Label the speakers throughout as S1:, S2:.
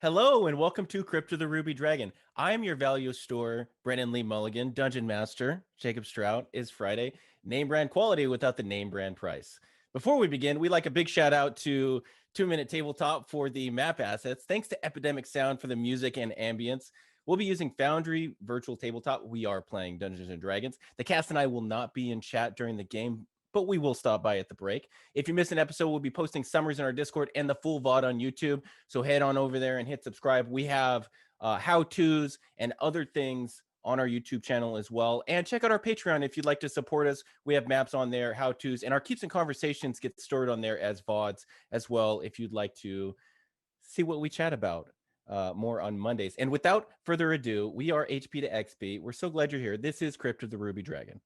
S1: Hello and welcome to Crypt of the Ruby Dragon. I am your value store, Brennan Lee Mulligan. Dungeon Master, Jacob Strout, is Friday. Name brand quality without the name brand price. Before we begin, we'd like a big shout out to 2 Minute Tabletop for the map assets. Thanks to Epidemic Sound for the music and ambience. We'll be using Foundry Virtual Tabletop. We are playing Dungeons and Dragons. The cast and I will not be in chat during the game, but we will stop by at the break. If you miss an episode, we'll be posting summaries in our Discord and the full VOD on YouTube. So head on over there and hit subscribe. We have how-tos and other things on our YouTube channel as well. And check out our Patreon if you'd like to support us. We have maps on there, how-tos, and our Keeps and Conversations get stored on there as VODs as well if you'd like to see what we chat about more on Mondays. And without further ado, we are HP to XP. We're so glad you're here. This is Crypt of the Ruby Dragon.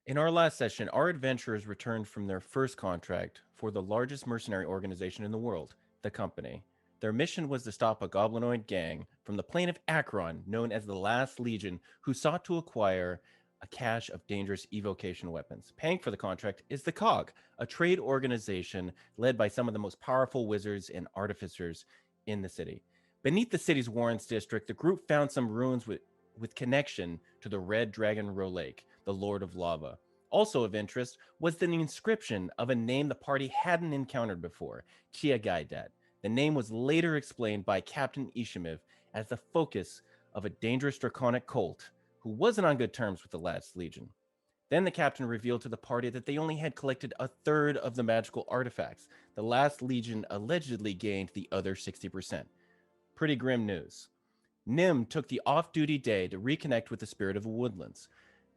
S1: In our last session, our adventurers returned from their first contract for the largest mercenary organization in the world, the Company. Their mission was to stop a goblinoid gang from the plain of Akron, known as the Last Legion, who sought to acquire a cache of dangerous evocation weapons. Paying for the contract is the COG, a trade organization led by some of the most powerful wizards and artificers in the city. Beneath the city's Warrens district, the group found some ruins with connection to the Red Dragon Rolake, the Lord of Lava. Also of interest was the inscription of a name the party hadn't encountered before, Chiagaidat. The name was later explained by Captain Ishimiv as the focus of a dangerous draconic cult who wasn't on good terms with the Last Legion. Then the captain revealed to the party that they only had collected a third of the magical artifacts. The Last Legion allegedly gained the other 60%. Pretty grim news. Nim took the off-duty day to reconnect with the spirit of the woodlands.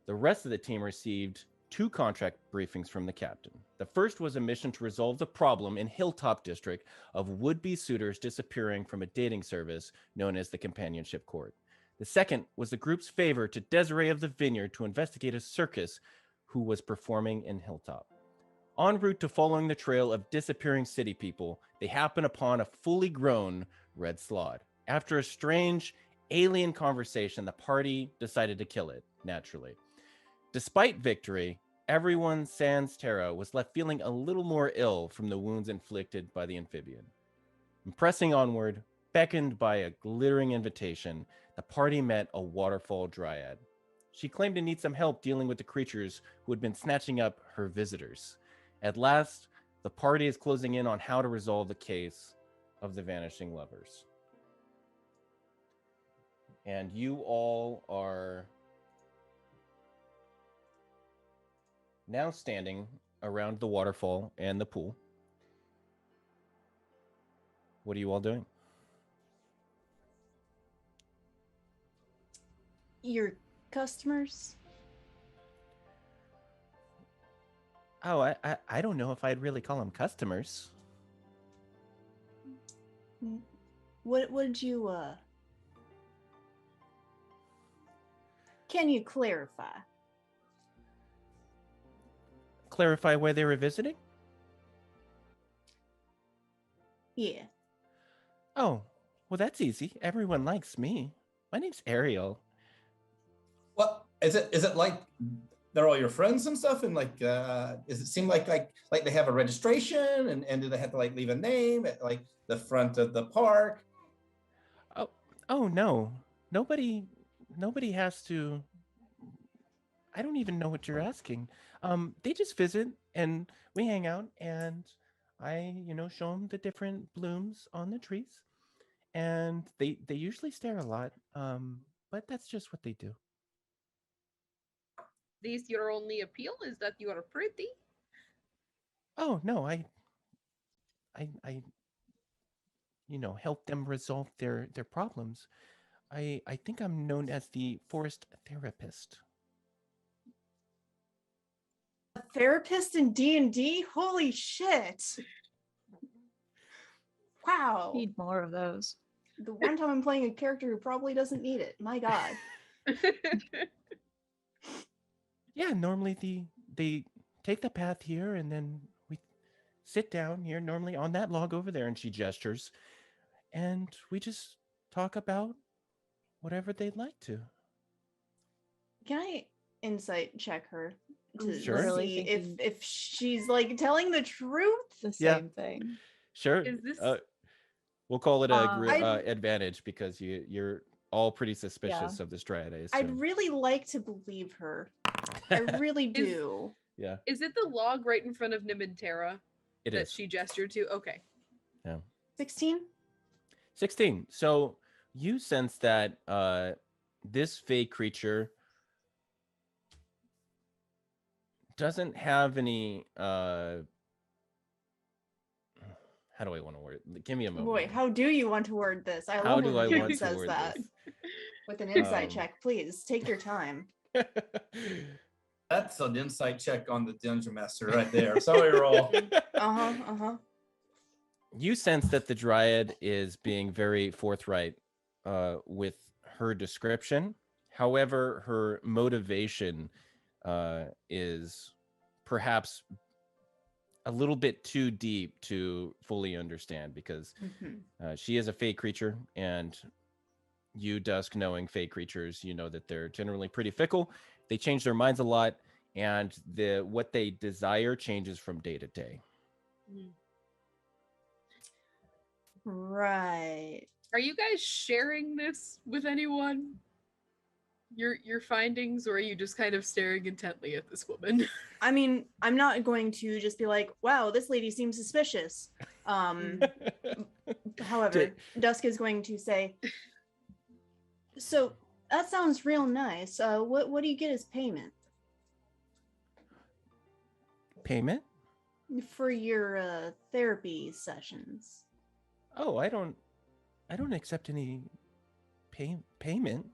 S1: The rest of the team received 2 contract briefings from the captain. The first was a mission to resolve the problem in Hilltop District of would-be suitors disappearing from a dating service known as the Companionship Court. The second was the group's favor to Desiree of the Vineyard to investigate a circus who was performing in Hilltop. En route to following the trail of disappearing city people, they happen upon a fully grown red slod. After a strange alien conversation, the party decided to kill it, naturally. Despite victory, everyone sans Terra was left feeling a little more ill from the wounds inflicted by the amphibian. And pressing onward, beckoned by a glittering invitation, the party met a waterfall dryad. She claimed to need some help dealing with the creatures who had been snatching up her visitors. At last, the party is closing in on how to resolve the case of the vanishing lovers. And you all are now standing around the waterfall and the pool. What are you all doing?
S2: Your customers?
S1: Oh, I don't know if I'd really call them customers.
S2: What did you, Can you clarify?
S1: clarify why they were visiting?
S2: Yeah.
S1: Oh, well, that's easy. Everyone likes me. My name's Ariel.
S3: What is it? Is it like they're all your friends and stuff? And like, does it seem like they have a registration and do they have to like leave a name at like the front of the park?
S1: Oh no. Nobody has to. I don't even know what you're asking. They just visit and we hang out and I, show them the different blooms on the trees and they usually stare a lot. But that's just what they do.
S4: This your only appeal is that you are pretty?
S1: Oh no, I help them resolve their problems. I think I'm known as the forest therapist.
S2: A therapist in D&D? Holy shit. Wow.
S5: Need more of those.
S2: The one time I'm playing a character who probably doesn't need it. My god.
S1: Yeah, normally they take the path here and then we sit down here normally on that log over there and she gestures and we just talk about whatever they'd like to.
S2: Can I insight check her to
S1: Sure.
S2: see if she's like telling the truth?
S5: The
S1: Yeah.
S5: same thing.
S1: Sure.
S4: Is this
S1: We'll call it a
S2: I'd-
S1: advantage because you're all pretty suspicious of this dryad, I
S2: I'd
S1: assume.
S2: really like to believe her. I really do.
S1: Yeah,
S4: is it the log right in front of Nimintera
S1: it
S4: that
S1: is.
S4: she gestured to? Okay.
S2: 16?
S1: 16. So you sense that this fey creature doesn't have any how do I want to word it? Give me a moment.
S2: Boy, how do you want to word this? I
S1: How
S2: love
S1: do
S2: when
S1: I
S2: the
S1: want
S2: DM
S1: to
S2: says
S1: word
S2: that.
S1: this?
S2: With an insight
S1: Um,
S2: check, please. Take your time.
S3: That's an insight check on the dungeon master right there. Sorry, roll.
S2: Uh-huh.
S1: You sense that the dryad is being very forthright with her description. However, her motivation is perhaps a little bit too deep to fully understand because she is a fey creature, and you, Dusk, knowing fey creatures, you know that they're generally pretty fickle. They change their minds a lot, and what they desire changes from day to day.
S2: Right.
S4: Are you guys sharing this with anyone? Your findings, or are you just kind of staring intently at this woman?
S2: I mean, I'm not going to just be like, wow, this lady seems suspicious. However, Dusk is going to say, so that sounds real nice. What do you get as payment
S1: Payment?
S2: for your therapy sessions?
S1: Oh, I don't accept any payment.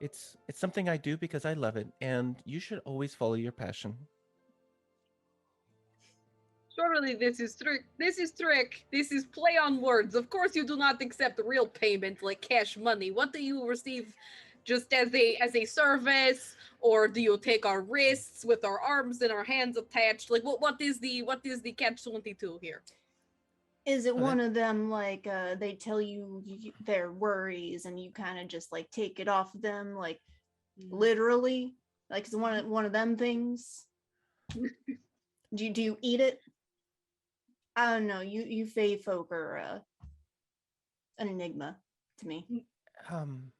S1: It's something I do because I love it, and you should always follow your passion.
S4: Surely this is trick. This is trick. This is play on words. Of course you do not accept real payment like cash money. What do you receive just as a service? Or do you take our wrists with our arms and our hands attached? Like what is the catch-22 here?
S2: Is it
S1: Okay.
S2: one of them like they tell you their worries and you kind of just like take it off them, like literally? Like, is it one of them things? Do you eat it? I don't know. You Fey folk are an enigma to me.
S1: I'm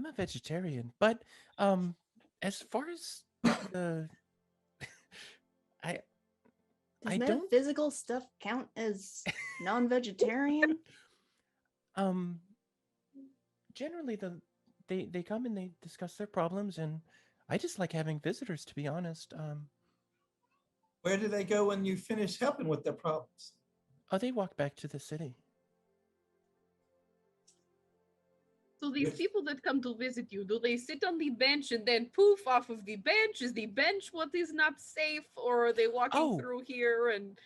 S1: a vegetarian, but as far as the
S2: Does
S1: I don't-
S2: metaphysical stuff count as non-vegetarian?
S1: generally they come and they discuss their problems, and I just like having visitors, to be honest.
S3: Where do they go when you finish helping with their problems?
S1: Oh, they walk back to the city.
S4: So these
S3: Yes.
S4: people that come to visit you, do they sit on the bench and then poof off of the bench? Is the bench what is not safe, or are they walking
S1: Oh.
S4: through here and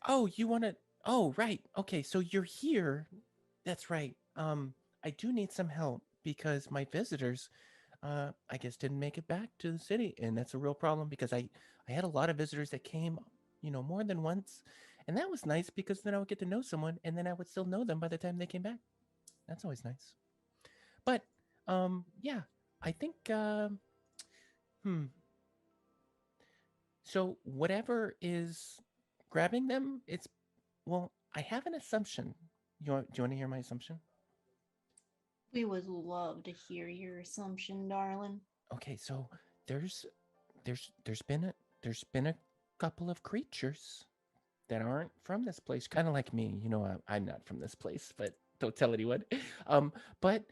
S1: Oh, you want to? Oh, right. Okay, so you're here. That's right. I do need some help because my visitors, I guess didn't make it back to the city, and that's a real problem because I had a lot of visitors that came, more than once, and that was nice because then I would get to know someone, and then I would still know them by the time they came back. That's always nice. But yeah, I think hmm. So whatever is grabbing them, it's well, I have an assumption. Do you want to hear my assumption?
S2: We would love to hear your assumption, darling.
S1: Okay, so there's there's been a couple of creatures that aren't from this place, kind of like me. I'm not from this place, but don't tell anyone. But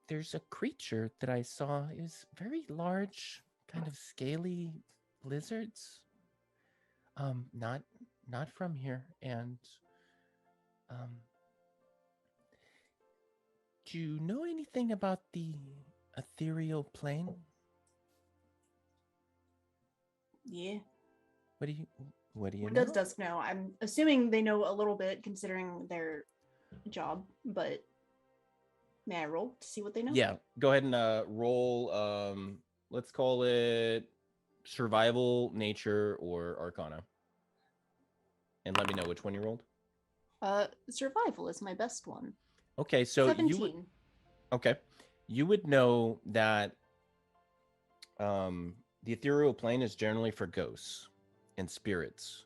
S1: there's a creature that I saw is very large, kind of scaly lizards. Not from here. And um, do you know anything about the ethereal plane?
S2: Yeah.
S1: What do you What do you
S2: What
S1: know?
S2: does Dusk know? I'm assuming they know a little bit considering their job, but may I roll to see what they know?
S1: Yeah, go ahead and roll. Let's call it survival, nature, or arcana, and let me know which one you rolled.
S2: Survival is my best one.
S1: Okay, so
S2: 17.
S1: you would know that the ethereal plane is generally for ghosts and spirits,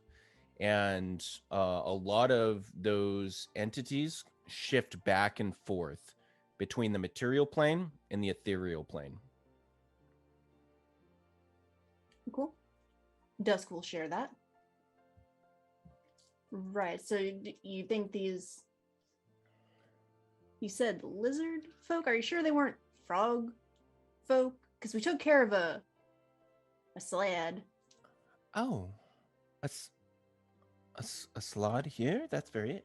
S1: and a lot of those entities shift back and forth between the material plane and the ethereal plane.
S2: Cool. Dusk will share that. Right. So you think these? You said lizard folk. Are you sure they weren't frog folk? Because we took care of a slad.
S1: Oh, a slod here. That's very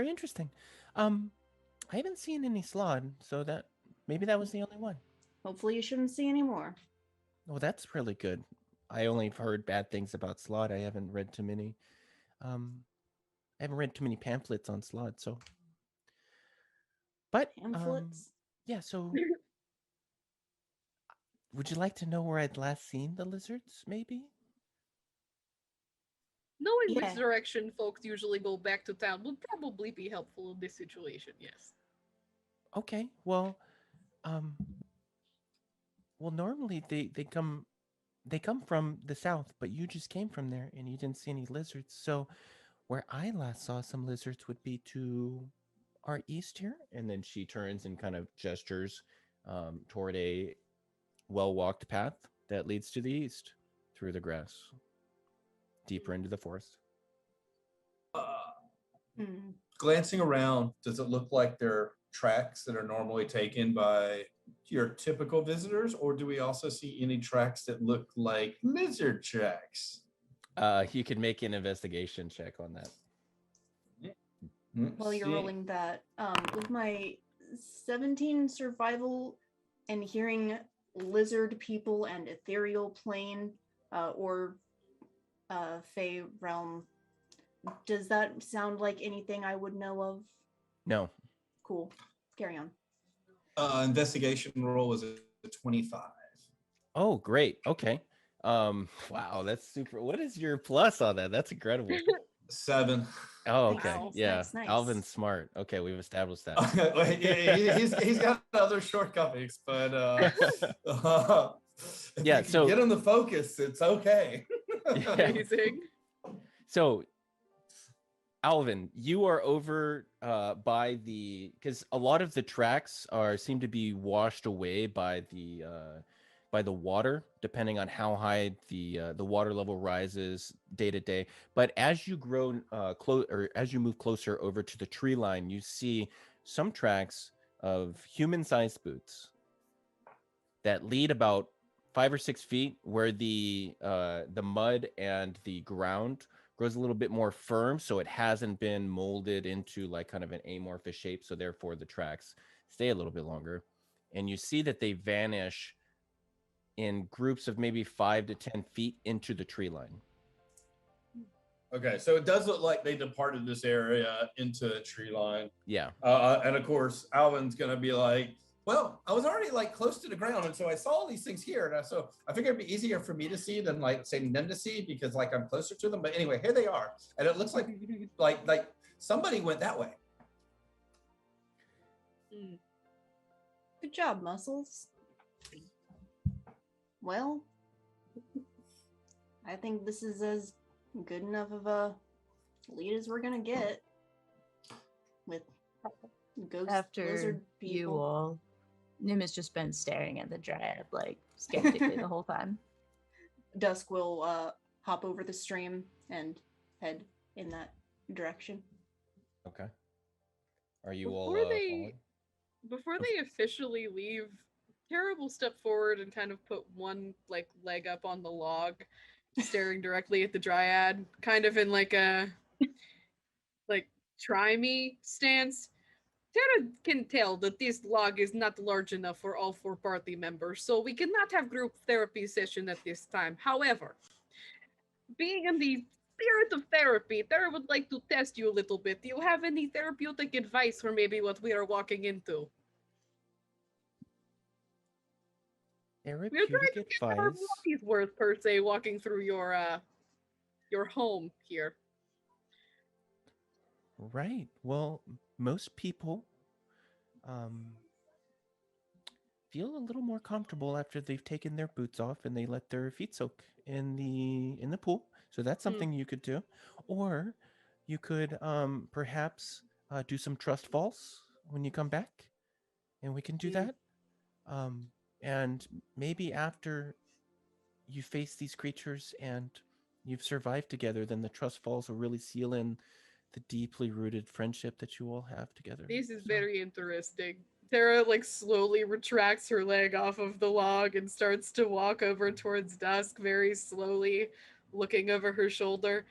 S1: interesting. I haven't seen any slod, so that maybe that was the only one.
S2: Hopefully, you shouldn't see any more.
S1: Oh, that's really good. I only have heard bad things about slod. I haven't read too many. I haven't read too many pamphlets on slod. So, but
S2: Pamphlets.
S1: yeah. So, would you like to know where I'd last seen the lizards? Maybe.
S4: Knowing
S2: Yeah.
S4: which direction folks usually go back to town would probably be helpful in this situation, yes.
S1: Okay. Um, well, normally they come from the south, but you just came from there and you didn't see any lizards. So where I last saw some lizards would be to our east here. And then she turns and kind of gestures toward a well-walked path that leads to the east through the grass, deeper into the forest.
S2: Hmm.
S3: Glancing around, does it look like there are tracks that are normally taken by your typical visitors, or do we also see any tracks that look like lizard tracks?
S1: You could make an investigation check on that.
S2: While you're rolling that, with my 17 survival and hearing lizard people and ethereal plane, or Fey realm, does that sound like anything I would know of?
S1: No.
S2: Cool. Carry on.
S3: Investigation roll was a 25.
S1: Oh, great. Okay. Wow, that's super. What is your plus on that? That's incredible.
S3: 7.
S1: Oh,
S2: Nice,
S1: okay.
S2: nice,
S1: Yeah.
S2: nice, nice.
S1: Alvin's smart. Okay, we've established that.
S3: he's got other shortcomings, but if
S1: Yeah,
S3: you can
S1: so-
S3: get him to focus, it's okay.
S1: Yeah.
S4: Amazing.
S1: So, Alvin, you are over by because a lot of the tracks seem to be washed away by the water, depending on how high the water level rises day to day. But as you grow as you move closer over to the tree line, you see some tracks of human-sized boots that lead about 5 or 6 feet, where the mud and the ground grows a little bit more firm, so it hasn't been molded into like kind of an amorphous shape, so therefore the tracks stay a little bit longer. And you see that they vanish in groups of maybe 5 to 10 feet into the tree line.
S3: Okay, so it does look like they departed this area into a tree line.
S1: Yeah.
S3: And of course, Alvin's going to be like, Well, I was already like close to the ground, and so I saw these things here, and so I figured it'd be easier for me to see than like say them to see because like I'm closer to them. But anyway, here they are, and it looks like somebody went that way.
S2: Good job, Muscles. Well, I think this is as good enough of a lead as we're gonna get with ghost
S5: After
S2: lizard people.
S5: you all, Nim has just been staring at the dryad like skeptically the whole time.
S2: Dusk will hop over the stream and head in that direction.
S1: Okay. Are you all
S4: Before they
S1: following?
S4: before they officially leave, Tara will step forward and kind of put one like leg up on the log, staring directly at the dryad, kind of in like a like try me stance. Tara can tell that this log is not large enough for all 4 party members, so we cannot have group therapy session at this time. However, being in the spirit of therapy, Tara would like to test you a little bit. Do you have any therapeutic advice for maybe what we are walking into? We're trying
S1: Therapeutic
S4: to get our
S1: advice.
S4: money's worth per se walking through your home here.
S1: Right. Well, most people feel a little more comfortable after they've taken their boots off and they let their feet soak in the pool. So that's something you could do. Or you could perhaps do some trust falls when you come back, and we can do that. And maybe after you face these creatures and you've survived together, then the trust falls will really seal in the deeply rooted friendship that you all have together.
S4: This is
S1: So-
S4: very interesting. Tara like slowly retracts her leg off of the log and starts to walk over towards Dusk very slowly, looking over her shoulder.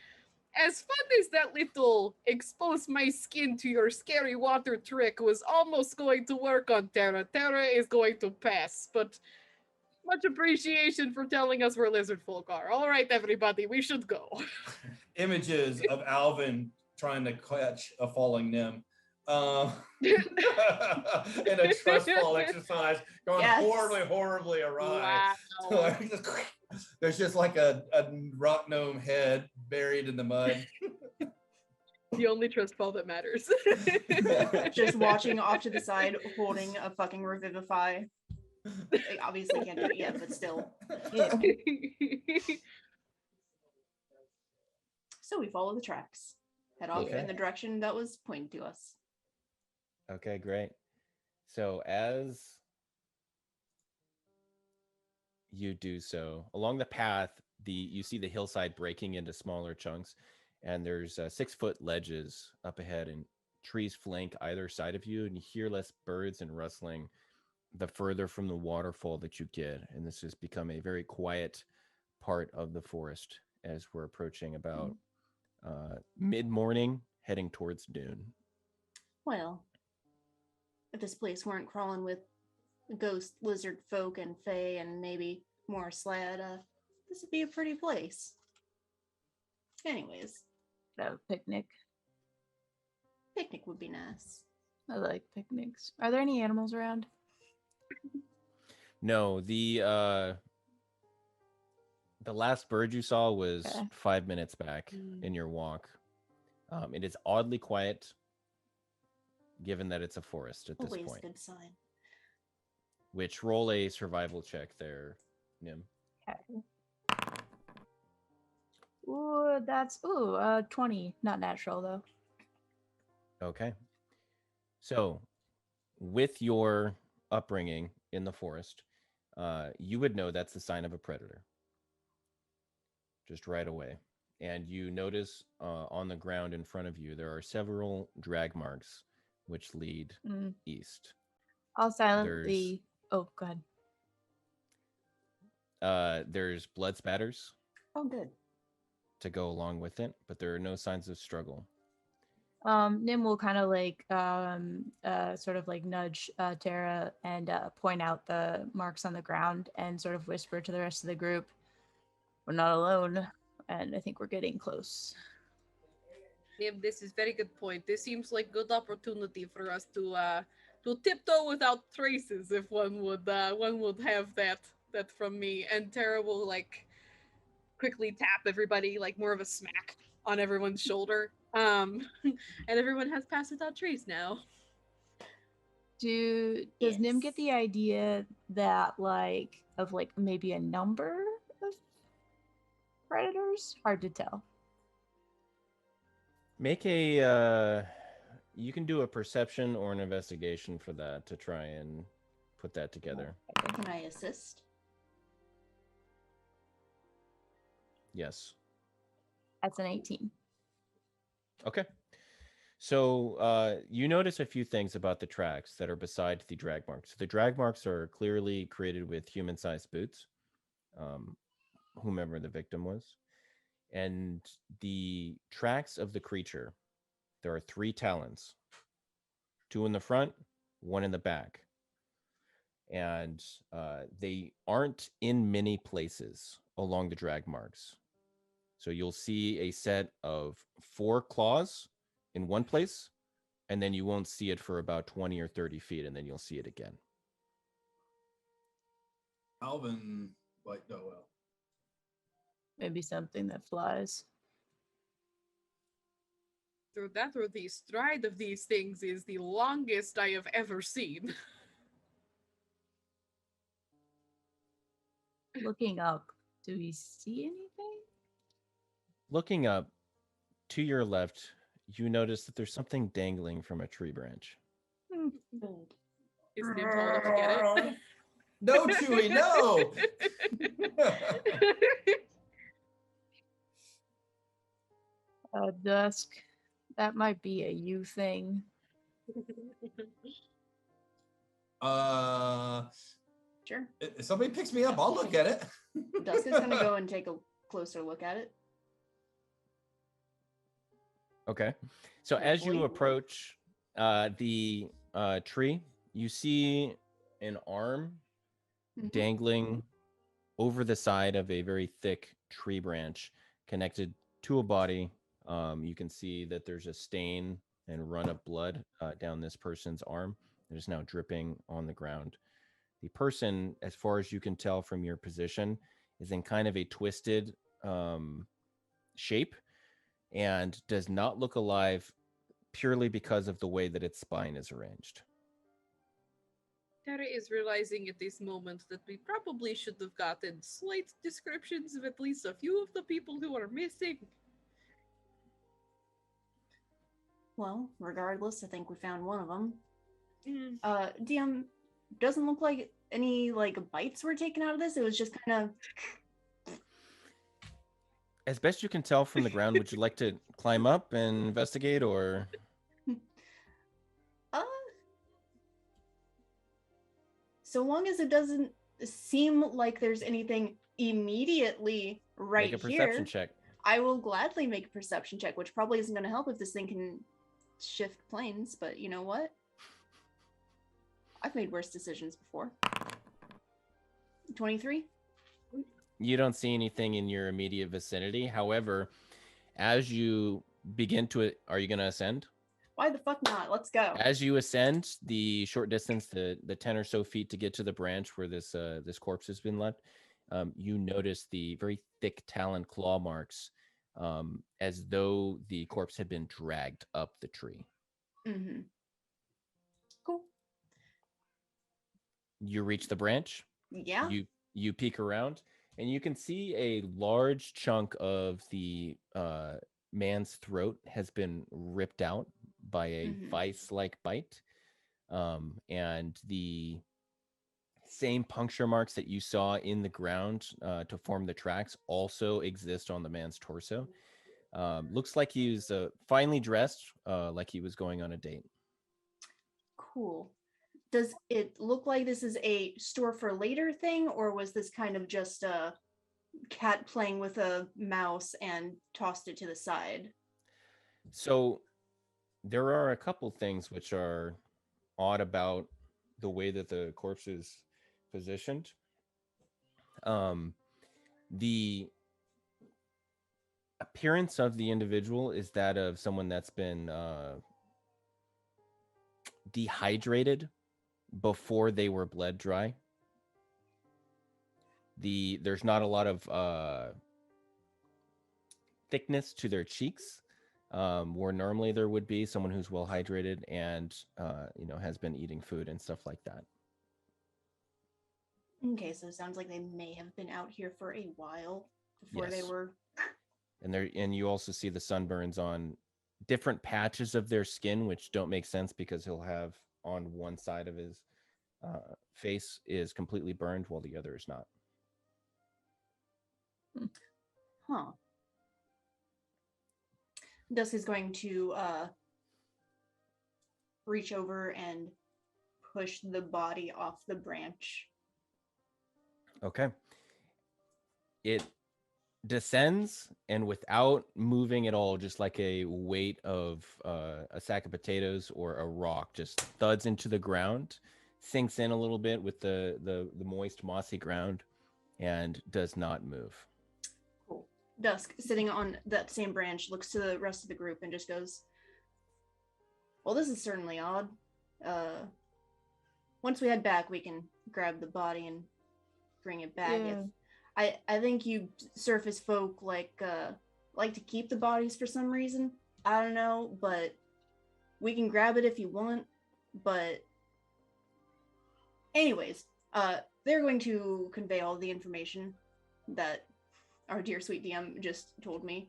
S4: As fun as that little expose my skin to your scary water trick was almost going to work on Tara, Tara is going to pass, but much appreciation for telling us where lizard folk are. All right, everybody, we should go.
S3: Images of Alvin trying to catch a falling Nim. In a trust fall exercise, going
S2: Yes.
S3: horribly awry.
S4: Wow.
S3: There's just like a rock gnome head buried in the mud.
S4: The only trust fall that matters.
S2: Just watching off to the side, holding a fucking revivify. They obviously can't do it yet, but still. So we follow the tracks. Head off
S1: Okay.
S2: in the direction that was pointed to us.
S1: Okay, great. So as you do so, along the path, you see the hillside breaking into smaller chunks, and there's 6-foot ledges up ahead, and trees flank either side of you, and you hear less birds and rustling the further from the waterfall that you get. And this has become a very quiet part of the forest as we're approaching about mid-morning, heading towards noon.
S2: Well, if this place weren't crawling with ghost lizard folk and fae and maybe more slad, this would be a pretty place. Anyways,
S5: A picnic.
S2: picnic would be nice.
S5: I like picnics. Are there any animals around?
S1: No, the last bird you saw was
S5: Okay.
S1: 5 minutes back in your walk. It is oddly quiet, given that it's a forest at this
S2: Always a
S1: point.
S2: good sign.
S1: Which, roll a survival check there, Nim.
S5: Okay. Ooh, that's 20. Not natural though.
S1: Okay. So, with your upbringing in the forest, you would know that's the sign of a predator. Just right away. And you notice on the ground in front of you, there are several drag marks which lead east.
S5: I'll silently. Oh, go ahead.
S1: There's blood spatters
S2: Oh, good.
S1: to go along with it, but there are no signs of struggle.
S5: Nim will kind of like sort of like nudge Tara and point out the marks on the ground and sort of whisper to the rest of the group, "We're not alone, and I think we're getting close."
S4: Yeah, this is very good point. This seems like good opportunity for us to to tiptoe without traces, if one would have that from me. And Tara will like quickly tap everybody, like more of a smack on everyone's shoulder. And everyone has passed without trace now.
S5: Does Nim get
S2: Yes.
S5: the idea that like of like maybe a number of predators? Hard to tell.
S1: Make a you can do a perception or an investigation for that to try and put that together.
S2: Can I assist?
S1: Yes.
S5: That's an 18.
S1: Okay. So you notice a few things about the tracks that are beside the drag marks. The drag marks are clearly created with human-sized boots, whomever the victim was. And the tracks of the creature, there are 3 talons, 2 in the front, 1 in the back. And they aren't in many places along the drag marks. So you'll see a set of 4 claws in one place, and then you won't see it for about 20 or 30 feet, and then you'll see it again.
S3: Alvin White Noel.
S5: Maybe something that flies.
S4: Through that, or the stride of these things is the longest I have ever seen.
S5: Looking up, do we see anything?
S1: Looking up to your left, you notice that there's something dangling from a tree branch.
S2: Good.
S4: Is Nim tall enough to get it?
S3: No, Chewie, no.
S5: Dusk. That might be a you thing.
S2: Sure.
S3: If somebody picks me up, I'll look at it.
S2: Dusk is gonna go and take a closer look at it.
S1: Okay. So as you
S2: Hopefully.
S1: approach the tree, you see an arm
S2: Mhm.
S1: dangling over the side of a very thick tree branch connected to a body. You can see that there's a stain and run of blood down this person's arm. It is now dripping on the ground. The person, as far as you can tell from your position, is in kind of a twisted shape and does not look alive purely because of the way that its spine is arranged.
S4: Tara is realizing at this moment that we probably should have gotten slight descriptions of at least a few of the people who are missing.
S2: Well, regardless, I think we found one of them.
S4: Mm.
S2: DM, doesn't look like any like bites were taken out of this. It was just kind of.
S1: As best you can tell from the ground, would you like to climb up and investigate, or?
S2: So long as it doesn't seem like there's anything immediately right
S1: Make a perception
S2: here,
S1: check.
S2: I will gladly make a perception check, which probably isn't going to help if this thing can shift planes, but you know what? I've made worse decisions before. 23?
S1: You don't see anything in your immediate vicinity. However, as you begin to, are you going to ascend?
S2: Why the fuck not? Let's go.
S1: As you ascend the short distance, the 10 or so feet to get to the branch where this this corpse has been left, you notice the very thick talon claw marks, as though the corpse had been dragged up the tree.
S2: Mm-hmm. Cool.
S1: You reach the branch.
S2: Yeah.
S1: You peek around, and you can see a large chunk of the man's throat has been ripped out by a vice-like bite, and the same puncture marks that you saw in the ground to form the tracks also exist on the man's torso. Looks like he was finely dressed, like he was going on a date.
S2: Cool. Does it look like this is a store for later thing, or was this kind of just a cat playing with a mouse and tossed it to the side?
S1: So there are a couple things which are odd about the way that the corpse is positioned. The appearance of the individual is that of someone that's been dehydrated before they were bled dry. There's not a lot of thickness to their cheeks, where normally there would be someone who's well hydrated and has been eating food and stuff like that.
S2: Okay, so it sounds like they may have been out here for a while before they
S1: Yes.
S2: were.
S1: And you also see the sunburns on different patches of their skin, which don't make sense because he'll have on one side of his face is completely burned while the other is not.
S2: Huh. Dusk is going to reach over and push the body off the branch.
S1: Okay. It descends, and without moving at all, just like a weight of a sack of potatoes or a rock, just thuds into the ground, sinks in a little bit with the moist, mossy ground, and does not move.
S2: Cool. Dusk, sitting on that same branch, looks to the rest of the group and just goes, well, this is certainly odd. Once we head back, we can grab the body and bring it back.
S5: Yeah.
S2: I think you surface folk like to keep the bodies for some reason. I don't know, but we can grab it if you want. But anyways, they're going to convey all the information that our dear sweet DM just told me.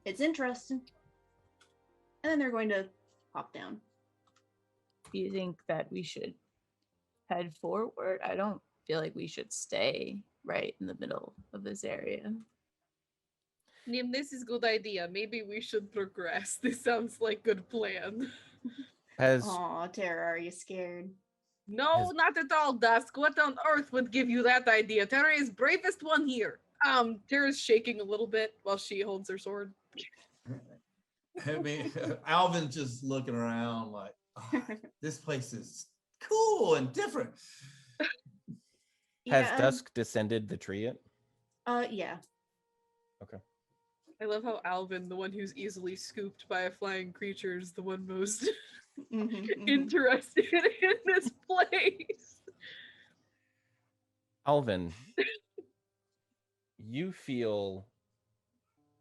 S2: It's interesting. And then they're going to hop down.
S5: Do you think that we should head forward? I don't feel like we should stay right in the middle of this area.
S4: Nim, this is good idea. Maybe we should progress. This sounds like good plan.
S1: Has
S2: Aw, Tara, are you scared?
S4: No, not at all, Dusk. What on earth would give you that idea? Tara is bravest one here. Tara's shaking a little bit while she holds her sword.
S3: I mean, Alvin's just looking around like, oh, this place is cool and different.
S1: has Dusk descended the tree yet?
S2: Yeah.
S4: I love how Alvin, the one who's easily scooped by a flying creature, is the one most interested in this place.
S1: Alvin, you feel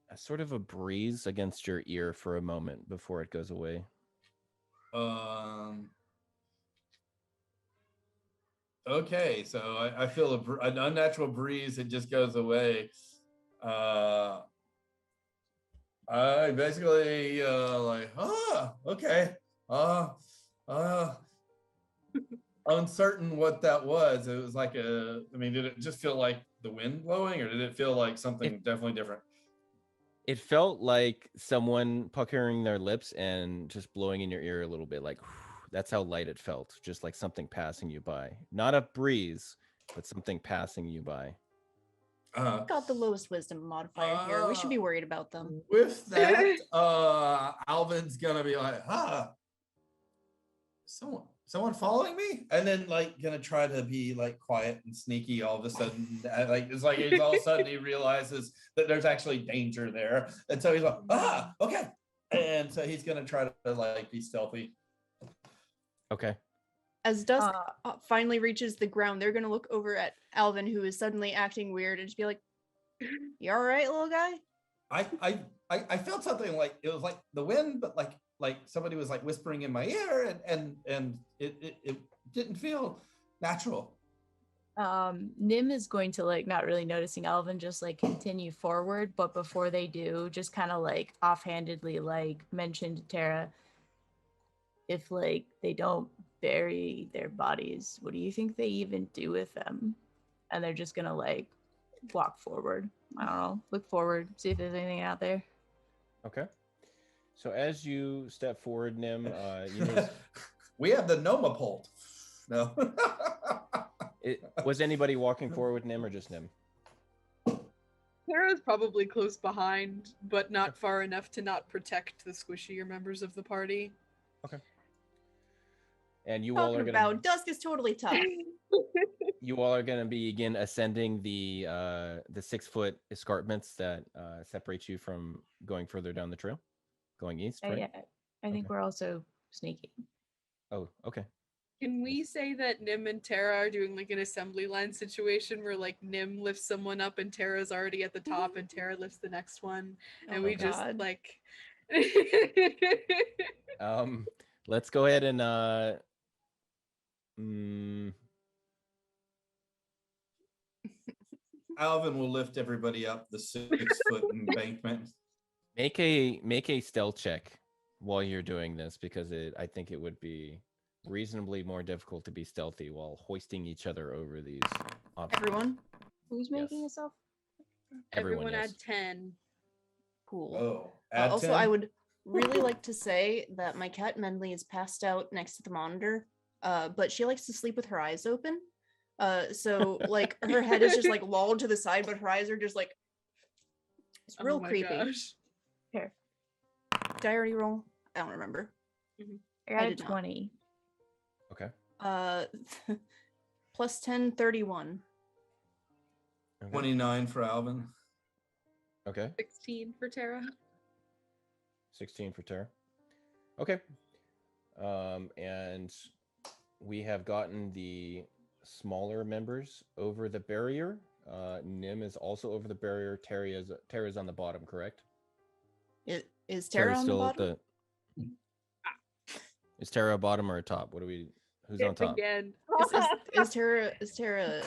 S1: a sort of a breeze against your ear for a moment before it goes away.
S3: Okay, so I feel an unnatural breeze. It just goes away. I basically like, okay. Uncertain what that was. It was like did it just feel like the wind blowing, or did it feel like something definitely different?
S1: It felt like someone puckering their lips and just blowing in your ear a little bit, like that's how light it felt, just like something passing you by. Not a breeze, but something passing you by.
S2: Got the lowest wisdom modifier here. We should be worried about them.
S3: With that, Alvin's gonna be like, someone following me? And then like gonna try to be like quiet and sneaky all of a sudden. It's like he's all of a sudden he realizes that there's actually danger there. And so he's like, okay. And so he's gonna try to like be stealthy.
S1: Okay.
S2: As Dusk finally reaches the ground, they're gonna look over at Alvin, who is suddenly acting weird, and just be like, "You all right, little guy?"
S3: I felt something like it was like the wind, but like somebody was like whispering in my ear, and it didn't feel natural.
S5: Nim is going to like not really noticing Alvin, just like continue forward, but before they do, just kind of like offhandedly like mention to Tara, if like they don't bury their bodies, what do you think they even do with them? And they're just gonna like walk forward. I don't know, look forward, see if there's anything out there.
S1: Okay. So as you step forward, Nim, you notice
S3: we have the Nomapult. No.
S1: Was anybody walking forward with Nim or just Nim?
S4: Tara's probably close behind, but not far enough to not protect the squishier members of the party.
S1: Okay. And you all are gonna.
S2: Dusk is totally tough.
S1: You all are gonna begin ascending the 6-foot escarpments that separate you from going further down the trail. Going east, right?
S5: Yeah, I think
S1: Okay.
S5: we're also sneaking.
S1: Oh, okay.
S4: Can we say that Nim and Tara are doing like an assembly line situation where like Nim lifts someone up and Tara's already at the top and Tara lifts the next one,
S2: Oh
S4: and
S2: my
S4: we just
S2: God.
S4: like.
S1: Let's go ahead and mm,
S3: Alvin will lift everybody up the 6-foot embankment.
S1: make a stealth check while you're doing this, because I think it would be reasonably more difficult to be stealthy while hoisting each other over these obstacles.
S2: Everyone,
S5: Who's making
S1: Yes.
S5: a self?
S4: Everyone
S1: yes.
S4: add 10.
S2: cool.
S3: Oh, add
S2: Also,
S3: 10?
S2: I would really like to say that my cat Menly is passed out next to the monitor, but she likes to sleep with her eyes open. So like her head is just like lolled to the side, but her eyes are just like it's real
S4: Oh my
S2: creepy.
S4: gosh.
S5: Here,
S2: Did I already roll? I don't remember.
S5: I got a
S2: did not.
S5: 20.
S1: Okay.
S2: Plus 10, 31.
S1: Okay.
S3: 29 for Alvin.
S1: Okay.
S4: 16 for Tara.
S1: 16 for Tara. Okay. And we have gotten the smaller members over the barrier. Nim is also over the barrier. Tara's on the bottom, correct?
S2: Is Tara on the bottom?
S1: Is Tara a bottom or a top? Who's on top?
S4: Again.
S2: Is Tara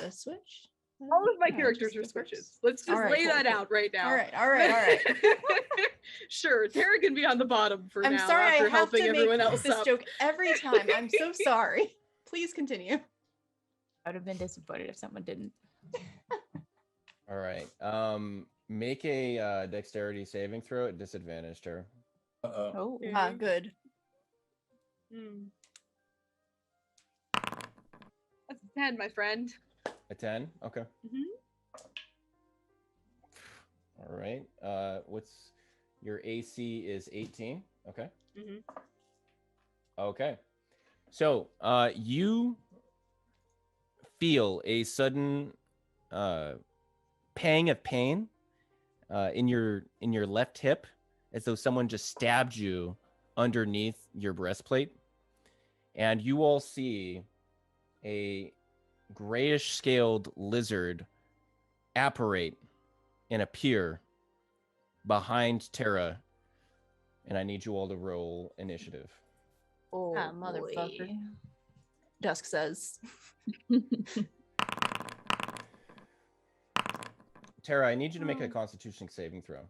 S2: a switch?
S4: All of my
S2: Alright,
S4: characters
S2: just
S4: are
S2: go first.
S4: switches. Let's just
S2: Alright,
S4: lay
S2: cool,
S4: that
S2: cool.
S4: out right now.
S2: All right.
S4: Sure, Tara can be on the bottom for
S2: I'm
S4: now
S2: sorry, I
S4: after
S2: have
S4: helping
S2: to
S4: everyone
S2: make
S4: else
S2: this
S4: up.
S2: joke every time. I'm so sorry. Please continue.
S5: I would have been disappointed if someone didn't.
S1: All right. Make a dexterity saving throw at disadvantage, Tara.
S3: Uh-oh.
S5: Oh,
S4: Okay.
S2: Good.
S4: Hmm. That's a 10, my friend.
S1: A 10? Okay.
S4: Mhm.
S1: All right. What's your AC is 18. Okay.
S4: Mhm.
S1: Okay. So, you feel a sudden pang of pain in your left hip, as though someone just stabbed you underneath your breastplate. And you all see a grayish scaled lizard apparate and appear behind Tara. And I need you all to roll initiative.
S5: oh
S2: motherfucker.
S5: boy.
S2: Dusk says.
S1: Tara, I need you to make a Constitution saving throw.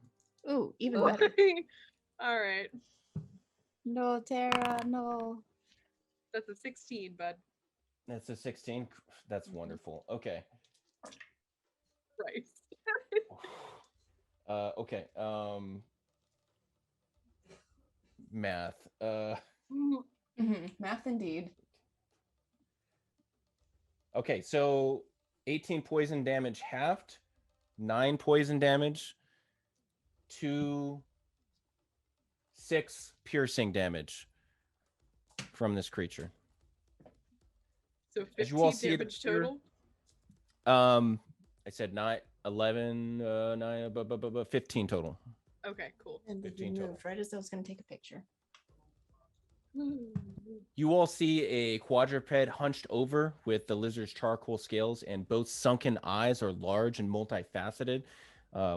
S2: Ooh, even better.
S4: All right.
S5: No, Tara, no.
S4: That's a 16, bud.
S1: That's a 16. That's wonderful. Okay.
S4: Right.
S1: Okay. Math.
S2: Math indeed.
S1: Okay, so 18 poison damage halved, 9 poison damage, 6 piercing damage from this creature.
S4: So
S1: As you all
S4: 15
S1: see it
S4: damage
S1: appear-
S4: total.
S1: I said 9, 11, 15 total.
S4: Okay, cool.
S2: And
S1: 15 total.
S2: moved right as I was going to take a picture.
S1: You all see a quadruped hunched over with the lizard's charcoal scales, and both sunken eyes are large and multifaceted,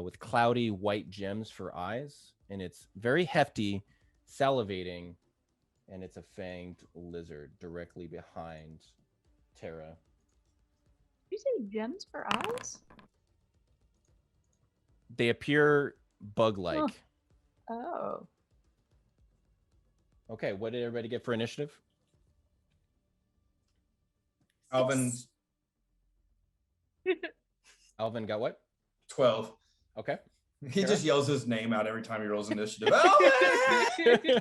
S1: with cloudy white gems for eyes. And it's very hefty, salivating, and it's a fanged lizard directly behind Tara.
S5: Did you say gems for eyes?
S1: They appear bug-like.
S5: Huh. Oh.
S1: Okay, what did everybody get for initiative?
S3: Alvin's
S1: Alvin got what?
S3: 12.
S1: Okay.
S3: He
S1: Tara?
S3: just yells his name out every time he rolls initiative. Alvin!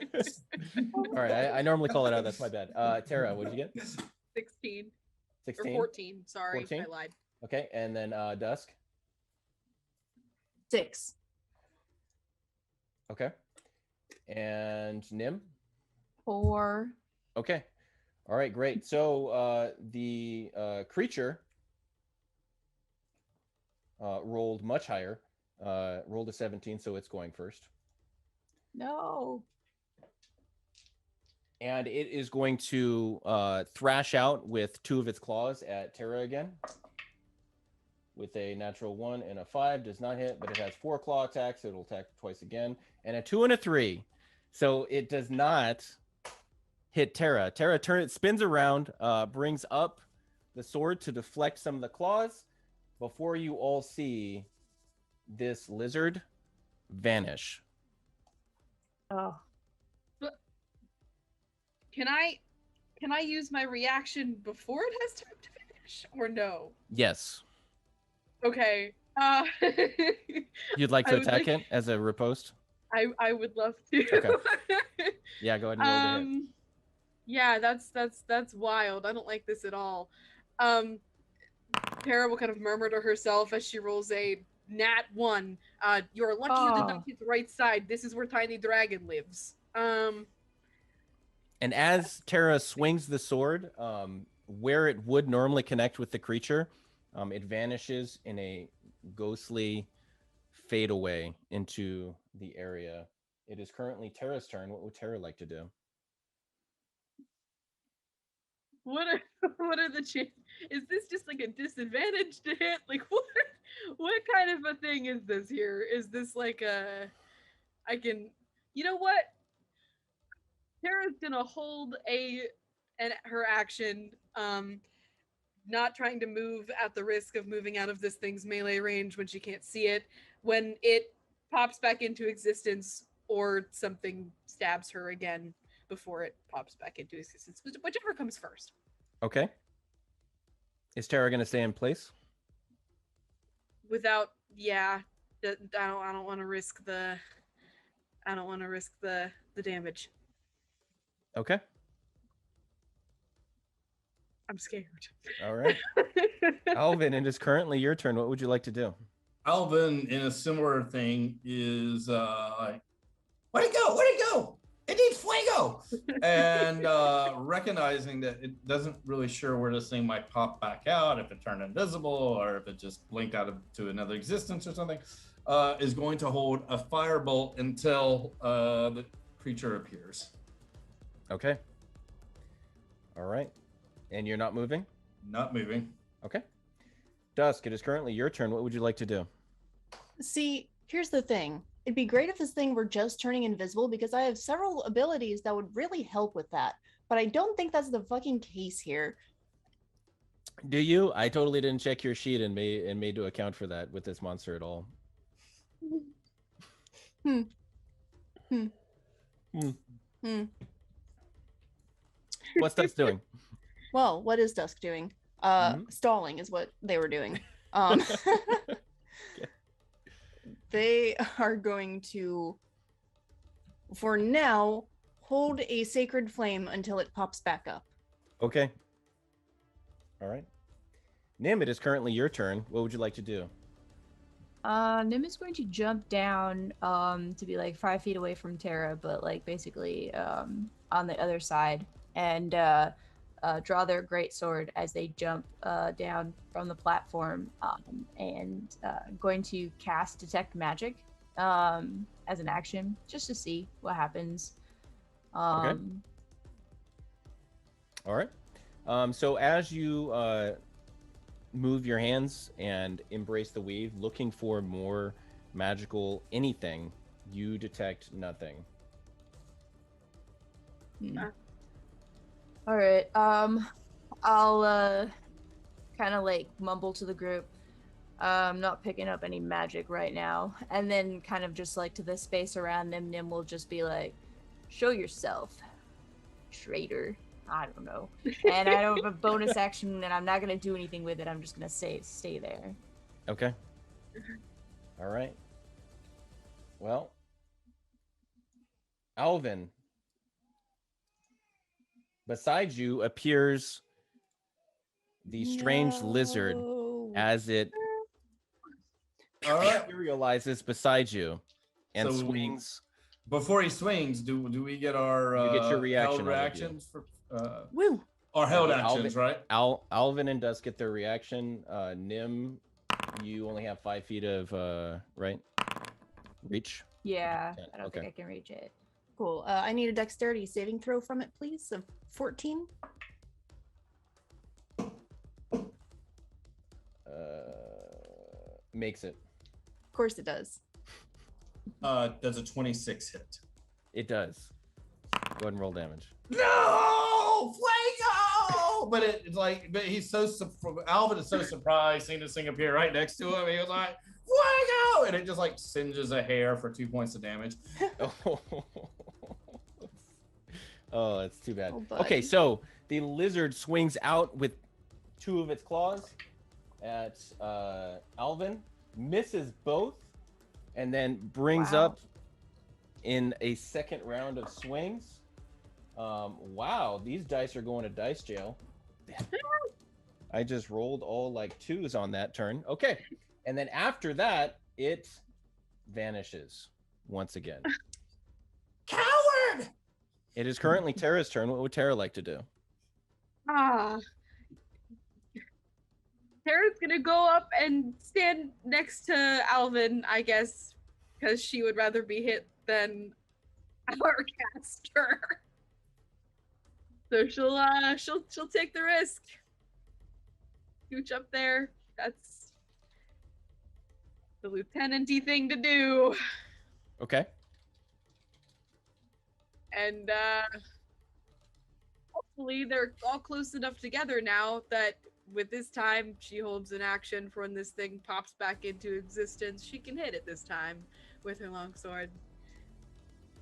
S1: All right, I normally call it out. That's my bad. Tara, what did you get?
S4: 16 or
S1: 16?
S4: 14. Sorry,
S1: 14?
S4: I lied.
S1: Okay, and then Dusk.
S2: 6.
S1: Okay. And Nim.
S5: 4.
S1: Okay. All right, great. So the creature rolled much higher. Rolled a 17, so it's going first.
S5: No.
S1: And it is going to thrash out with 2 of its claws at Terra again. With a natural 1 and a 5, does not hit, but it has 4 claw attacks, so it'll attack twice again. And a 2 and a 3. So it does not hit Terra. Terra spins around, brings up the sword to deflect some of the claws before you all see this lizard vanish.
S5: Oh,
S4: Can I use my reaction before it has time to finish, or no?
S1: Yes.
S4: Okay.
S1: You'd like
S4: I
S1: to
S4: would
S1: attack
S4: like-
S1: it as a riposte?
S4: I would love to.
S1: Okay. Yeah, go ahead and roll the hit.
S4: Yeah, that's wild. I don't like this at all. Tara will kind of murmur to herself as she rolls a nat 1. You're lucky you did not hit the right side. This is where Tiny Dragon lives.
S1: And as Terra swings the sword, where it would normally connect with the creature, it vanishes in a ghostly fade away into the area. It is currently Terra's turn. What would Terra like to do?
S4: What are the chances? Is this just like a disadvantage to hit? Like what kind of a thing is this here? Is this like a you know what? Tara's gonna hold her action, not trying to move at the risk of moving out of this thing's melee range when she can't see it. When it pops back into existence or something stabs her again before it pops back into existence, whichever comes first.
S1: Okay. Is Terra going to stay in place?
S4: Without, yeah, I don't want to risk the damage.
S1: Okay.
S4: I'm scared.
S1: All right. Alvin, it is currently your turn. What would you like to do?
S3: Alvin, in a similar thing, is like, where'd it go? Where'd it go? It needs fuego. And recognizing that it doesn't really sure where this thing might pop back out, if it turned invisible or if it just blinked out to another existence or something, is going to hold a firebolt until the creature appears.
S1: Okay. All right. And you're not moving?
S3: Not moving.
S1: Okay. Dusk, it is currently your turn. What would you like to do?
S2: See, here's the thing. It'd be great if this thing were just turning invisible because I have several abilities that would really help with that. But I don't think that's the fucking case here.
S1: Do you? I totally didn't check your sheet and made to account for that with this monster at all. What's Dusk doing?
S2: Well, what is Dusk doing? Stalling is what they were doing. They are going to, for now, hold a sacred flame until it pops back up.
S1: Okay. All right. Nim, it is currently your turn. What would you like to do?
S5: Nim is going to jump down to be like 5 feet away from Terra, but like basically on the other side, and draw their greatsword as they jump down from the platform, and going to cast Detect Magic as an action just to see what happens.
S1: Okay. All right. So as you move your hands and embrace the weave, looking for more magical anything, you detect nothing.
S5: All right. I'll kind of like mumble to the group. I'm not picking up any magic right now, and then kind of just like to the space around them, Nim will just be like, "Show yourself, traitor." I don't know. And I don't have a bonus action, and I'm not gonna do anything with it. I'm just gonna stay there.
S1: Okay. All right. Well, Alvin, beside you appears the strange lizard as it
S3: All right.
S1: materializes beside you and
S3: So,
S1: swings.
S3: Before he swings, do we get our
S1: You get your reaction,
S3: held
S1: all of you.
S3: reactions for
S2: Woo!
S3: our held
S1: Yeah,
S3: actions, right?
S1: Alvin and Dusk get their reaction. Nim, you only have 5 feet of right reach.
S5: Yeah,
S1: Yeah,
S5: I don't
S1: okay.
S5: think I can reach it.
S2: Cool. I need a dexterity saving throw from it, please. Of 14.
S1: Makes it.
S2: Of course it does.
S3: Does a 26 hit?
S1: It does. Go ahead and roll damage.
S3: No, Fuego! But he's so Alvin is so surprised seeing this thing appear right next to him. He was like, Fuego! And it just like singes a hair for 2 points of damage.
S1: Oh, that's too bad.
S2: Oh,
S1: Okay,
S2: buddy.
S1: so the lizard swings out with 2 of its claws at Alvin, misses both, and then brings
S5: Wow.
S1: up in a second round of swings. Wow, these dice are going to dice jail. I just rolled all like 2s on that turn. Okay, and then after that, it vanishes once again.
S3: Coward!
S1: It is currently Tara's turn. What would Tara like to do?
S4: Tara's gonna go up and stand next to Alvin, I guess, because she would rather be hit than our caster. So she'll take the risk. Scooch up there. That's the lieutenant-y thing to do.
S1: Okay.
S4: And hopefully they're all close enough together now that with this time she holds an action for when this thing pops back into existence. She can hit it this time with her longsword.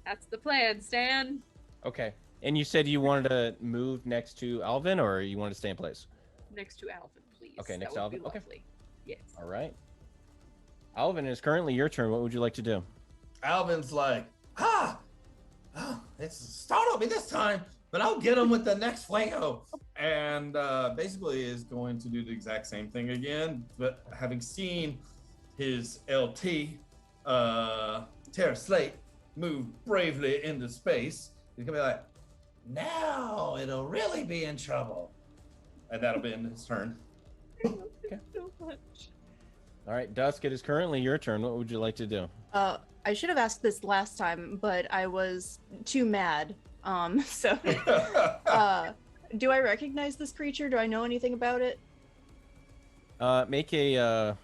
S4: That's the plan, Stan.
S1: Okay. And you said you wanted to move next to Alvin, or you wanted to stay in place?
S4: Next to Alvin, please.
S1: Okay, next
S4: That
S1: to
S4: would be
S1: Alvin? Okay.
S4: lovely. Yes.
S1: All right. Alvin, it's currently your turn. What would you like to do?
S3: Alvin's like, it's startled me this time, but I'll get him with the next Fuego. And basically is going to do the exact same thing again, but having seen his LT, Terra Slate, move bravely into space, he's gonna be like, now it'll really be in trouble. And that'll be in his turn.
S1: Okay.
S4: So much.
S1: All right, Dusk, it is currently your turn. What would you like to do?
S2: I should have asked this last time, but I was too mad. So do I recognize this creature? Do I know anything about it?
S1: Make a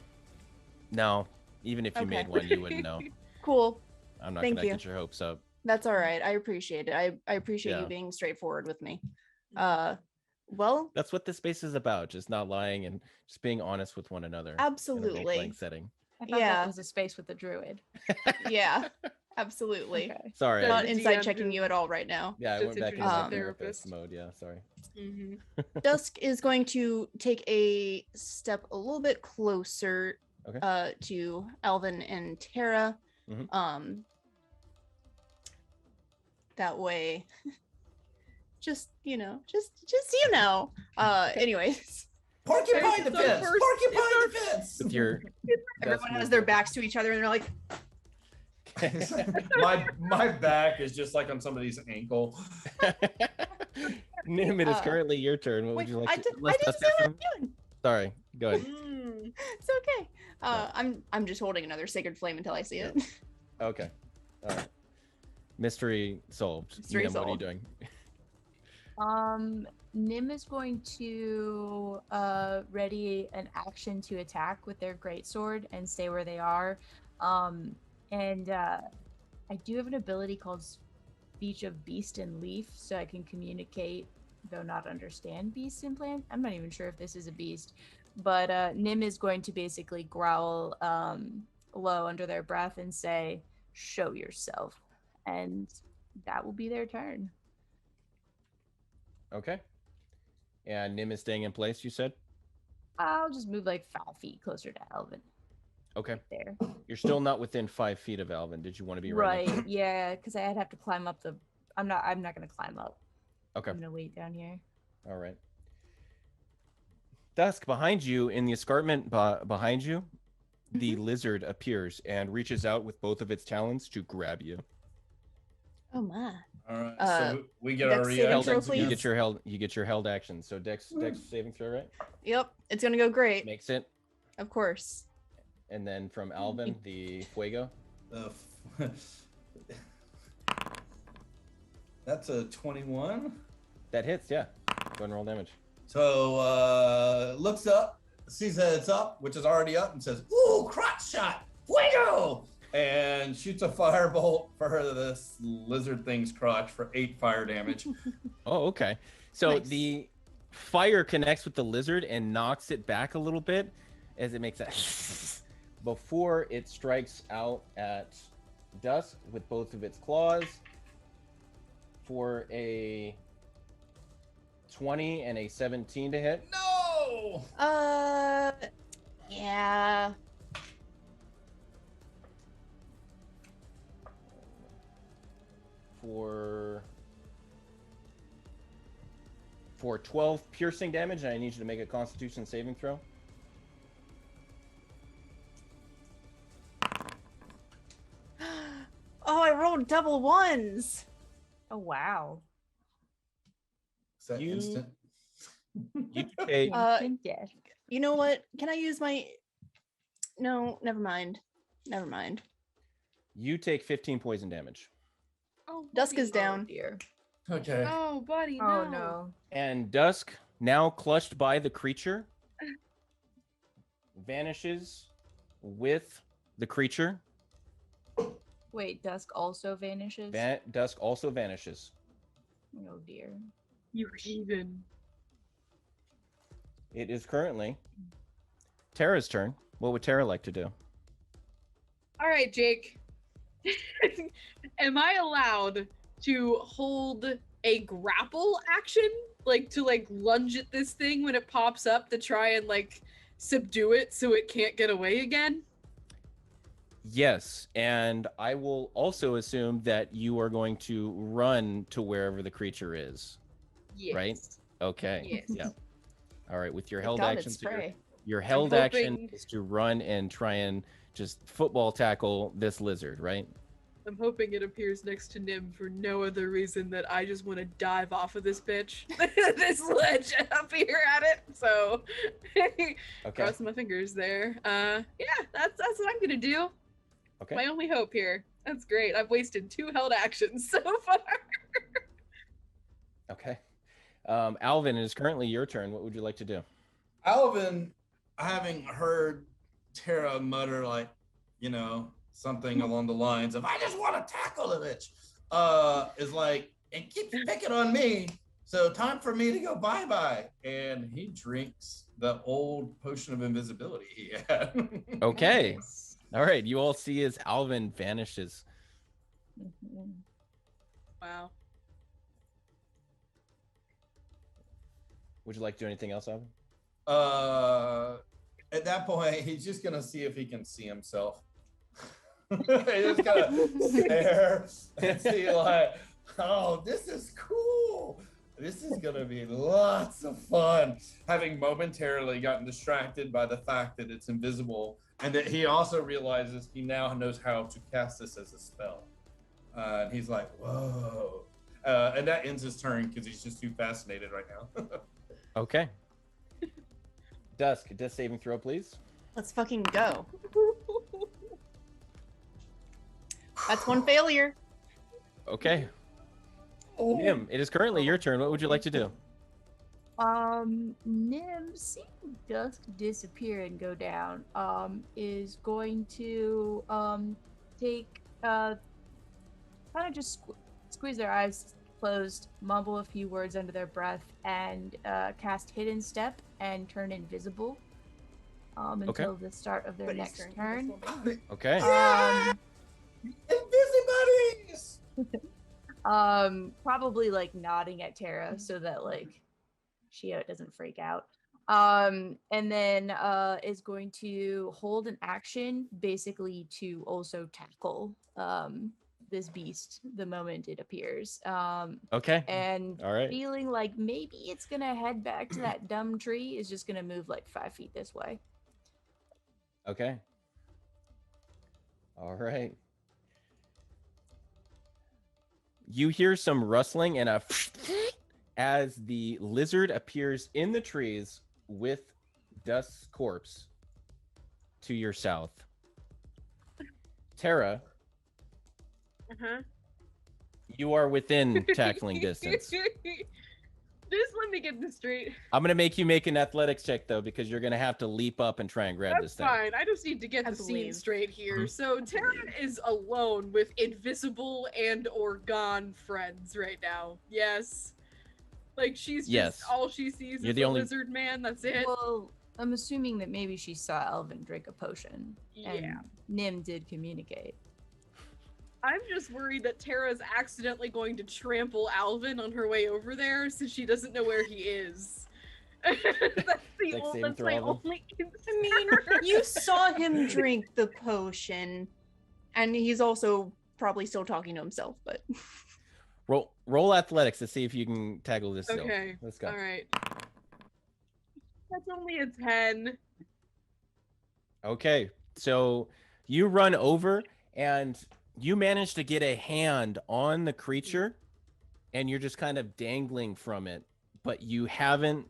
S1: no. Even if you
S2: Okay.
S1: made one, you wouldn't know.
S2: Cool.
S1: I'm not
S2: Thank
S1: gonna
S2: you.
S1: get your hopes up.
S2: That's all right. I appreciate it. I appreciate
S1: Yeah.
S2: you being straightforward with me. Well,
S1: That's what this space is about. Just not lying and just being honest with one another. In a
S2: absolutely.
S1: role-playing setting.
S5: I thought
S2: Yeah.
S5: that was a space with a druid.
S2: Yeah, absolutely.
S5: Okay.
S1: Sorry.
S2: Not
S4: The
S2: inside
S4: DM
S2: checking
S4: just-
S2: you at all right now.
S1: Yeah, I
S4: Just
S1: went back into
S2: introduce
S1: my
S2: a
S1: therapist
S4: therapist.
S1: mode. Yeah, sorry.
S4: Mm-hmm.
S2: Dusk is going to take a step a little bit closer
S1: Okay.
S2: to Alvin and Tara.
S1: Mhm.
S2: That way, just anyways,
S3: Porcupine
S4: So
S3: defense!
S4: first-
S3: Porcupine defense!
S1: With your
S2: everyone has their backs to each other and they're like,
S3: my back is just like on somebody's ankle.
S1: Nim, it is
S2: Uh,
S1: currently your turn. What would
S2: wait,
S1: you like
S2: I
S1: to
S2: didn't
S1: unless
S2: say
S1: Dusk
S2: what
S1: has
S2: I'm
S1: some-
S2: doing.
S1: Sorry, go ahead.
S4: Mm.
S2: It's okay. I'm just holding another sacred flame until I see it.
S1: Okay. All right. Mystery solved.
S2: Mystery
S1: Nim, what are you
S2: solved.
S5: Um,
S1: doing?
S5: Nim is going to ready an action to attack with their greatsword and stay where they are. And I do have an ability called Speech of Beast and Leaf, so I can communicate, though not understand beast and plant. I'm not even sure if this is a beast, but Nim is going to basically growl low under their breath and say, "Show yourself," and that will be their turn.
S1: Okay. And Nim is staying in place, you said?
S5: I'll just move like 5 feet closer to Alvin.
S1: Okay.
S5: Right there.
S1: You're still not within 5 feet of Alvin. Did you want to be right? next to
S5: Right.
S1: him?
S5: Yeah, because I'd have to climb up the. I'm not gonna climb up.
S1: Okay.
S5: I'm gonna wait down here.
S1: All right. Dusk, behind you, in the escarpment behind you, the lizard appears and reaches out with both of its talons to grab you.
S2: Oh my.
S3: All right,
S2: Uh,
S3: so we get our
S2: Dex saving
S3: reactions
S2: throw,
S1: You
S2: please.
S3: again.
S1: get your held action. So Dex saving throw, right?
S2: Yep, it's gonna go great.
S1: Makes it.
S2: Of course.
S1: And then from Alvin, the fuego.
S3: Uh, That's a 21.
S1: That hits, yeah. Go ahead and roll damage.
S3: So looks up, sees that it's up, which is already up, and says, "Ooh, crotch shot, fuego!" And shoots a firebolt for this lizard thing's crotch for 8 fire damage.
S1: Oh, okay. So
S2: Nice.
S1: the fire connects with the lizard and knocks it back a little bit as it makes that before it strikes out at Dusk with both of its claws for a 20 and a 17 to hit.
S3: No!
S2: Yeah.
S1: For 12 piercing damage, and I need you to make a Constitution saving throw.
S2: Oh, I rolled double ones.
S5: Oh wow.
S3: Is that
S1: You-
S3: instant?
S1: You take
S5: Instant death.
S2: You know what? Can I use my? No, never mind. Never mind.
S1: you take 15 poison damage,
S4: Oh,
S2: Dusk
S4: buddy.
S2: is down.
S5: Oh dear.
S3: Okay.
S4: Oh, buddy,
S5: Oh
S4: no.
S5: no.
S1: and Dusk, now clutched by the creature, vanishes with the creature.
S5: Wait, Dusk also vanishes.
S1: Dusk also vanishes.
S5: Oh dear.
S4: You heathen.
S1: It is currently Tara's turn. What would Tara like to do?
S4: All right, Jake. Am I allowed to hold a grapple action? Like to lunge at this thing when it pops up to try and subdue it so it can't get away again?
S1: Yes, and I will also assume that you are going to run to wherever the creature is.
S4: Yes.
S1: Right? Okay.
S4: Yes.
S1: Yeah. All right. With your
S2: It
S1: held
S2: got
S1: action,
S2: its prey.
S1: your held action
S4: hoping-
S1: is to run and try and just football tackle this lizard, right?
S4: I'm hoping it appears next to Nim for no other reason that I just want to dive off of this bitch, this ledge up here at it. So,
S1: Okay.
S4: crossing my fingers there. Yeah, that's what I'm gonna do.
S1: Okay.
S4: My only hope here. That's great. I've wasted 2 held actions so far.
S1: Okay. Alvin, it is currently your turn. What would you like to do?
S3: Alvin, having heard Tara mutter something along the lines of "I just want to tackle the bitch," is like, it keeps picking on me. So time for me to go bye-bye. And he drinks the old potion of invisibility he had.
S1: Okay.
S5: Nice.
S1: All right. You all see as Alvin vanishes.
S5: Mhm.
S4: Wow.
S1: Would you like to do anything else, Alvin?
S3: At that point, he's just gonna see if he can see himself. He's just gonna stare and see oh, this is cool. This is gonna be lots of fun. Having momentarily gotten distracted by the fact that it's invisible, and that he also realizes he now knows how to cast this as a spell. And he's like, whoa. And that ends his turn because he's just too fascinated right now.
S1: Okay. Dusk, death saving throw, please.
S2: Let's fucking go. That's one failure.
S1: Okay. Nim, it is currently your turn. What would you like to do?
S5: Nim, seeing Dusk disappear and go down, is going to take kind of just squeeze their eyes closed, mumble a few words under their breath, and cast Hidden Step and turn invisible until the start of their
S2: But he's
S5: next
S2: turning
S5: turn.
S2: invisible.
S1: Okay.
S3: Invisibuddies!
S5: Probably nodding at Tara so that she doesn't freak out. And then is going to hold an action basically to also tackle this beast the moment it appears.
S1: Okay.
S5: And
S1: All right.
S5: feeling like maybe it's gonna head back to that dumb tree, is just gonna move 5 feet this way.
S1: Okay. All right. You hear some rustling and a as the lizard appears in the trees with Dusk's corpse to your south. Tara,
S4: Uh-huh.
S1: You are within tackling distance.
S4: Just let me get this straight.
S1: I'm gonna make you make an athletics check though, because you're gonna have to leap up and try and grab
S4: That's
S1: this thing.
S4: fine. I just need to get
S2: I
S4: the scene
S2: believe.
S4: straight here.
S1: Mhm.
S4: So Tara is alone with invisible and or gone friends right now. Yes. Like she's just
S1: Yes.
S4: all she sees
S1: You're
S4: is
S1: the
S4: the
S1: only-
S4: lizard man. That's it.
S5: Well, I'm assuming that maybe she saw Elvin drink a potion. And
S4: Yeah.
S5: Nim did communicate.
S4: I'm just worried that Tara's accidentally going to trample Alvin on her way over there since she doesn't know where he is. That's the
S1: Like
S4: only,
S1: saving
S4: that's
S1: throw
S4: my
S1: Alvin?
S4: only
S2: I mean, you saw him drink the potion, and he's also probably still talking to himself, but
S1: Roll athletics to see if you can tackle this. Still.
S4: Okay.
S1: Let's go.
S4: All right. That's only a 10.
S1: Okay, so you run over and you manage to get a hand on the creature, and you're just kind of dangling from it, but you haven't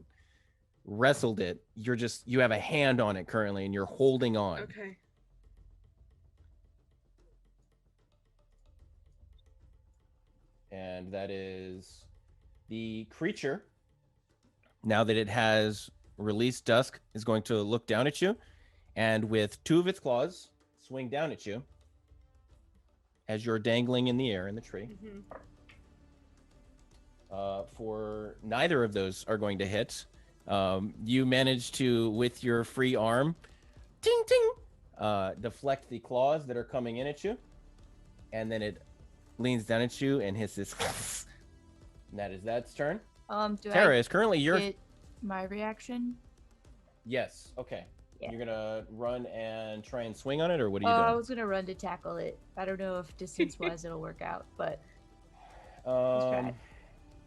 S1: wrestled it. You have a hand on it currently, and you're holding on.
S4: Okay.
S1: And that is the creature. Now that it has released dusk, is going to look down at you, and with two of its claws, swing down at you as you're dangling in the air in the tree.
S4: Mhm.
S1: For neither of those are going to hit. You manage to, with your free arm, ting ting, deflect the claws that are coming in at you, and then it leans down at you and hisses. And that is that's turn.
S5: Do
S1: Tara,
S5: I
S1: is currently your
S5: get my reaction?
S1: yes. Okay.
S5: Yeah.
S1: You're gonna run and try and swing on it, or what are
S5: I
S1: you doing?
S5: was gonna run to tackle it. I don't know if distance-wise it'll work out, but try it.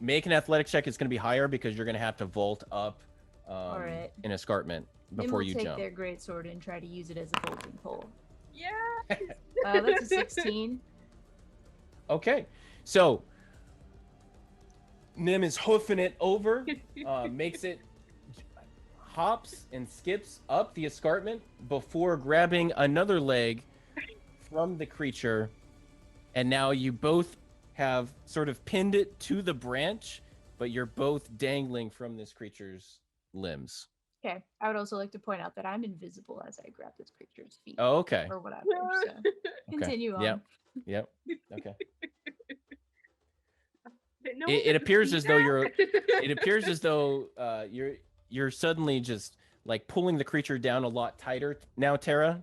S1: Make an athletic check. It's gonna be higher because you're gonna have to vault up
S5: Alright.
S1: in escarpment
S5: Nim
S1: before
S5: will
S1: you
S5: take
S1: jump.
S5: their greatsword and try to use it as a vaulting pole.
S4: Yeah.
S5: That's a 16.
S1: Okay, so Nim is hoofing it over, makes it hops and skips up the escarpment before grabbing another leg from the creature, and now you both have sort of pinned it to the branch, but you're both dangling from this creature's limbs.
S5: Okay. I would also like to point out that I'm invisible as I grab this creature's feet.
S1: Oh, okay.
S5: Or whatever. So continue on.
S1: Yep. Yep. Okay.
S4: But no
S1: It
S4: one
S1: appears
S4: can
S1: as
S4: see
S1: though
S4: that.
S1: it appears as though you're suddenly just like pulling the creature down a lot tighter now, Tara,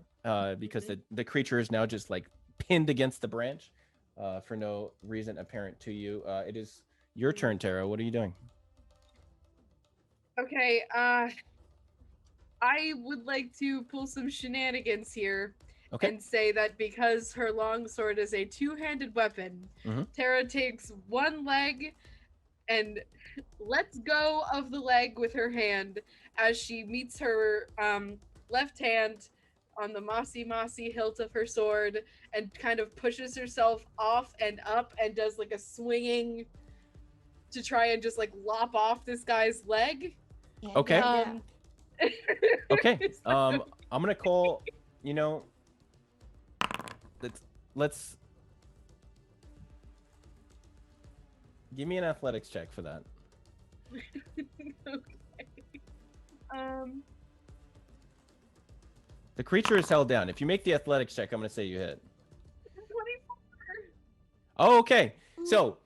S1: because the creature is now just like pinned against the branch for no reason apparent to you. It is your turn, Tara. What are you doing?
S4: Okay, I would like to pull some shenanigans here
S1: Okay.
S4: and say that because her longsword is a two-handed weapon,
S1: Mhm.
S4: Tara takes one leg and lets go of the leg with her hand as she meets her left hand on the mossy hilt of her sword and kind of pushes herself off and up and does like a swinging to try and just like lop off this guy's leg.
S1: Okay.
S4: Um,
S1: Okay. I'm gonna call. You know. Let's give me an athletics check for that.
S4: Okay.
S1: The creature is held down. If you make the athletics check, I'm gonna say you hit.
S4: 24.
S1: Oh, okay. So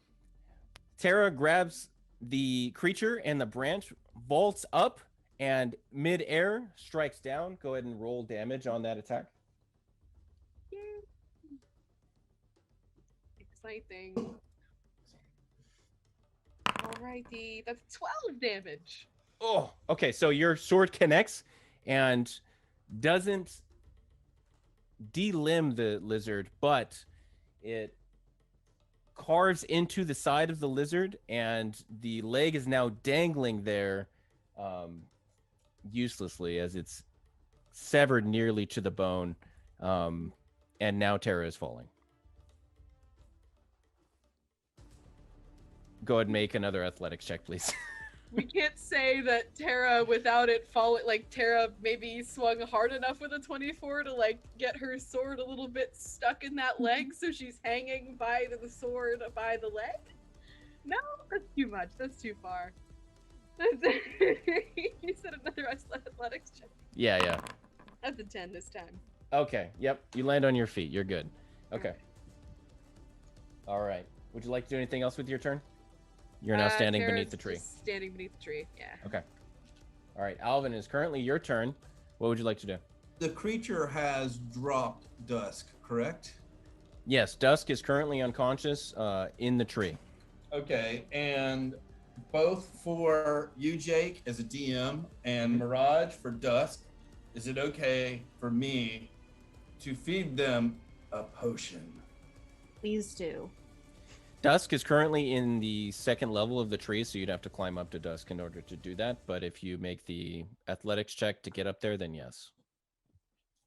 S1: Tara grabs the creature and the branch, vaults up, and mid-air strikes down. Go ahead and roll damage on that attack.
S4: Exciting. Alrighty, that's 12 damage.
S1: Oh, okay. So your sword connects and doesn't delimb the lizard, but it carves into the side of the lizard, and the leg is now dangling there uselessly as it's severed nearly to the bone. And now Tara is falling. Go ahead and make another athletics check, please.
S4: We can't say that Tara, without it falling, like Tara maybe swung hard enough with a 24 to like get her sword a little bit stuck in that leg, so she's hanging by the sword by the leg. No, that's too much. That's too far. You said another athletics check.
S1: Yeah.
S4: That's a 10 this time.
S1: Okay. Yep. You land on your feet. You're good. Okay. All right. Would you like to do anything else with your turn? You're now standing beneath the tree.
S4: Just standing beneath the tree. Yeah.
S1: Okay. All right, Alvin, it is currently your turn. What would you like to do?
S3: The creature has dropped Dusk, correct?
S1: Yes, Dusk is currently unconscious in the tree.
S3: Okay, and both for you, Jake, as a DM, and Mirage for Dusk, is it okay for me to feed them a potion?
S2: Please do.
S1: Dusk is currently in the second level of the tree, so you'd have to climb up to Dusk in order to do that. But if you make the athletics check to get up there, then yes.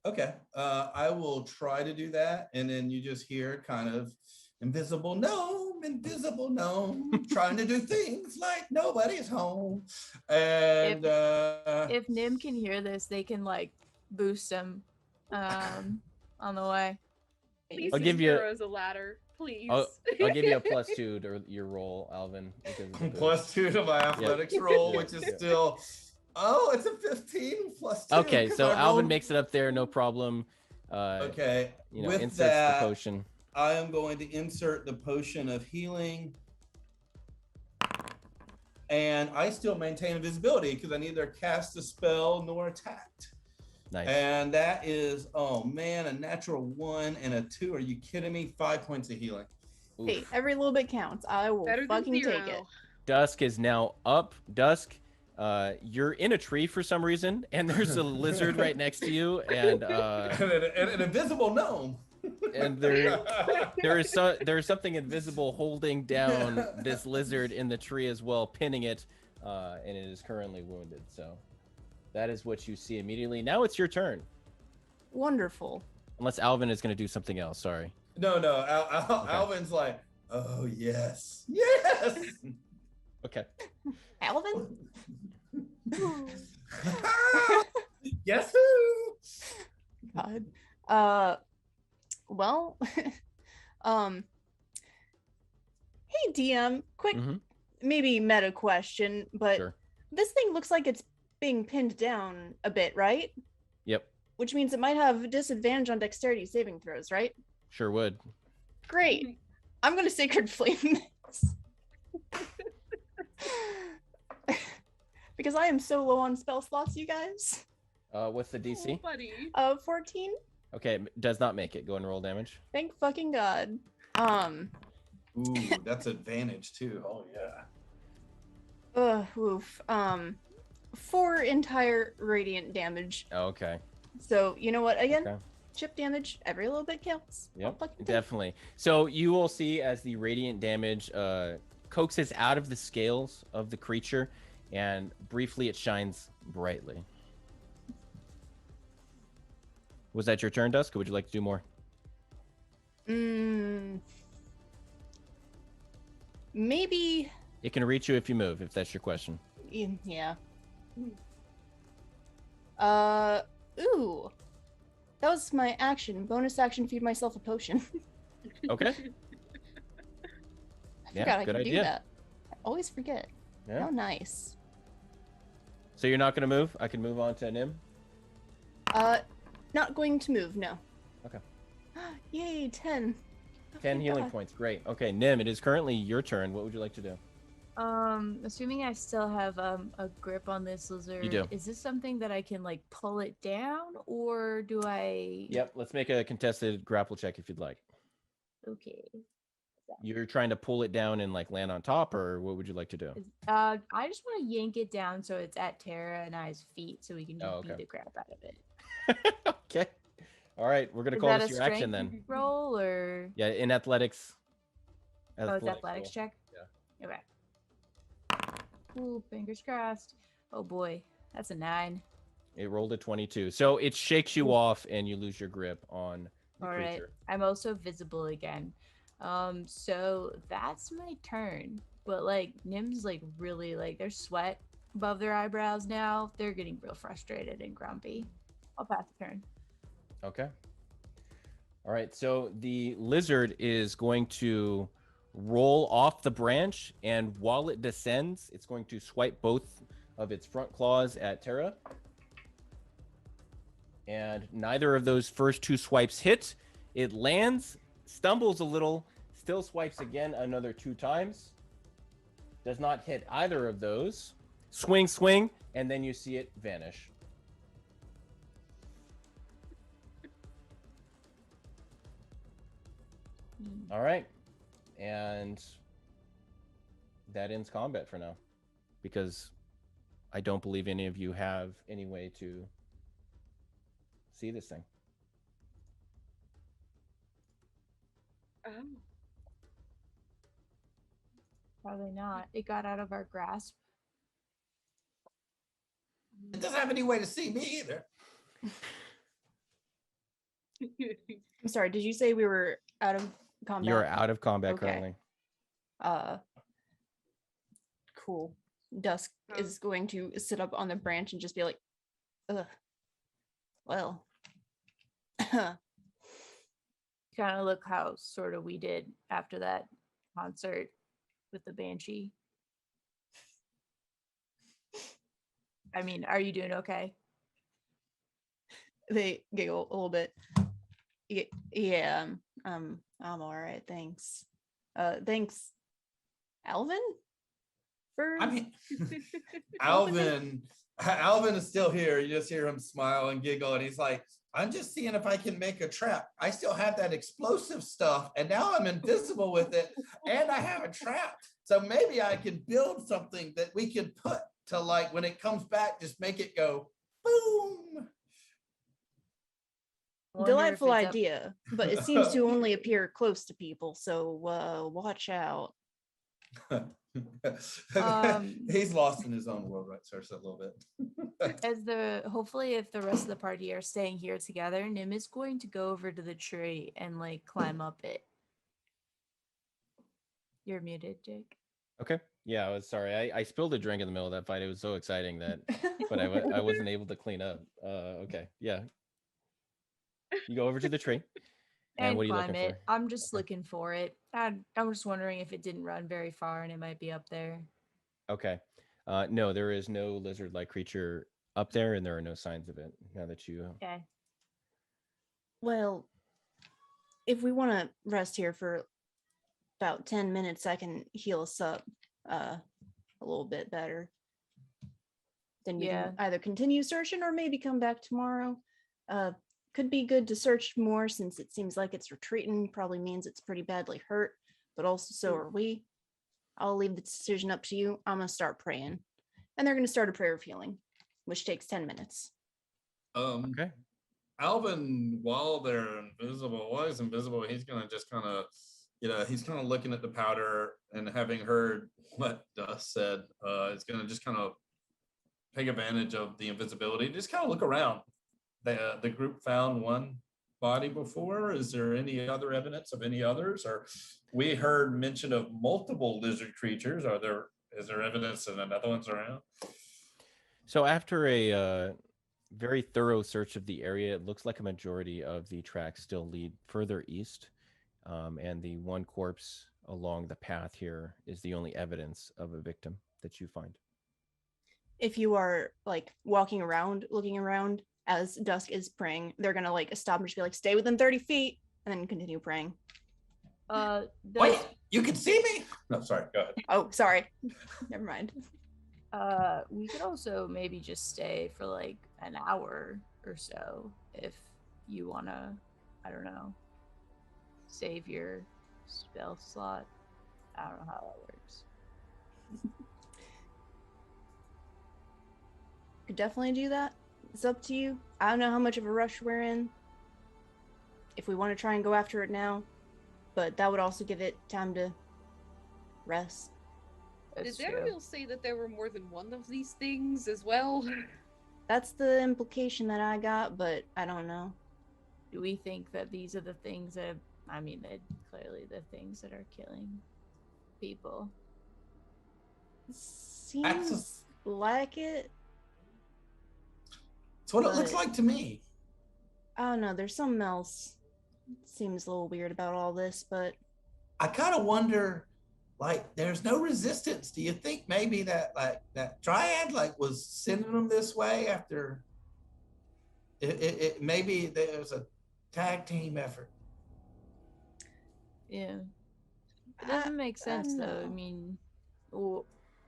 S3: Okay, I will try to do that, and then you just hear kind of invisible gnome, trying to do things like nobody's home. And
S5: If Nim can hear this, they can like boost him on the way.
S4: Please
S1: I'll give
S4: use
S1: you-
S4: Tara as a ladder, please.
S1: I'll give you a +2 to your roll, Alvin. Because of the boost.
S3: +2 to my athletics roll, which is still, it's a 15 +2.
S1: Okay,
S3: 'cause
S1: so
S3: I
S1: Alvin
S3: rolled-
S1: makes it up there, no problem.
S3: Okay, with
S1: inserts
S3: that,
S1: the potion.
S3: I am going to insert the potion of healing. And I still maintain invisibility because I neither cast a spell nor attacked.
S1: Nice.
S3: And that is, oh man, a natural 1 and a 2. Are you kidding me? 5 points of healing.
S2: Hey,
S1: Oof.
S2: every little bit counts. I will
S4: Better than
S2: fucking take
S4: 0.
S2: it.
S1: Dusk is now up. Dusk, you're in a tree for some reason, and there's a lizard right next to you, and
S3: An invisible gnome.
S1: and there is something invisible holding down this lizard in the tree as well, pinning it, and it is currently wounded. So that is what you see immediately. Now it's your turn,
S2: Wonderful.
S1: unless Alvin is going to do something else. Sorry.
S3: No, Alvin's like, oh yes, yes.
S1: Okay.
S2: Alvin?
S3: Guess who?
S2: God. Well, hey DM, quick,
S1: Mhm.
S2: maybe meta question, but
S1: Sure.
S2: this thing looks like it's being pinned down a bit, right?
S1: Yep.
S2: Which means it might have a disadvantage on dexterity saving throws, right?
S1: Sure would.
S2: Great. I'm gonna sacred flame this. Because I am so low on spell slots, you guys.
S1: What's the DC?
S4: Oh, buddy.
S2: 14.
S1: Okay, does not make it. Go and roll damage.
S2: Thank fucking God.
S3: Ooh, that's advantage too. Oh yeah.
S2: Oof. 4 entire radiant damage.
S1: Okay.
S2: So you know what? Again,
S1: Okay.
S2: chip damage. Every little bit counts. I'll
S1: Yep,
S2: fucking take it.
S1: definitely. So you will see as the radiant damage coaxes out of the scales of the creature, and briefly it shines brightly. Was that your turn, Dusk, or would you like to do more?
S2: Maybe.
S1: It can reach you if you move, if that's your question.
S2: Yeah. Ooh. That was my action. Bonus action, feed myself a potion.
S1: Okay.
S2: I
S1: Yeah,
S2: forgot I
S1: good
S2: could do
S1: idea.
S2: that. I always forget.
S1: Yeah.
S2: How nice.
S1: So you're not going to move? I can move on to Nim.
S2: Not going to move, no.
S1: Okay.
S2: Yay, 10.
S1: 10
S2: my
S1: healing
S2: God.
S1: points. Great. Okay, Nim, it is currently your turn. What would you like to do?
S5: Assuming I still have a grip on this lizard,
S1: do.
S5: is this something that I can like pull it down, or do I?
S1: Yep, let's make a contested grapple check if you'd like.
S5: Okay.
S1: You're trying to pull it down and like land on top, or what would you like to do?
S5: I just want to yank it down so it's at Tara and I's feet, so we can just
S1: Oh,
S5: beat
S1: okay.
S5: the crap out of it.
S1: Okay. All right, we're gonna
S5: Is
S1: call
S5: that
S1: this
S5: a
S1: your action
S5: strength
S1: then.
S5: roll or?
S1: Yeah, in athletics.
S5: Oh, it's athletics
S1: roll.
S5: check. Yeah. Okay. Ooh, fingers crossed. Oh boy, that's a 9.
S1: It rolled a 22, so it shakes you off and you lose your grip on the
S5: All right.
S1: creature.
S5: I'm also visible again. So that's my turn. but like Nim's like really like there's sweat above their eyebrows now. They're getting real frustrated and grumpy. I'll pass the turn.
S1: Okay. All right. So the lizard is going to roll off the branch, and while it descends, it's going to swipe both of its front claws at Terra. And neither of those first two swipes hit. It lands, stumbles a little, still swipes again another 2 times. Does not hit either of those. Swing, swing, and then you see it vanish. All right. And that ends combat for now. Because I don't believe any of you have any way to see this thing.
S4: Oh.
S5: Probably not. It got out of our grasp.
S3: It doesn't have any way to see me either.
S2: I'm sorry, did you say we were out of combat?
S1: You're out of combat
S2: Okay.
S1: currently.
S2: Cool. Dusk is going to sit up on the branch and just be like, ugh. Well.
S5: Kind of look how sort of we did after that concert with the Banshee. I mean, are you doing okay?
S2: They giggle a little bit. Yeah, I'm all right, thanks. Thanks, Alvin? For
S3: I mean, Alvin is still here. You just hear him smile and giggle, and he's like, I'm just seeing if I can make a trap. I still have that explosive stuff, and now I'm invisible with it, and I have a trap. So maybe I can build something that we can put to, like, when it comes back, just make it go boom.
S5: Wonder if
S2: delightful
S5: it's up-
S2: idea, but it seems to only appear close to people, so watch out.
S3: He's lost in his own world, right, Cersei, a little bit.
S5: Hopefully if the rest of the party are staying here together, Nim is going to go over to the tree and like climb up it. You're muted, Jake.
S1: Okay. Yeah, I was sorry. I spilled a drink in the middle of that fight. It was so exciting that, but I wasn't able to clean up. Okay. Yeah. You go over to the tree. And what are you
S5: climb
S1: looking
S5: it.
S1: for?
S5: I'm just looking for it. I'm just wondering if it didn't run very far and it might be up there.
S1: Okay. No, there is no lizard-like creature up there, and there are no signs of it now that you.
S5: Okay.
S2: Well, if we want to rest here for about 10 minutes, I can heal us up a little bit better. Then we
S5: Yeah.
S2: can either continue searching or maybe come back tomorrow. Could be good to search more since it seems like it's retreating. Probably means it's pretty badly hurt, but also so are we. I'll leave the decision up to you. I'm going to start praying. And they're going to start a prayer of healing, which takes 10 minutes.
S1: Okay.
S3: Alvin, while they're invisible, he's gonna just kind of, he's kind of looking at the powder, and having heard what Dust said, is gonna just kind of take advantage of the invisibility. Just kind of look around. The group found one body before. Is there any other evidence of any others? Or we heard mention of multiple lizard creatures. Is there evidence that another one's around?
S1: So after a very thorough search of the area, it looks like a majority of the tracks still lead further east, and the one corpse along the path here is the only evidence of a victim that you find.
S2: If you are like walking around, looking around as Dusk is praying, they're gonna like stop and just be like, stay within 30 feet, and then continue praying.
S3: Wait, you can see me? No, sorry, go ahead.
S2: Oh, sorry. Never mind.
S5: We could also maybe just stay for like an hour or so if you wanna, I don't know, save your spell slot. I don't know how that works.
S2: Could definitely do that. It's up to you. I don't know how much of a rush we're in. If we want to try and go after it now, but that would also give it time to rest.
S4: Did
S5: That's true.
S4: Ethereal say that there were more than one of these things as well?
S2: That's the implication that I got, but I don't know.
S5: Do we think that these are the things that, I mean, they're clearly the things that are killing people?
S2: Seems like it.
S3: It's what it looks
S2: But-
S3: like to me.
S2: I don't know. There's something else. Seems a little weird about all this, but
S3: I kind of wonder, like, there's no resistance. Do you think maybe that Dryad like was sending them this way after it maybe there was a tag team effort?
S5: Yeah. It doesn't make sense though. I
S2: know.
S5: mean,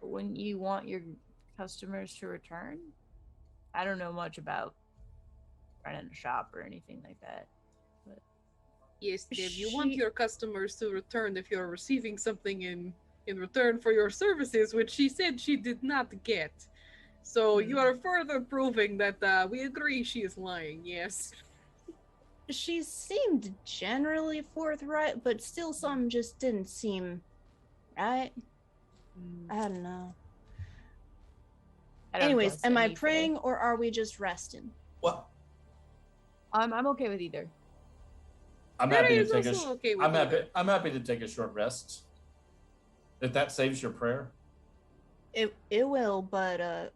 S5: when you want your customers to return, I don't know much about running a shop or anything like that.
S4: Yes, Deb, you want
S2: She-
S4: your customers to return if you're receiving something in return for your services, which she said she did not get. So you are further proving that we agree she is lying, yes.
S2: she seemed generally forthright, but still some just didn't seem right. I don't know.
S5: I don't
S2: Anyways,
S5: trust
S2: am I
S5: any faith.
S2: praying or are we just resting?
S3: Well,
S5: I'm okay with either.
S3: I'm
S4: Mary
S3: happy to
S4: is
S3: take
S4: also okay with
S3: I'm happy.
S4: either.
S3: I'm happy to take a short rest. If that saves your prayer.
S2: It will, but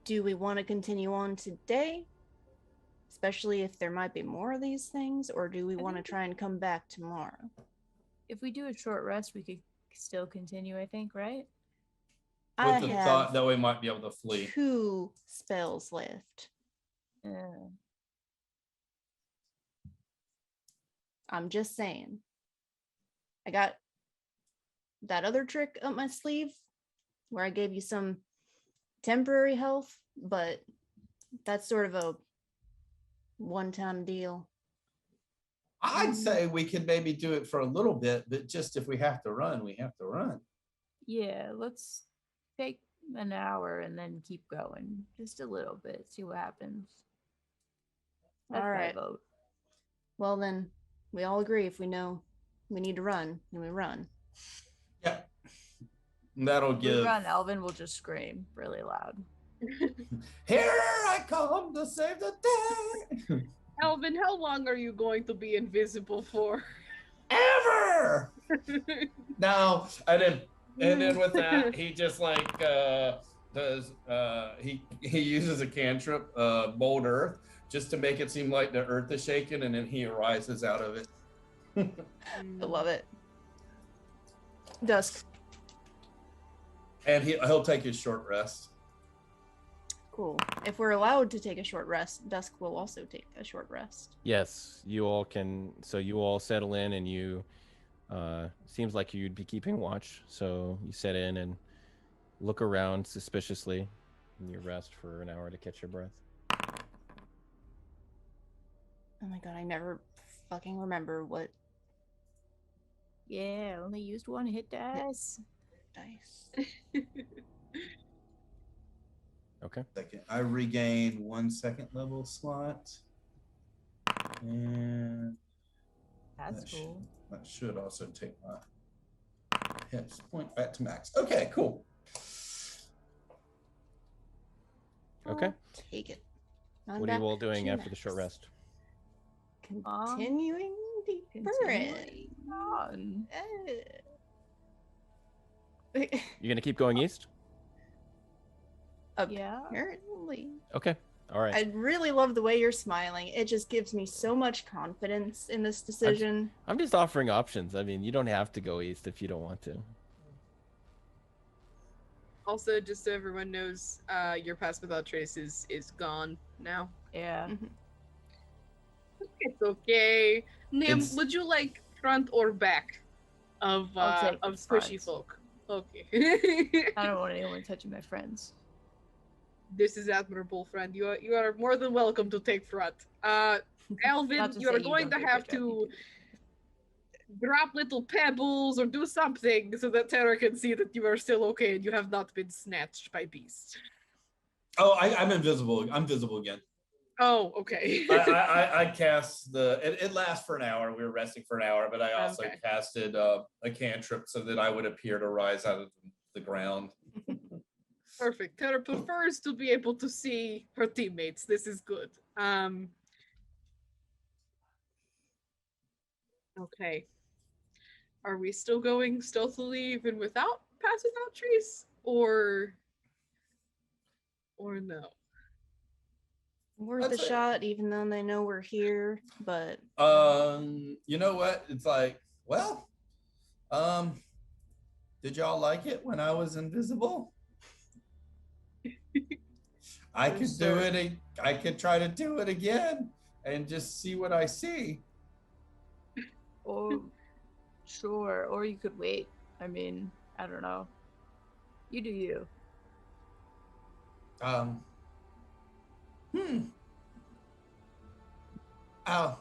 S2: do we want to continue on today? Especially if there might be more of these things, or do we
S5: I
S2: want to
S5: think
S2: try and come back tomorrow?
S5: If we do a short rest, we could still continue, I think, right?
S2: I
S3: With the
S2: have
S3: thought that we might be able to flee.
S2: 2 spells left.
S5: Yeah.
S2: I'm just saying. I got that other trick up my sleeve where I gave you some temporary health, but that's sort of a one-time deal.
S3: I'd say we could maybe do it for a little bit, but just if we have to run, we have to run.
S5: Yeah, let's take an hour and then keep going. Just a little bit, see what happens. That's
S2: All
S5: my
S2: right.
S5: vote.
S2: Well, then we all agree if we know we need to run, then we run.
S3: Yeah. That'll
S5: If we
S3: give.
S5: run, Alvin will just scream really loud.
S3: Here I come to save the day.
S4: Alvin, how long are you going to be invisible for?
S3: Ever. No, I didn't. And then with that, he just like does he uses a cantrip, bold earth, just to make it seem like the earth is shaking, and then he arises out of it.
S2: I love it. Dusk.
S3: And he'll take his short rest.
S2: Cool. If we're allowed to take a short rest, Dusk will also take a short rest.
S1: Yes, you all can. So you all settle in, and you seems like you'd be keeping watch. So you set in and look around suspiciously, and you rest for an hour to catch your breath.
S2: Oh my god, I never fucking remember what
S5: Yeah, only used one hit dice.
S2: dice.
S1: Okay.
S3: Second, I regained 1 second level slot, and
S5: That's
S3: that
S5: cool.
S3: that should also take my hit point back to max. Okay, cool.
S1: Okay.
S2: I'll take it. I'm
S1: What are you
S2: back
S1: all doing
S2: to
S1: after the short
S2: max.
S1: rest?
S2: Continuing deeper
S5: Continuing on.
S1: You're gonna keep going east?
S5: Yeah.
S2: Apparently.
S1: Okay. All right.
S2: I really love the way you're smiling. It just gives me so much confidence in this decision.
S1: I'm just offering options. I mean, you don't have to go east if you don't want to.
S4: Also, just so everyone knows, your pass without trace is gone now.
S5: Yeah.
S4: It's okay. Nim,
S3: It's-
S4: would you like front or back of
S5: I'll take the
S4: squishy
S5: front.
S4: folk? Okay.
S5: I don't want anyone touching my friends.
S4: This is admirable, friend. You are more than welcome to take front. Alvin,
S5: Not to
S4: you
S5: say
S4: are
S5: you
S4: going
S5: don't
S4: to
S5: take
S4: have
S5: it, Jackie,
S4: to
S5: too.
S4: drop little pebbles or do something so that Terra can see that you are still okay and you have not been snatched by beasts.
S3: Oh, I'm invisible. I'm visible again.
S4: Oh, okay.
S3: I cast it lasts for an hour. We were resting for an hour, but I also
S4: Okay.
S3: casted a cantrip so that I would appear to rise out of the ground.
S4: Perfect. Terra prefers to be able to see her teammates. This is good. Okay. Are we still going stealthily even without pass without trees? or no?
S2: Worth
S3: That's
S2: a
S3: it.
S2: shot, even though they know we're here. But
S3: You know what? It's like, well, did y'all like it when I was invisible? I could do
S2: Sir.
S3: it. I could try to do it again and just see what I see.
S5: Or sure, or you could wait. I mean, I don't know. You do you.
S3: Um, Oh,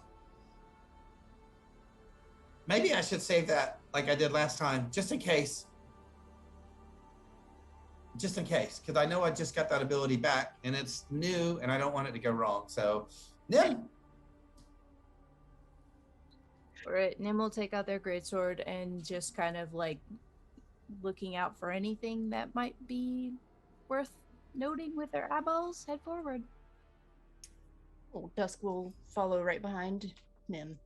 S3: maybe I should save that like I did last time, just in case. Just in case, because I know I just got that ability back and it's new and I don't want it to go wrong. So, Nim,
S5: All right, Nim will take out their greatsword and just kind of like looking out for anything that might be worth noting with their eyeballs. Head forward.
S2: oh, Dusk will follow right behind Nim.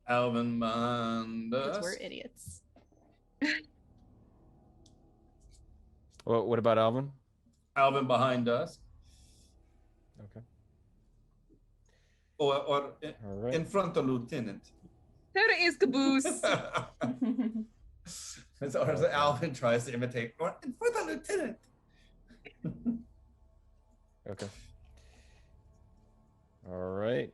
S3: Alvin
S2: Because we're
S3: Mandus.
S2: idiots.
S1: What about Alvin?
S3: Alvin behind us.
S1: Okay.
S3: Or
S1: All right.
S3: in front of Lieutenant.
S4: Terra is caboose.
S3: As Alvin tries to imitate, or in front of Lieutenant.
S1: Okay. All right.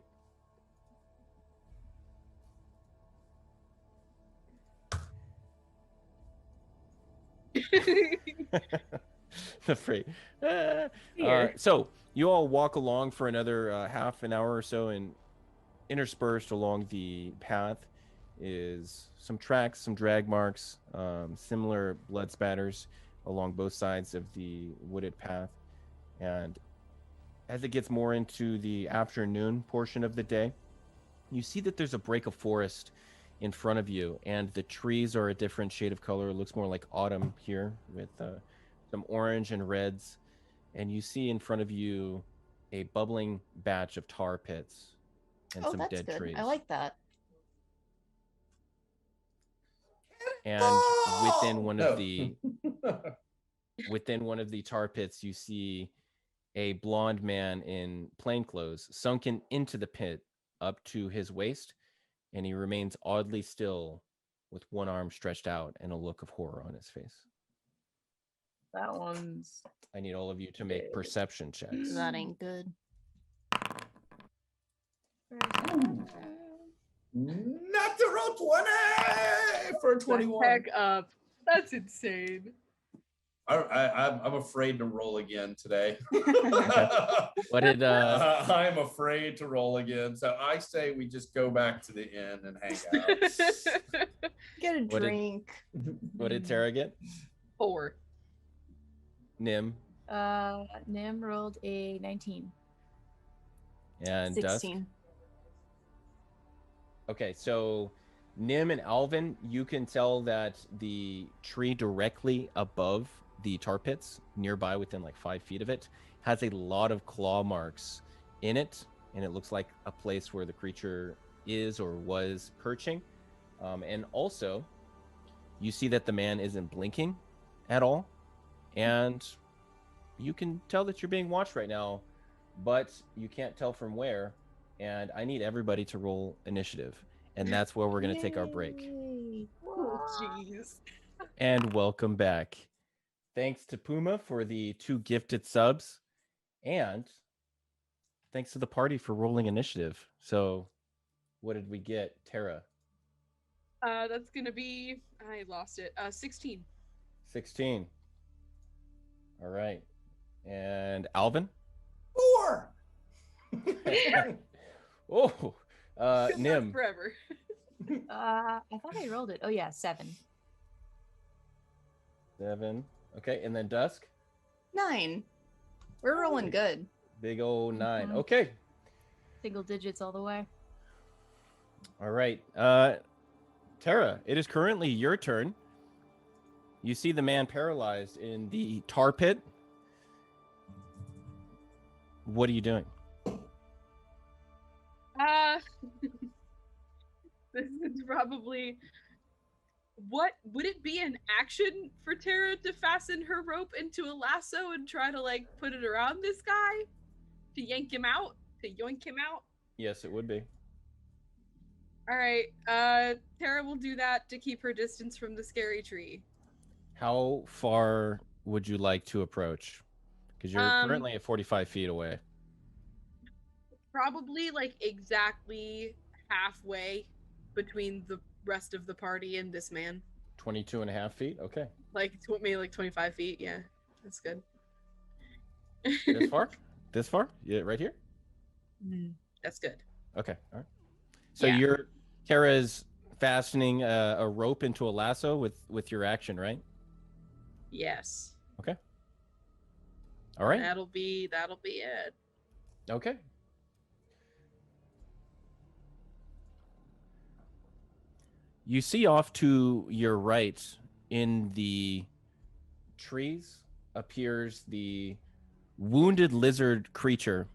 S1: Afraid. So you all walk along for another half an hour or so, and interspersed along the path is some tracks, some drag marks, similar blood spatters along both sides of the wooded path. And as it gets more into the afternoon portion of the day, you see that there's a break of forest in front of you, and the trees are a different shade of color. It looks more like autumn here with some orange and reds. And you see in front of you a bubbling batch of tar pits and
S2: Oh,
S1: some
S2: that's
S1: dead
S2: good.
S1: trees.
S2: I like that.
S1: And within one
S3: No.
S1: of the within one of the tar pits, you see a blonde man in plain clothes sunken into the pit up to his waist, and he remains oddly still with one arm stretched out and a look of horror on his face.
S5: That one's
S1: I need all of you to make
S5: Good.
S1: perception checks.
S2: That ain't good.
S3: Natural 20 for 21.
S4: Heck up. That's insane.
S3: I'm afraid to roll again today.
S1: What did
S3: I'm afraid to roll again. So I say we just go back to the inn and hang out.
S2: Get a
S1: What did-
S2: drink.
S1: what did Tara get?
S4: 4.
S1: Nim
S5: Nim rolled a 19.
S1: and Dusk.
S2: 16.
S1: Okay, so Nim and Alvin, you can tell that the tree directly above the tar pits, nearby within like 5 feet of it, has a lot of claw marks in it, and it looks like a place where the creature is or was perching. And also, you see that the man isn't blinking at all, and you can tell that you're being watched right now, but you can't tell from where. And I need everybody to roll initiative, and that's where we're going to take our break.
S2: Yay.
S4: Oh, jeez.
S1: And welcome back. Thanks to Puma for the 2 gifted subs, and thanks to the party for rolling initiative. So, what did we get, Tara?
S4: That's gonna be, I lost it. 16.
S1: 16. All right. And Alvin?
S3: 4.
S1: Oh,
S4: Good
S1: Nim.
S4: luck forever.
S5: I thought I rolled it. Oh yeah, 7.
S1: 7. Okay, and then Dusk?
S2: 9. We're rolling good.
S1: Big old 9.
S5: Mhm.
S1: Okay.
S5: Single digits all the way.
S1: All right. Tara, it is currently your turn. You see the man paralyzed in the tar pit. What are you doing?
S4: This is probably what would it be an action for Tara to fasten her rope into a lasso and try to like put it around this guy to yank him out, to yoink him out?
S1: Yes, it would be.
S4: All right, Tara will do that to keep her distance from the scary tree.
S1: How far would you like to approach? Because you're currently at 45 feet away.
S4: Probably like exactly halfway between the rest of the party and this man.
S1: 22 and a half feet? Okay.
S4: Like maybe like 25 feet. Yeah, that's good.
S1: This far? This far? Yeah, right here?
S4: That's good.
S1: Okay. All right. So
S4: Yeah.
S1: Tara's fastening a rope into a lasso with your action, right?
S4: Yes.
S1: Okay. All right.
S4: That'll be it.
S1: Okay. You see off to your right in the trees appears the wounded lizard creature,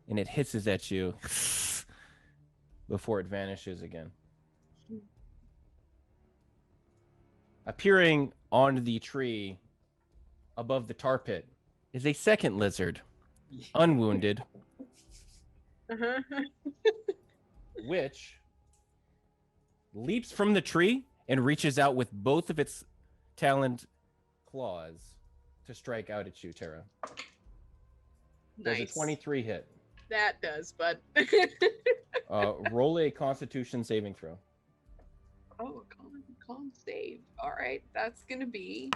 S1: and it hisses at you before it vanishes again. Appearing on the tree above the tar pit is a second lizard, unwounded, which leaps from the tree and reaches out with both of its taloned claws to strike out at you, Tara. Does a 23 hit?
S4: That does, but
S1: Roll a Constitution saving throw.
S4: oh, con save. All right, that's gonna be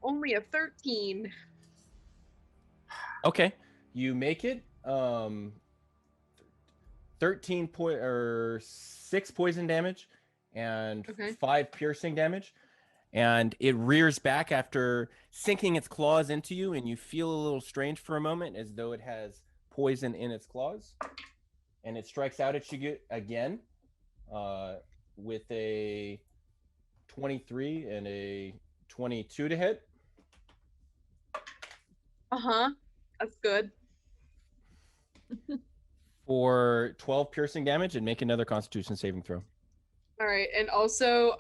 S4: only a 13.
S1: Okay, you make it. 6 poison damage and 5 piercing damage, and it rears back after sinking its claws into you, and you feel a little strange for a moment as though it has poison in its claws, and it strikes out at you again with a 23 and a 22 to hit.
S4: That's good.
S1: For 12 piercing damage, and make another Constitution saving throw.
S4: All right, and also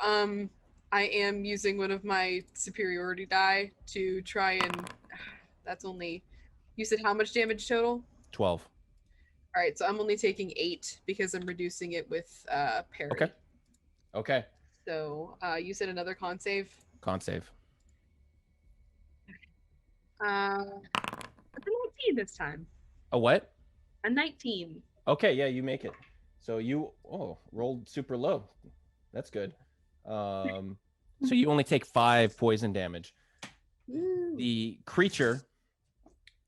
S4: I am using one of my superiority die to try and that's only, you said how much damage total?
S1: 12.
S4: All right, so I'm only taking 8 because I'm reducing it with parry.
S1: Okay.
S4: So you said another con save?
S1: Con save.
S4: A 19 this time.
S1: A what?
S4: A 19.
S1: Okay, yeah, you make it. So you rolled super low. That's good. So you only take 5 poison damage. The creature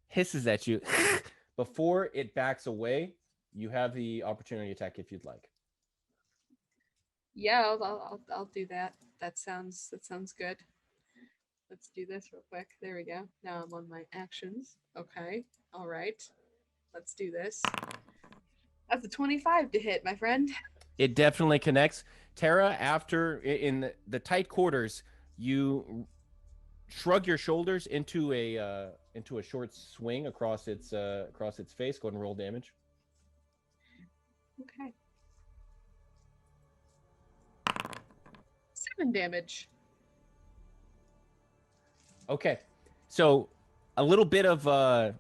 S1: hisses at you. Before it backs away, you have the opportunity attack if you'd like.
S4: Yeah, I'll do that. That sounds good. Let's do this real quick. There we go. Now I'm on my actions. Okay. All right. Let's do this. That's a 25 to hit, my friend.
S1: It definitely connects. Tara, after in the tight quarters, you shrug your shoulders into a short swing across its face. Go ahead and roll damage.
S4: Okay. 7 damage.
S1: Okay, so a little bit of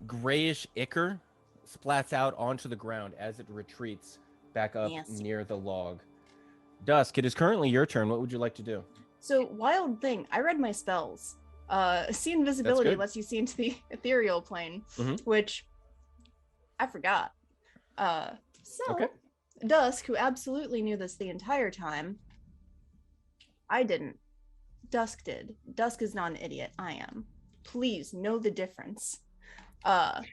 S1: grayish ichor splats out onto the ground as it retreats back up near the log. Dusk, it is currently your turn. What would you like to do?
S2: So, wild thing, I read my spells. See invisibility lets you see into the ethereal plane, which I forgot. Dusk, who absolutely knew this the entire time, I didn't. Dusk did. Dusk is not an idiot. I am. Please know the difference. Dusk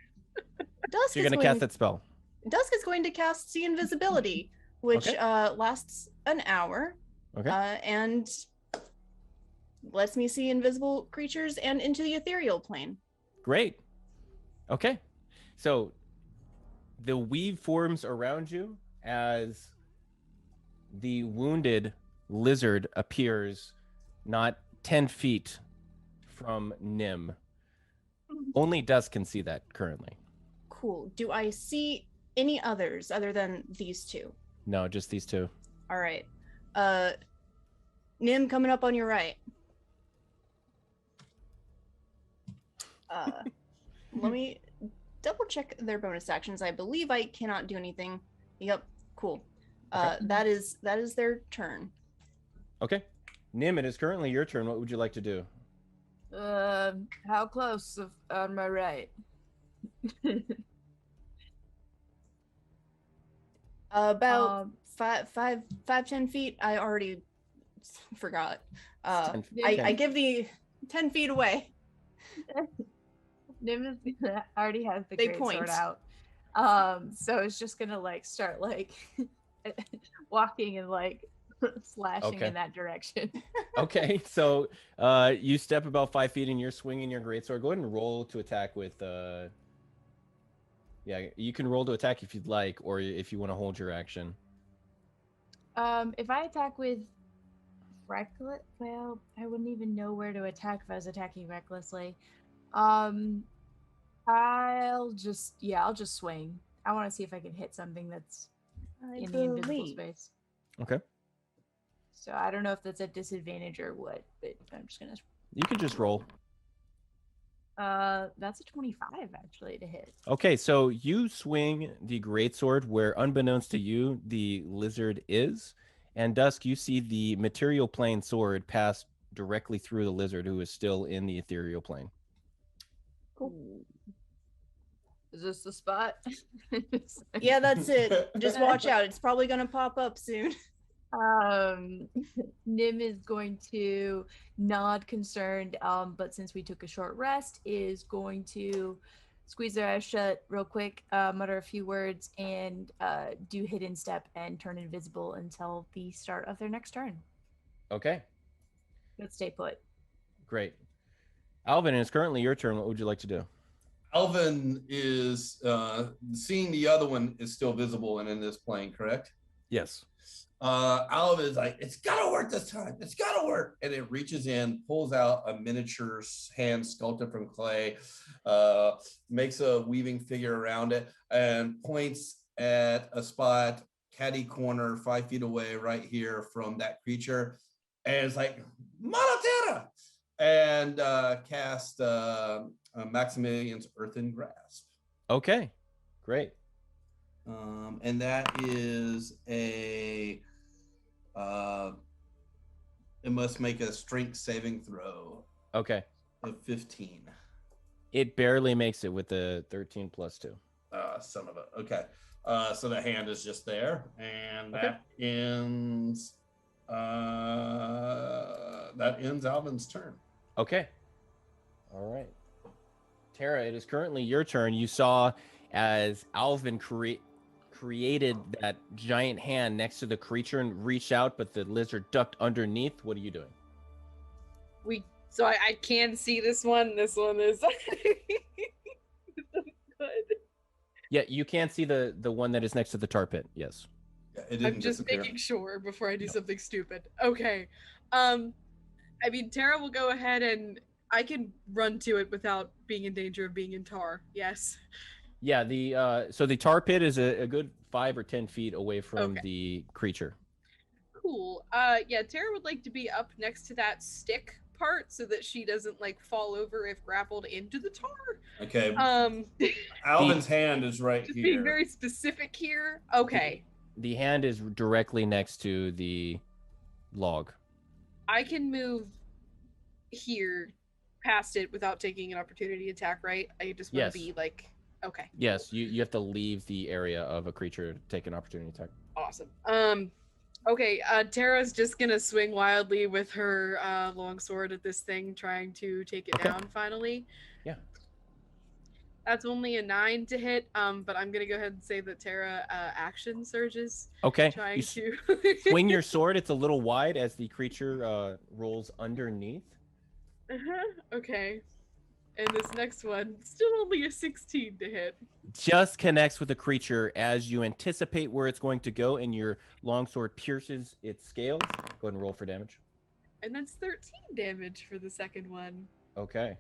S1: You're going to cast that spell.
S2: Dusk is going to cast See Invisibility, which lasts an hour. And lets me see invisible creatures and into the ethereal plane.
S1: Great. Okay. So the weave forms around you as the wounded lizard appears not 10 feet from Nim. Only Dusk can see that currently.
S2: Cool. Do I see any others other than these two?
S1: No, just these two.
S2: All right. Nim coming up on your right. Let me double check their bonus actions. I believe I cannot do anything. Yep, cool. That is their turn.
S1: Okay. Nim, it is currently your turn. What would you like to do?
S5: How close on my right?
S2: About 10 feet. I already forgot.
S1: 10
S2: I give the 10 feet away.
S5: Nim already has the
S2: They
S5: great
S2: point.
S5: sword out. So it's just gonna like start like walking and like slashing
S1: Okay.
S5: in that direction.
S1: Okay, so you step about 5 feet and you're swinging your greatsword. Go ahead and roll to attack with. Yeah, you can roll to attack if you'd like, or if you want to hold your action.
S5: If I attack with reckless, well, I wouldn't even know where to attack if I was attacking recklessly. I'll just swing. I want to see if I can hit something that's in the invisible space.
S1: Okay.
S5: So I don't know if that's a disadvantage or what, but I'm just gonna.
S1: You can just roll.
S5: That's a 25 actually to hit.
S1: Okay, so you swing the greatsword where, unbeknownst to you, the lizard is, and Dusk, you see the material plane sword pass directly through the lizard, who is still in the ethereal plane.
S5: Cool. Is this the spot?
S2: Yeah, that's it. Just watch out. It's probably gonna pop up soon.
S5: Nim is going to nod concerned, but since we took a short rest, is going to squeeze their eyes shut real quick, mutter a few words, and do hidden step and turn invisible until the start of their next turn.
S1: Okay,
S5: But stay put.
S1: great. Alvin, it's currently your turn. What would you like to do?
S3: Alvin is seeing the other one is still visible and in this plane, correct?
S1: Yes.
S3: Alvin is like, it's gotta work this time. It's gotta work. And it reaches in, pulls out a miniature hand sculpted from clay, makes a weaving figure around it, and points at a spot, catty corner, 5 feet away, right here from that creature. And it's like, Monotera! And cast Maximilian's Earthen Grasp.
S1: Okay, great.
S3: And that is a it must make a strength saving throw
S1: Okay.
S3: of 15.
S1: It barely makes it with the 13 plus 2.
S3: Son of a. Okay. So the hand is just there, and
S1: Okay.
S3: that ends Alvin's turn.
S1: Okay. All right. Tara, it is currently your turn. You saw as Alvin created that giant hand next to the creature and reached out, but the lizard ducked underneath. What are you doing?
S4: So I can see this one. This one is good.
S1: Yeah, you can see the one that is next to the tar pit. Yes.
S3: Yeah, it didn't
S4: I'm just
S3: disappear.
S4: making sure before I do
S3: No.
S4: something stupid. Okay. I mean, Tara will go ahead and I can run to it without being in danger of being in tar. Yes.
S1: Yeah, so the tar pit is a good 5 or 10 feet away from
S4: Okay.
S1: the creature.
S4: Cool. Yeah, Tara would like to be up next to that stick part so that she doesn't like fall over if grappled into the tar.
S3: Okay.
S4: Um
S3: Alvin's hand is right
S4: just
S3: here.
S4: being very specific here. Okay.
S1: The hand is directly next to the log.
S4: I can move here past it without taking an opportunity attack, right? I just want
S1: Yes.
S4: to be like, okay,
S1: Yes, you have to leave the area of a creature to take an opportunity attack.
S4: awesome. Okay, Tara's just gonna swing wildly with her long sword at this thing, trying to take it
S1: Okay.
S4: down finally.
S1: Yeah.
S4: That's only a 9 to hit, but I'm gonna go ahead and say that Tara action surges,
S1: Okay.
S4: trying
S1: You
S4: to
S1: swing your sword. It's a little wide as the creature rolls underneath.
S4: Okay. And this next one, still only a 16 to hit.
S1: Just connects with the creature as you anticipate where it's going to go, and your longsword pierces its scales. Go ahead and roll for damage.
S4: And that's 13 damage for the second one.
S1: Okay.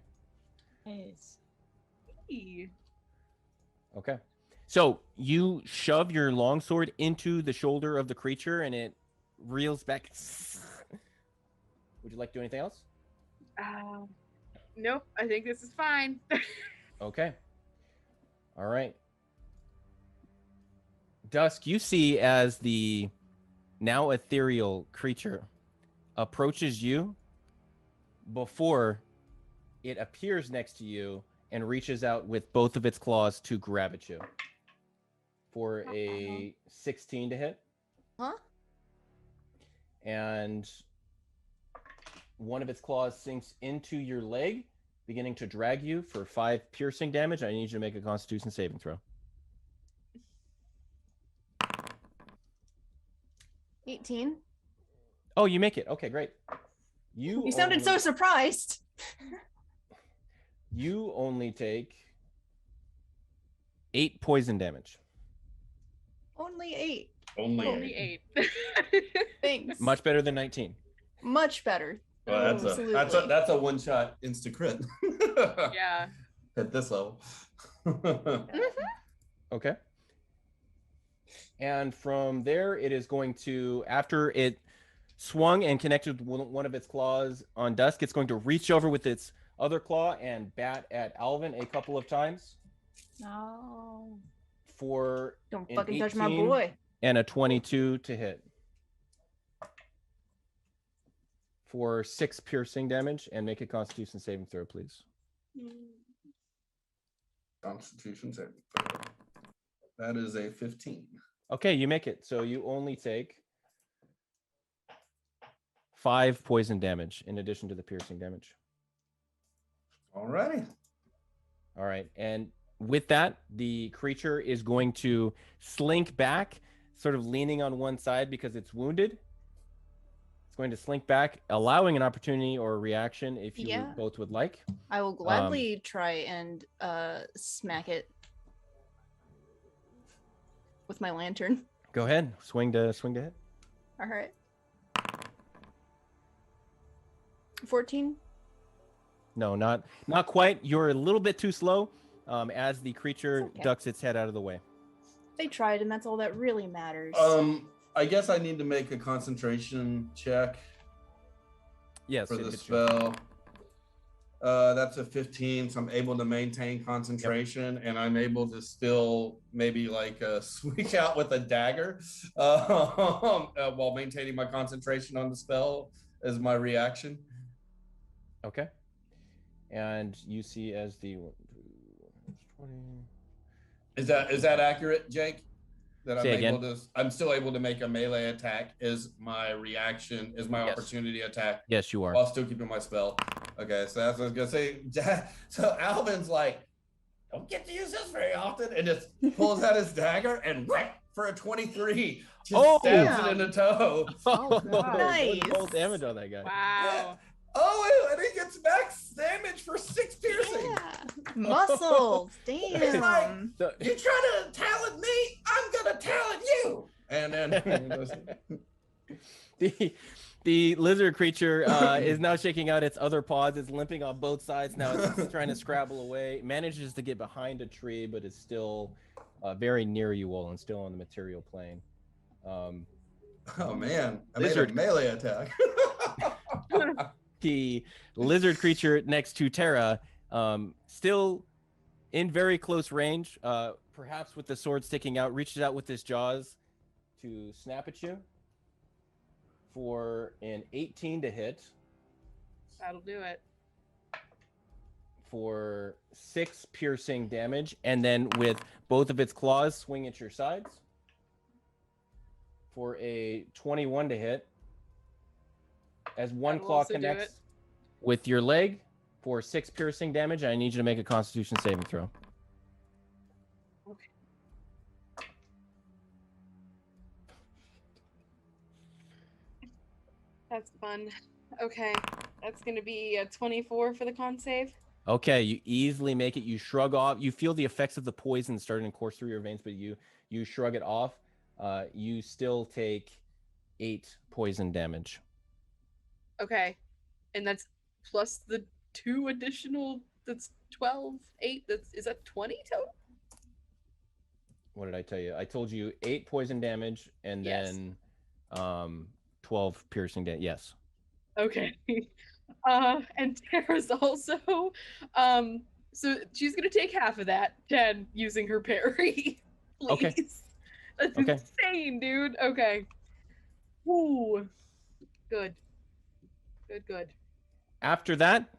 S5: Nice.
S4: Eee.
S1: Okay. So you shove your longsword into the shoulder of the creature, and it reels back. Would you like to do anything else?
S4: Nope. I think this is fine.
S1: Okay. All right. Dusk, you see as the now ethereal creature approaches you before it appears next to you and reaches out with both of its claws to grab at you for a 16 to hit.
S2: Huh?
S1: And one of its claws sinks into your leg, beginning to drag you for 5 piercing damage. I need you to make a Constitution saving throw.
S2: 18.
S1: Oh, you make it. Okay, great.
S2: You sounded so surprised.
S1: You only take 8 poison damage.
S2: Only 8.
S4: Only 8.
S2: Thanks.
S1: Much better than 19.
S2: Much better.
S3: Well,
S2: Absolutely.
S3: that's a one shot insta crit.
S4: Yeah.
S3: At this level.
S1: Okay. And from there, it is going to, after it swung and connected with one of its claws on Dusk, it's going to reach over with its other claw and bat at Alvin a couple of times
S5: No.
S1: for
S2: Don't
S1: an
S2: fucking touch my
S1: 18
S2: boy.
S1: and a 22 to hit for 6 piercing damage, and make a Constitution saving throw, please.
S3: Constitution saving throw. That is a 15.
S1: Okay, you make it. So you only take 5 poison damage in addition to the piercing damage.
S3: Alrighty.
S1: All right. And with that, the creature is going to slink back, sort of leaning on one side because it's wounded. It's going to slink back, allowing an opportunity or a reaction if you
S2: Yeah.
S1: both would like.
S2: I will gladly try and smack it with my lantern.
S1: Go ahead. Swing to hit.
S2: All right. 14.
S1: No, not quite. You're a little bit too slow as the creature
S2: It's okay.
S1: ducks its head out of the way.
S2: They tried, and that's all that really matters.
S3: I guess I need to make a concentration check
S1: Yes.
S3: for
S1: it
S3: the
S1: hits you.
S3: spell. That's a 15, so I'm able to maintain concentration, and I'm able to still maybe like swing out with a dagger while maintaining my concentration on the spell as my reaction.
S1: Okay. And you see as the 20.
S3: Is that accurate, Jake? That
S1: Say again.
S3: I'm still able to make a melee attack as my reaction, as my
S1: Yes.
S3: opportunity attack,
S1: Yes, you are.
S3: while still keeping my spell. Okay, so that's what I was gonna say. So Alvin's like, don't get to use this very often, and just pulls out his dagger and whack for a 23. Just stabs it in the toe.
S5: Oh, God.
S2: Nice.
S1: Full damage on that guy.
S4: Wow.
S3: Oh, and he gets max damage for 6 piercing.
S2: Yeah. Muscles.
S3: It's
S2: Damn.
S3: like,
S1: So-
S3: you try to talent me, I'm gonna talent you. And then
S1: the lizard creature is now shaking out its other paws. It's limping on both sides now. It's trying to scrabble away. Manages to get behind a tree, but is still very near you all and still on the material plane.
S3: oh man, I
S1: Lizard.
S3: made a melee attack.
S1: The lizard creature next to Terra, still in very close range, perhaps with the sword sticking out, reaches out with his jaws to snap at you for an 18 to hit
S4: That'll do it.
S1: for 6 piercing damage, and then with both of its claws swing at your sides for a 21 to hit. As one
S4: That'll
S1: claw
S4: also do
S1: connects
S4: it.
S1: with your leg for 6 piercing damage, I need you to make a Constitution saving throw.
S4: Okay. That's fun. Okay. That's going to be a 24 for the con save.
S1: Okay, you easily make it. You shrug off. You feel the effects of the poison starting to course through your veins, but you shrug it off. You still take 8 poison damage.
S4: Okay. And that's plus the 2 additional, that's 12, 8, is that 20 total?
S1: What did I tell you? I told you 8 poison damage, and
S4: Yes.
S1: then 12 piercing damage. Yes.
S4: Okay. And Tara's also so she's gonna take half of that, 10, using her parry. Please.
S1: Okay.
S4: That's
S1: Okay.
S4: insane, dude. Okay. Ooh. Good. Good.
S1: After that,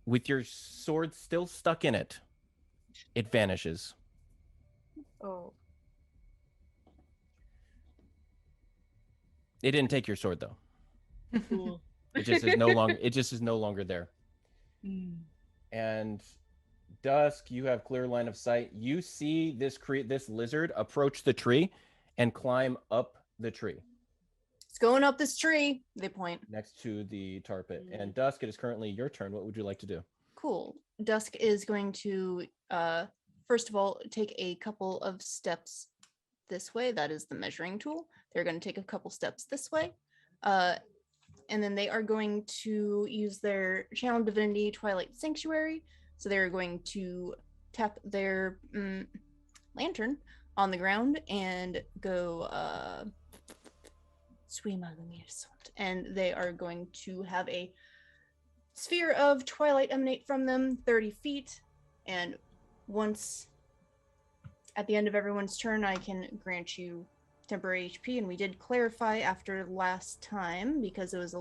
S1: with your sword still stuck in it, it vanishes.
S5: Oh.
S1: It didn't take your sword though.
S4: Cool.
S1: It just is no longer. It just is no longer there. And Dusk, you have clear line of sight. You see this lizard approach the tree and climb up the tree
S2: It's going up this tree. They point.
S1: next to the tar pit. And Dusk, it is currently your turn. What would you like to do?
S2: Cool. Dusk is going to first of all take a couple of steps this way. That is the measuring tool. They're going to take a couple steps this way. And then they are going to use their Channel Divinity Twilight Sanctuary. So they're going to tap their lantern on the ground and go and they are going to have a sphere of twilight emanate from them 30 feet. And once at the end of everyone's turn, I can grant you temporary HP. And we did clarify after last time because it was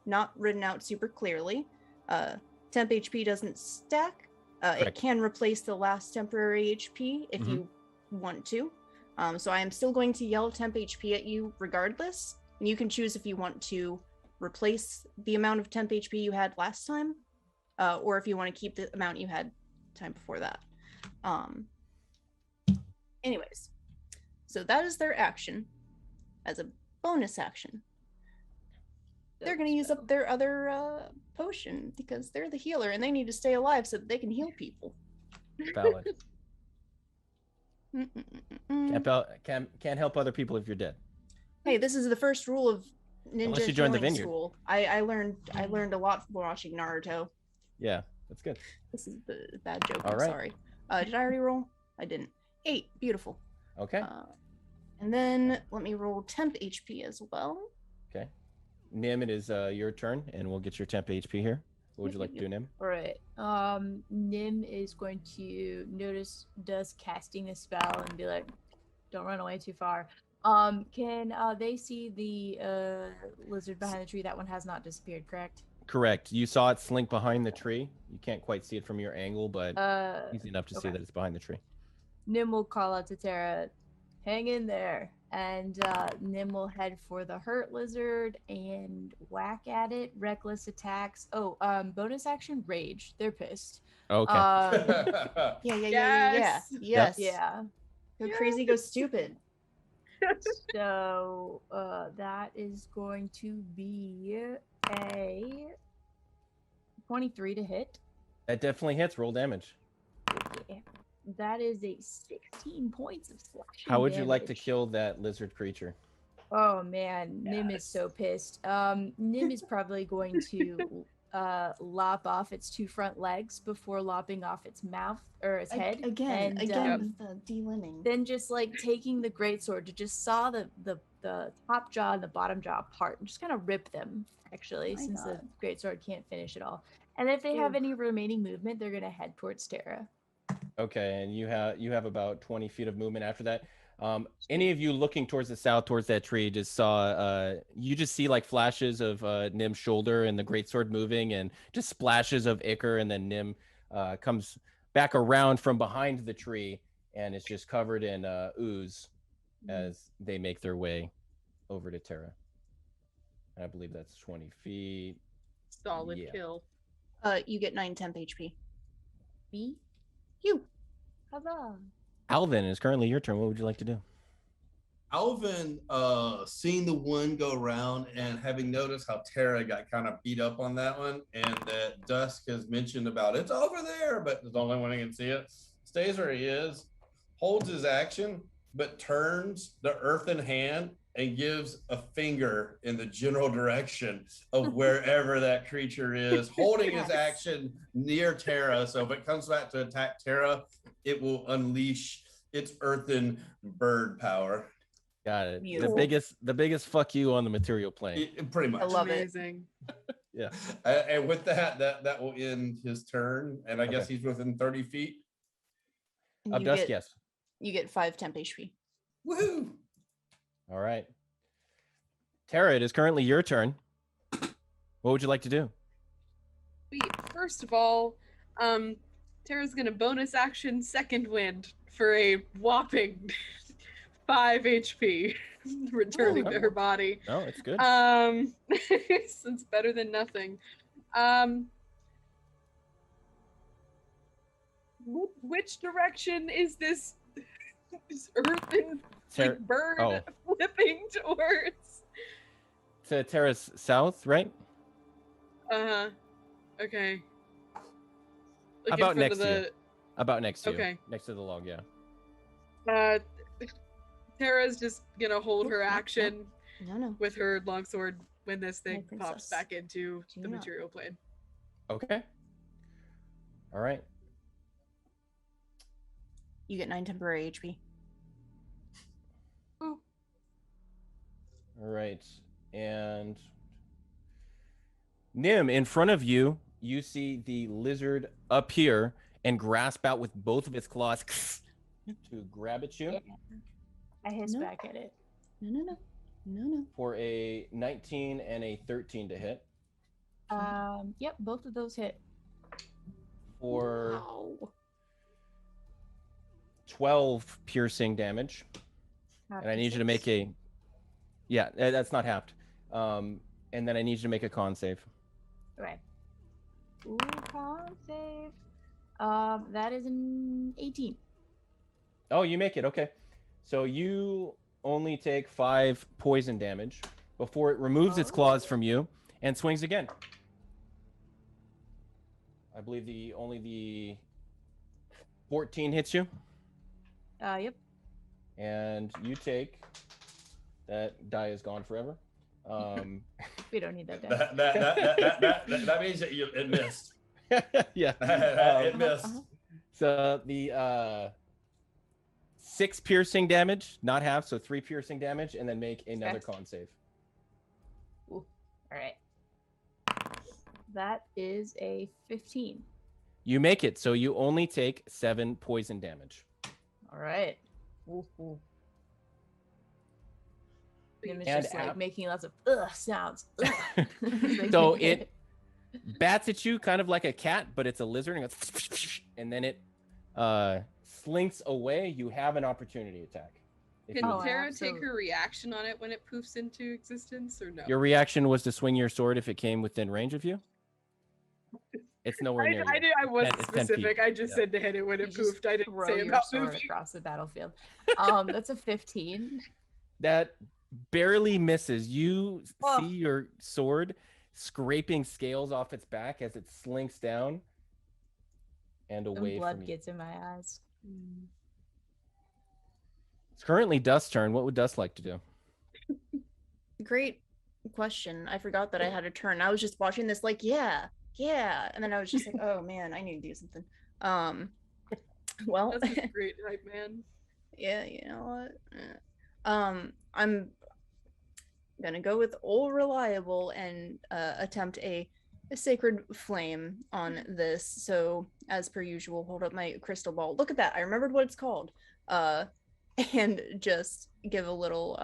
S2: not written out super clearly. Temp HP doesn't stack. It can replace the last temporary HP if you want to. So I am still going to yell temp HP at you regardless. And you can choose if you want to replace the amount of temp HP you had last time, or if you want to keep the amount you had time before that. Anyways, so that is their action. As a bonus action, they're going to use up their other potion because they're the healer and they need to stay alive so that they can heal people.
S1: Valid. Can't help other people if you're dead.
S2: Hey, this is the first rule of ninja
S1: Unless you join the
S2: healing
S1: vineyard.
S2: school. I learned a lot from watching Naruto.
S1: Yeah, that's good.
S2: This is the bad joke.
S1: All
S2: I'm
S1: right.
S2: sorry. Did I already roll? I didn't. 8. Beautiful.
S1: Okay.
S2: And then let me roll temp HP as well.
S1: Okay. Nim, it is your turn, and we'll get your temp HP here. What would you like to do, Nim?
S5: All right. Nim is going to notice Dusk casting a spell and be like, "Don't run away too far." Can they see the lizard behind the tree? That one has not disappeared, correct?
S1: Correct. You saw it slink behind the tree. You can't quite see it from your angle, but easy enough to see that it's behind the tree.
S5: Nim will call out to Tara, "Hang in there." And Nim will head for the hurt lizard and whack at it. Reckless attacks. Oh, bonus action, rage. They're pissed.
S1: Okay.
S2: Yes.
S5: Yeah.
S2: Go crazy, go stupid.
S5: So that is going to be a 23 to hit.
S1: That definitely hits. Roll damage.
S5: Yeah. That is a 16 points of slashing
S1: How would you like to
S5: damage.
S1: kill that lizard creature?
S5: Oh man, Nim is so pissed. Nim is probably going to lop off its 2 front legs before lopping off its mouth or its head.
S2: Again,
S5: and,
S2: with the de-limbing.
S5: Then just like taking the greatsword to just saw the top jaw and the bottom jaw apart and just kind of rip them, actually,
S2: My
S5: since
S2: God.
S5: the greatsword can't finish it all. And if they have any remaining movement, they're gonna head towards Tara.
S1: Okay, and you have about 20 feet of movement after that. Any of you looking towards the south, towards that tree, just saw you just see like flashes of Nim's shoulder and the greatsword moving, and just splashes of ichor, and then Nim comes back around from behind the tree, and it's just covered in ooze as they make their way over to Tara. I believe that's 20 feet.
S4: Solid
S1: Yeah.
S4: kill.
S2: You get 9 temp HP.
S5: Me?
S2: You.
S5: Huzzah.
S1: Alvin, it's currently your turn. What would you like to do?
S3: Alvin, seeing the one go around and having noticed how Tara got kind of beat up on that one, and that Dusk has mentioned about it's over there, but the only one who can see it, stays where he is, holds his action, but turns the earthen hand and gives a finger in the general direction of wherever that creature is, holding his action near Tara. So if it comes back to attack Tara, it will unleash its earthen bird power.
S1: Got it.
S2: Beautiful.
S1: The biggest fuck you on the material plane.
S3: Pretty much.
S2: I love it.
S4: Amazing.
S1: Yeah.
S3: And with that will end his turn, and I guess
S1: Okay.
S3: he's within 30 feet.
S2: And
S1: Of
S2: you
S1: dusk,
S2: get,
S1: yes.
S2: You get 5 temp HP.
S3: Woohoo!
S1: All right. Tara, it is currently your turn. What would you like to do?
S4: Sweet. First of all, Tara's gonna bonus action second wind for a whopping 5 HP, returning to her body.
S1: No, it's good.
S4: It's better than nothing. Which direction is this earthen
S1: Tara,
S4: bird
S1: oh.
S4: flipping towards?
S1: to Tara's south, right?
S4: Okay.
S1: How
S4: in
S1: about
S4: front
S1: next
S4: of
S1: to you?
S4: the-
S1: About next to you.
S4: Okay.
S1: Next to the log, yeah.
S4: Tara's just gonna hold her action
S2: No.
S4: with her longsword when this thing
S2: My
S4: pops
S2: princess.
S4: back into
S2: Do
S4: the
S2: not.
S4: material plane.
S1: Okay. All right.
S2: You get 9 temporary HP.
S1: All right. And Nim, in front of you, you see the lizard up here and grasp out with both of its claws to grab at you
S5: Yeah. I hiss
S2: No.
S5: back at it.
S2: No.
S1: for a 19 and a 13 to hit.
S5: Yep, both of those hit.
S1: For
S2: Wow.
S1: 12 piercing damage.
S5: Half
S1: And I need you to make
S5: D6.
S1: a... Yeah, that's not halved. And then I need you to make a con save.
S5: Okay. Ooh, con save. That is an 18.
S1: Oh, you make it. Okay. So you only take 5 poison damage before it removes its claws from you and swings again. I believe only the 14 hits you.
S5: Yep.
S1: And you take... That die is gone forever.
S5: We don't need that die.
S3: That means that it missed.
S1: Yeah.
S3: It missed.
S1: So the 6 piercing damage, not half, so 3 piercing damage, and then make another
S5: Okay.
S1: con save.
S5: All right. That is a 15.
S1: You make it, so you only take 7 poison damage.
S5: All right. Ooh. Nim is
S1: And
S5: just like
S1: app-
S5: making lots of ugh sounds. Ugh.
S1: So it bats at you kind of like a cat, but it's a lizard, and, and then it slinks away. You have an opportunity attack. If
S4: Can
S1: you
S5: Oh,
S1: want.
S4: Tara
S5: absolutely.
S4: take her reaction on it when it poofs into existence, or no?
S1: Your reaction was to swing your sword if it came within range of you? It's nowhere near
S4: I
S1: you.
S4: knew I wasn't
S1: It's 10 feet.
S4: specific. I just
S1: Yeah.
S4: said to hit it when
S5: You
S4: it
S5: just
S4: poofed. I didn't
S5: throw
S4: say
S5: your
S4: about
S5: sword
S4: moving.
S5: across the battlefield. That's a 15.
S1: That barely misses. You
S5: Oh.
S1: see your sword scraping scales off its back as it slinks down and
S5: Some
S1: away
S5: blood
S1: from you.
S5: gets in my eyes.
S1: It's currently Dust's turn. What would Dust like to do?
S2: Great question. I forgot that I had a turn. I was just watching this like, yeah. And then I was just like, oh man, I need to do something. Well,
S4: That's a great hype, man.
S2: yeah, you know what? I'm gonna go with old reliable and attempt a sacred flame on this. So as per usual, hold up my crystal ball. Look at that. I remembered what it's called. And just give a little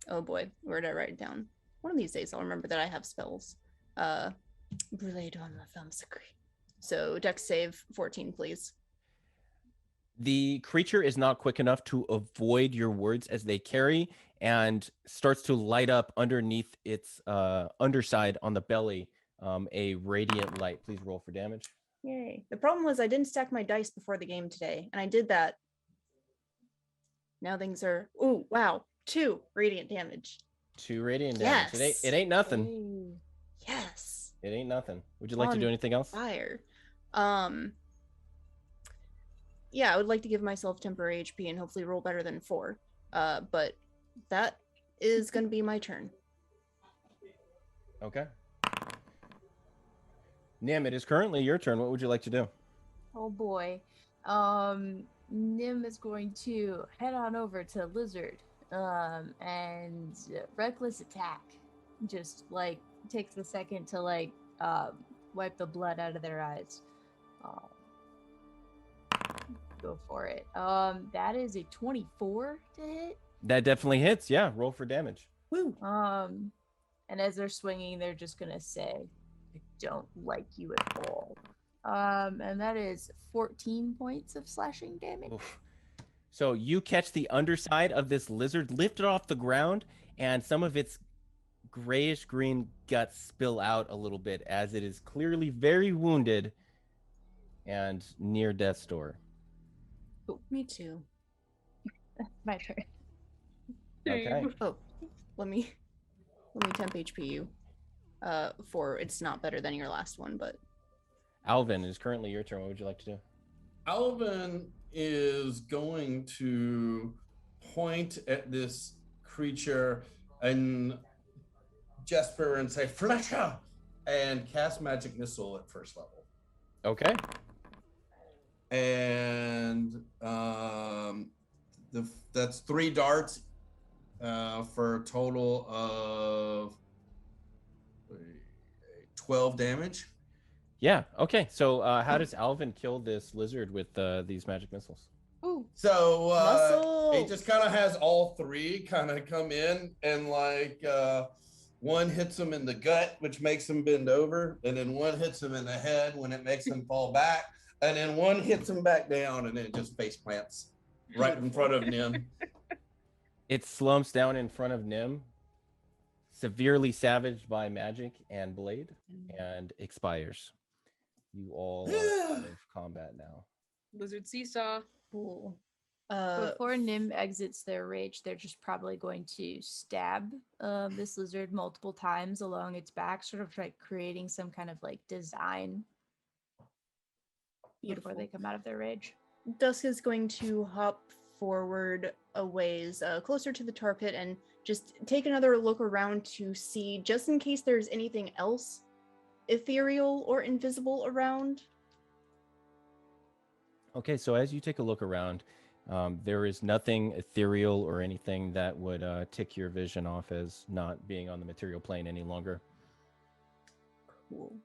S2: oh boy, where did I write it down? One of these days I'll remember that I have spells. Brûlé dans la flamme sacrée. So dex save 14, please.
S1: The creature is not quick enough to avoid your words as they carry and starts to light up underneath its underside on the belly, a radiant light. Please roll for damage.
S2: Yay. The problem was I didn't stack my dice before the game today, and I did that. Now things are, ooh, wow, 2 radiant damage.
S1: 2 radiant damage.
S2: Yes.
S1: It ain't nothing.
S5: Ooh.
S2: Yes.
S1: It ain't nothing. Would you like to do
S2: On
S1: anything else?
S2: Fire. Yeah, I would like to give myself temporary HP and hopefully roll better than 4. But that is going to be my turn.
S1: Okay. Nim, it is currently your turn. What would you like to do?
S5: Oh boy. Nim is going to head on over to Lizard And reckless attack. Just like takes a second to like wipe the blood out of their eyes. Go for it. That is a 24 to hit.
S1: That definitely hits. Yeah, roll for damage.
S3: Woo.
S5: And as they're swinging, they're just gonna say, "I don't like you at all." And that is 14 points of slashing damage.
S1: Oof. So you catch the underside of this lizard lifted off the ground, and some of its grayish green guts spill out a little bit as it is clearly very wounded and near death's door.
S2: Me too.
S5: My turn.
S1: Okay.
S2: Oh, let me temp HP you. For it's not better than your last one, but
S1: Alvin, it is currently your turn. What would you like to do?
S3: Alvin is going to point at this creature and gesture and say "Fletcher" and cast magic missile at first level.
S1: Okay.
S3: And that's 3 darts for a total of 12 damage.
S1: Yeah. Okay. So how does Alvin kill this lizard with these magic missiles?
S2: ooh,
S3: So
S2: muscle.
S3: it just kind of has all 3 kind of come in, and like one hits him in the gut, which makes him bend over, and then one hits him in the head when it makes him fall back, and then one hits him back down, and then it just face plants right in front of Nim.
S1: It slumps down in front of Nim, severely savaged by magic and blade, and expires. You all are out of combat now.
S4: Lizard seesaw.
S2: Cool.
S5: Before Nim exits their rage, they're just probably going to stab this lizard multiple times along its back, sort of like creating some kind of like design before they come out of their rage.
S2: Dusk is going to hop forward a ways, closer to the tar pit, and just take another look around to see, just in case there's anything else ethereal or invisible around.
S1: Okay, so as you take a look around, there is nothing ethereal or anything that would tick your vision off as not being on the material plane any longer.
S2: Cool.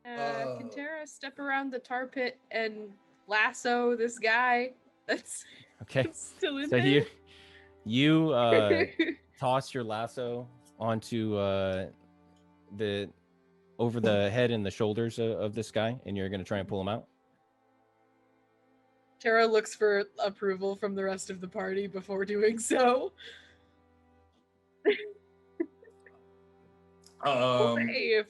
S4: Can Tara step around the tar pit and lasso this guy that's
S1: Okay,
S4: still in
S1: so
S4: there?
S1: you toss your lasso onto over the head and the shoulders of this guy, and you're going to try and pull him out.
S4: Tara looks for approval from the rest of the party before doing so. If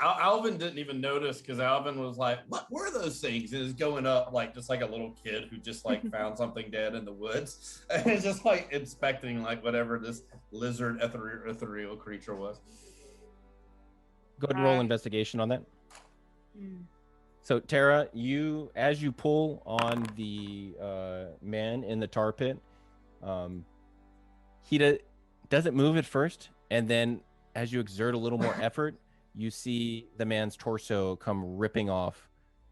S3: Alvin didn't even notice, because Alvin was like, "What were those things?" And is going up like just like a little kid who just like found something dead in the woods, and is just like inspecting like whatever this lizard ethereal creature was.
S1: Go ahead and roll investigation on that. So Tara, as you pull on the man in the tar pit, he doesn't move at first, and then as you exert a little more effort, you see the man's torso come ripping off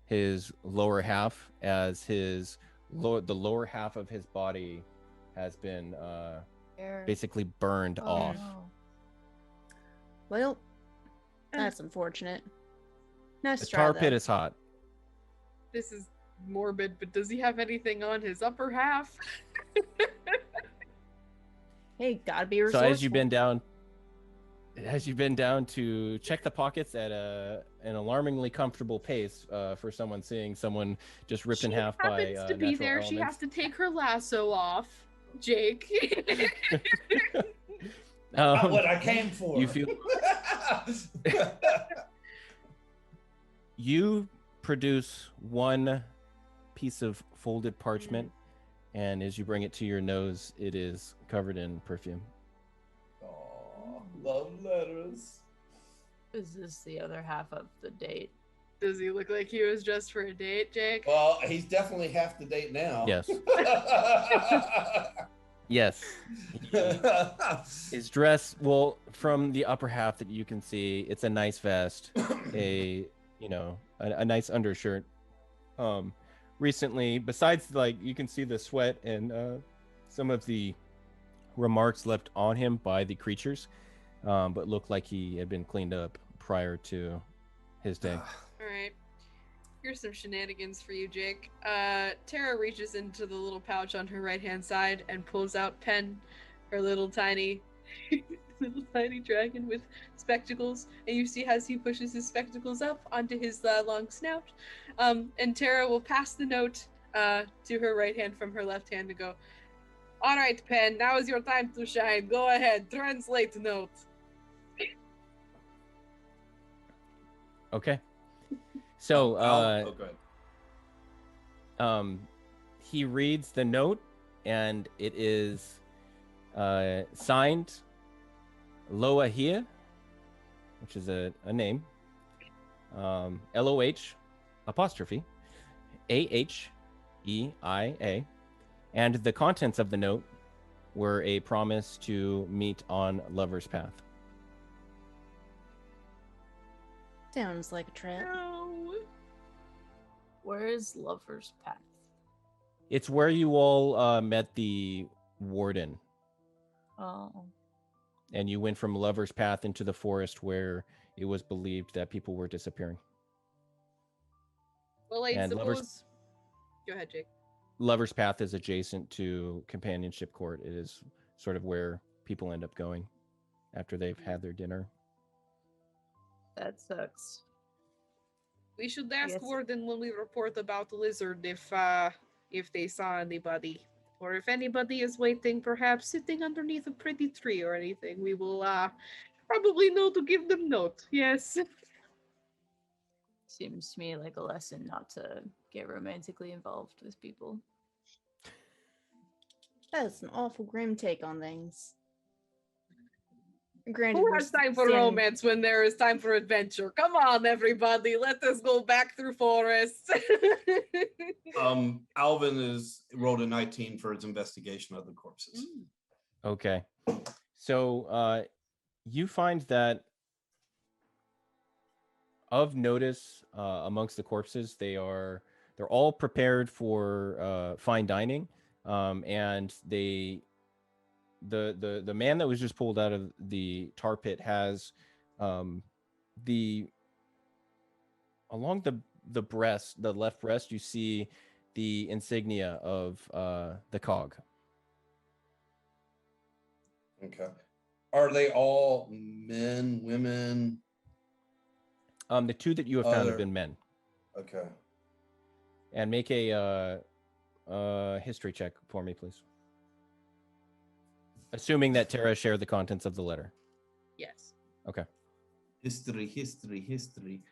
S1: his lower half as the lower half of his body has been basically burned off.
S5: No.
S2: Well, that's unfortunate. Nice
S1: The
S2: try,
S1: tar
S2: though.
S1: pit is hot.
S4: this is morbid, but does he have anything on his upper half?
S2: Hey, gotta be
S1: So
S2: resourceful.
S1: as you've been down to check the pockets at an alarmingly comfortable pace for someone seeing someone just ripped in half by
S4: happens to be
S1: natural
S4: there. She has
S1: elements.
S4: to take her lasso off. Jake.
S3: Not what I came for.
S1: You feel you produce one piece of folded parchment, and as you bring it to your nose, it is covered in perfume.
S3: Aw, love letters.
S5: Is this the other half of the date?
S4: Does he look like he was just for a date, Jake?
S3: Well, he's definitely half the date now.
S1: Yes. Yes. His dress, well, from the upper half that you can see, it's a nice vest, a nice undershirt. Recently, besides like you can see the sweat and some of the remarks left on him by the creatures, but looked like he had been cleaned up prior to his day.
S4: All right. Here's some shenanigans for you, Jake. Tara reaches into the little pouch on her right-hand side and pulls out Pen, her little tiny dragon with spectacles. And you see as he pushes his spectacles up onto his long snout. And Tara will pass the note to her right hand from her left hand to go, all right, Pen, now is your time to shine. Go ahead, translate note.
S1: Okay. So,
S3: go ahead.
S1: he reads the note, and it is signed Loa Hia, which is a name, LOH apostrophe AHEIA, and the contents of the note were a promise to meet on Lover's Path.
S2: Sounds like a trap.
S4: No.
S5: Where is Lover's Path?
S1: It's where you all met the warden,
S5: Oh.
S1: and you went from Lover's Path into the forest where it was believed that people were disappearing.
S4: Well, I
S1: And
S4: suppose... Go ahead, Jake.
S1: Lover's Path is adjacent to Companionship Court. It is sort of where people end up going after they've had their dinner.
S5: That sucks.
S4: We should ask
S5: Yes.
S4: Warden when we report about the lizard if they saw anybody. Or if anybody is waiting, perhaps sitting underneath a pretty tree or anything, we will probably know to give them note. Yes.
S5: Seems to me like a lesson not to get romantically involved with people.
S2: That's an awful grim take on things. Granted,
S4: Who
S2: we're
S4: has time for
S2: standing-
S4: romance when there is time for adventure? Come on, everybody, let us go back through forests.
S3: Alvin rolled a 19 for his investigation of the corpses.
S1: Okay. So you find that of notice amongst the corpses, they're all prepared for fine dining, and the man that was just pulled out of the tar pit has along the breast, the left breast, you see the insignia of the cog.
S3: Okay. Are they all men, women?
S1: The two that you have found have
S3: Other-
S1: been men.
S3: Okay.
S1: And make a history check for me, please. Assuming that Tara shared the contents of the letter.
S4: Yes.
S1: Okay.
S3: History.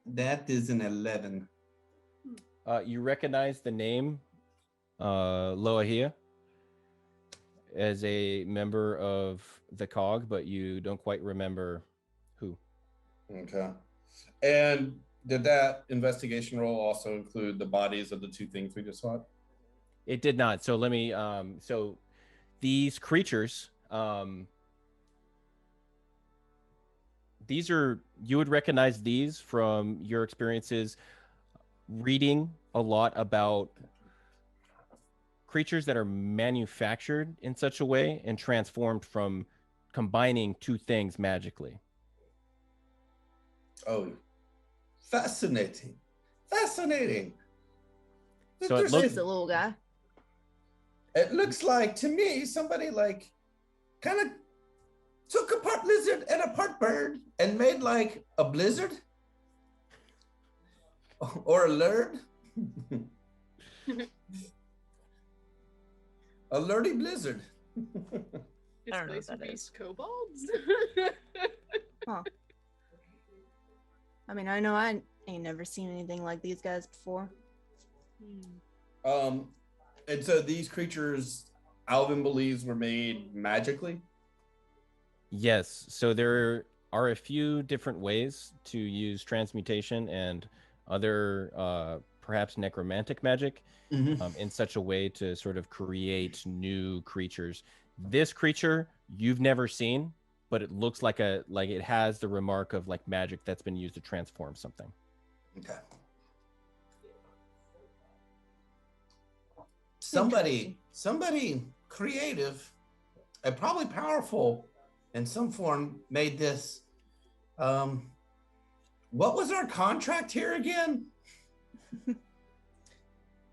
S3: That is an 11.
S1: You recognize the name Loahia as a member of the cog, but you don't quite remember who.
S3: Okay. And did that investigation roll also include the bodies of the two things we just saw?
S1: It did not. So let me so these creatures, these are, you would recognize these from your experiences reading a lot about creatures that are manufactured in such a way and transformed from combining two things magically.
S3: Oh, fascinating. Fascinating.
S1: So it
S3: There's-
S1: looks-
S2: Just a little guy.
S3: It looks like to me somebody like kind of took a part lizard and a part bird and made like a blizzard or a lurd. A lurdy blizzard.
S5: I don't know what
S4: Displace
S5: that
S4: beast kobolds.
S2: I mean, I know I ain't never seen anything like these guys before.
S3: And so these creatures Alvin believes were made magically.
S1: Yes. So there are a few different ways to use transmutation and other perhaps necromantic magic in such a way to sort of create new creatures. This creature you've never seen, but it looks like it has the remark of like magic that's been used to transform something.
S3: Okay. somebody creative and probably powerful in some form made this. What was our contract here again?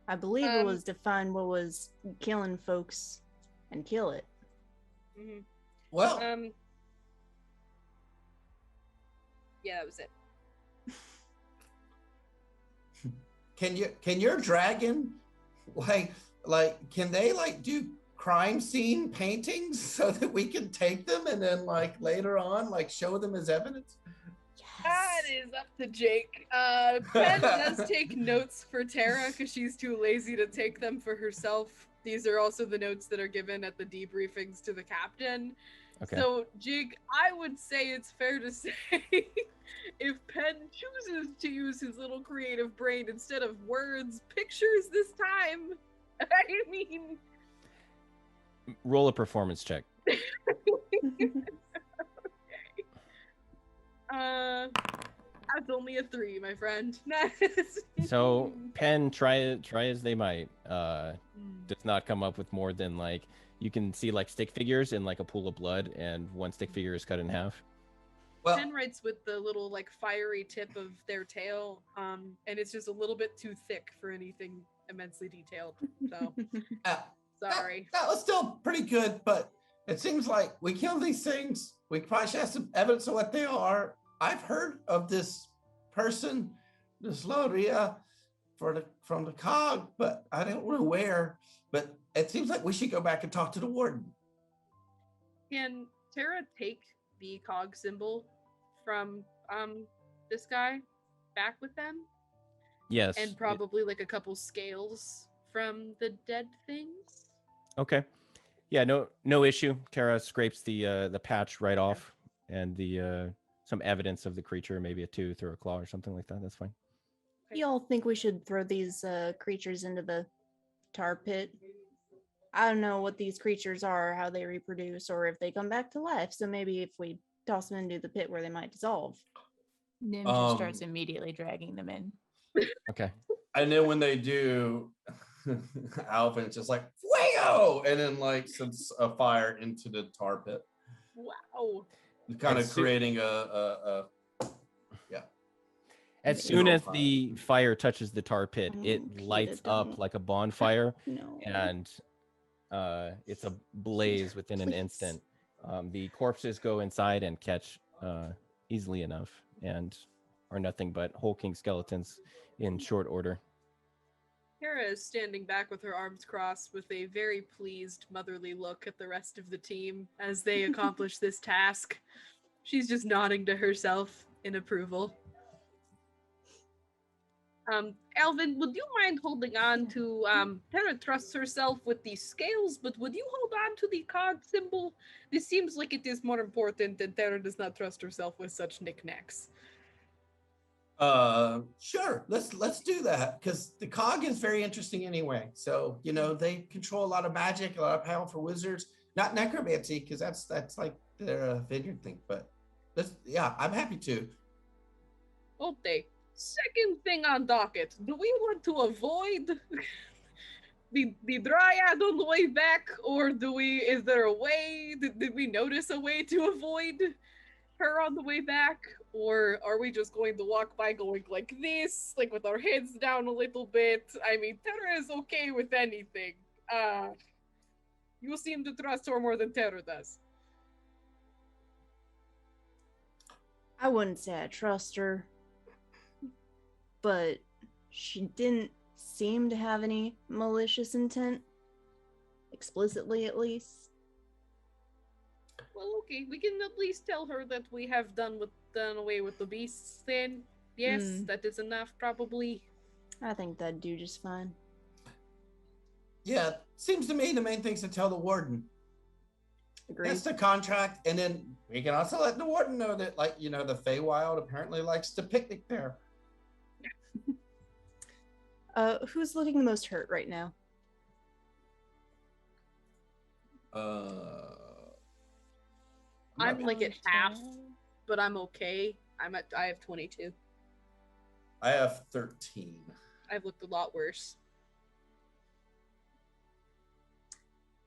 S2: I believe it was to find what was killing folks and kill it.
S4: Mhm.
S3: Well,
S4: Yeah, that was it.
S3: can your dragon like can they like do crime scene paintings so that we can take them and then like later on like show them as evidence?
S4: That is up to Jake. Pen does take notes for Tara because she's too lazy to take them for herself. These are also the notes that are given at the debriefings to the captain.
S1: Okay.
S4: So, Jake, I would say it's fair to say if Penn chooses to use his little creative brain instead of words, pictures this time. I mean,
S1: Roll a performance check.
S4: That's only a 3, my friend.
S1: So Penn, try as they might, does not come up with more than like you can see like stick figures in like a pool of blood, and one stick figure is cut in half.
S3: Well,
S4: Penn writes with the little like fiery tip of their tail, and it's just a little bit too thick for anything immensely detailed. So sorry.
S3: That was still pretty good, but it seems like we killed these things. We probably should have some evidence of what they are. I've heard of this person, this Loria, from the cog, but I don't know where. But it seems like we should go back and talk to the warden.
S4: Can Tara take the cog symbol from this guy back with them?
S1: Yes.
S4: And probably like a couple scales from the dead things?
S1: Okay. Yeah, no issue. Tara scrapes the patch right off, and the some evidence of the creature, maybe a tooth or a claw or something like that. That's fine.
S2: Y'all think we should throw these creatures into the tar pit? I don't know what these creatures are, how they reproduce, or if they come back to life. So maybe if we toss them into the pit where they might dissolve.
S5: Nim just starts immediately dragging them in.
S1: Okay.
S3: And then when they do, Alvin's just like, Fuego! And then like sends a fire into the tar pit.
S4: Wow.
S3: Kind of creating a
S1: As soon as the fire touches the tar pit, it lights up like a bonfire, and it's a blaze within an instant. The corpses go inside and catch easily enough, and are nothing but hulking skeletons in short order.
S4: Kara is standing back with her arms crossed with a very pleased motherly look at the rest of the team as they accomplish this task. She's just nodding to herself in approval. Alvin, would you mind holding on to, Tara trusts herself with the scales, but would you hold on to the cog symbol? This seems like it is more important, and Tara does not trust herself with such knickknacks.
S3: Sure, let's do that, because the cog is very interesting anyway. So, you know, they control a lot of magic, a lot of powerful wizards, not necromancy, because that's like their vineyard thing, but yeah, I'm happy to.
S4: Okay. Second thing on docket, do we want to avoid the dryad on the way back, or is there a way, did we notice a way to avoid her on the way back, or are we just going to walk by going like this, like with our heads down a little bit? I mean, Tara is okay with anything. You seem to trust her more than Tara does.
S2: I wouldn't say I trust her, but she didn't seem to have any malicious intent, explicitly at least.
S4: Well, okay, we can at least tell her that we have done away with the beasts then. Yes, that is enough, probably.
S2: I think that'd do just fine.
S3: Yeah, seems to me the main thing's to tell the warden.
S2: Agreed.
S3: That's the contract, and then we can also let the warden know that, like, you know, the Feywild apparently likes to picnic there.
S2: Who's looking the most hurt right now?
S4: I'm like at half, but I'm okay. I have 22.
S3: I have 13.
S4: I've looked a lot worse.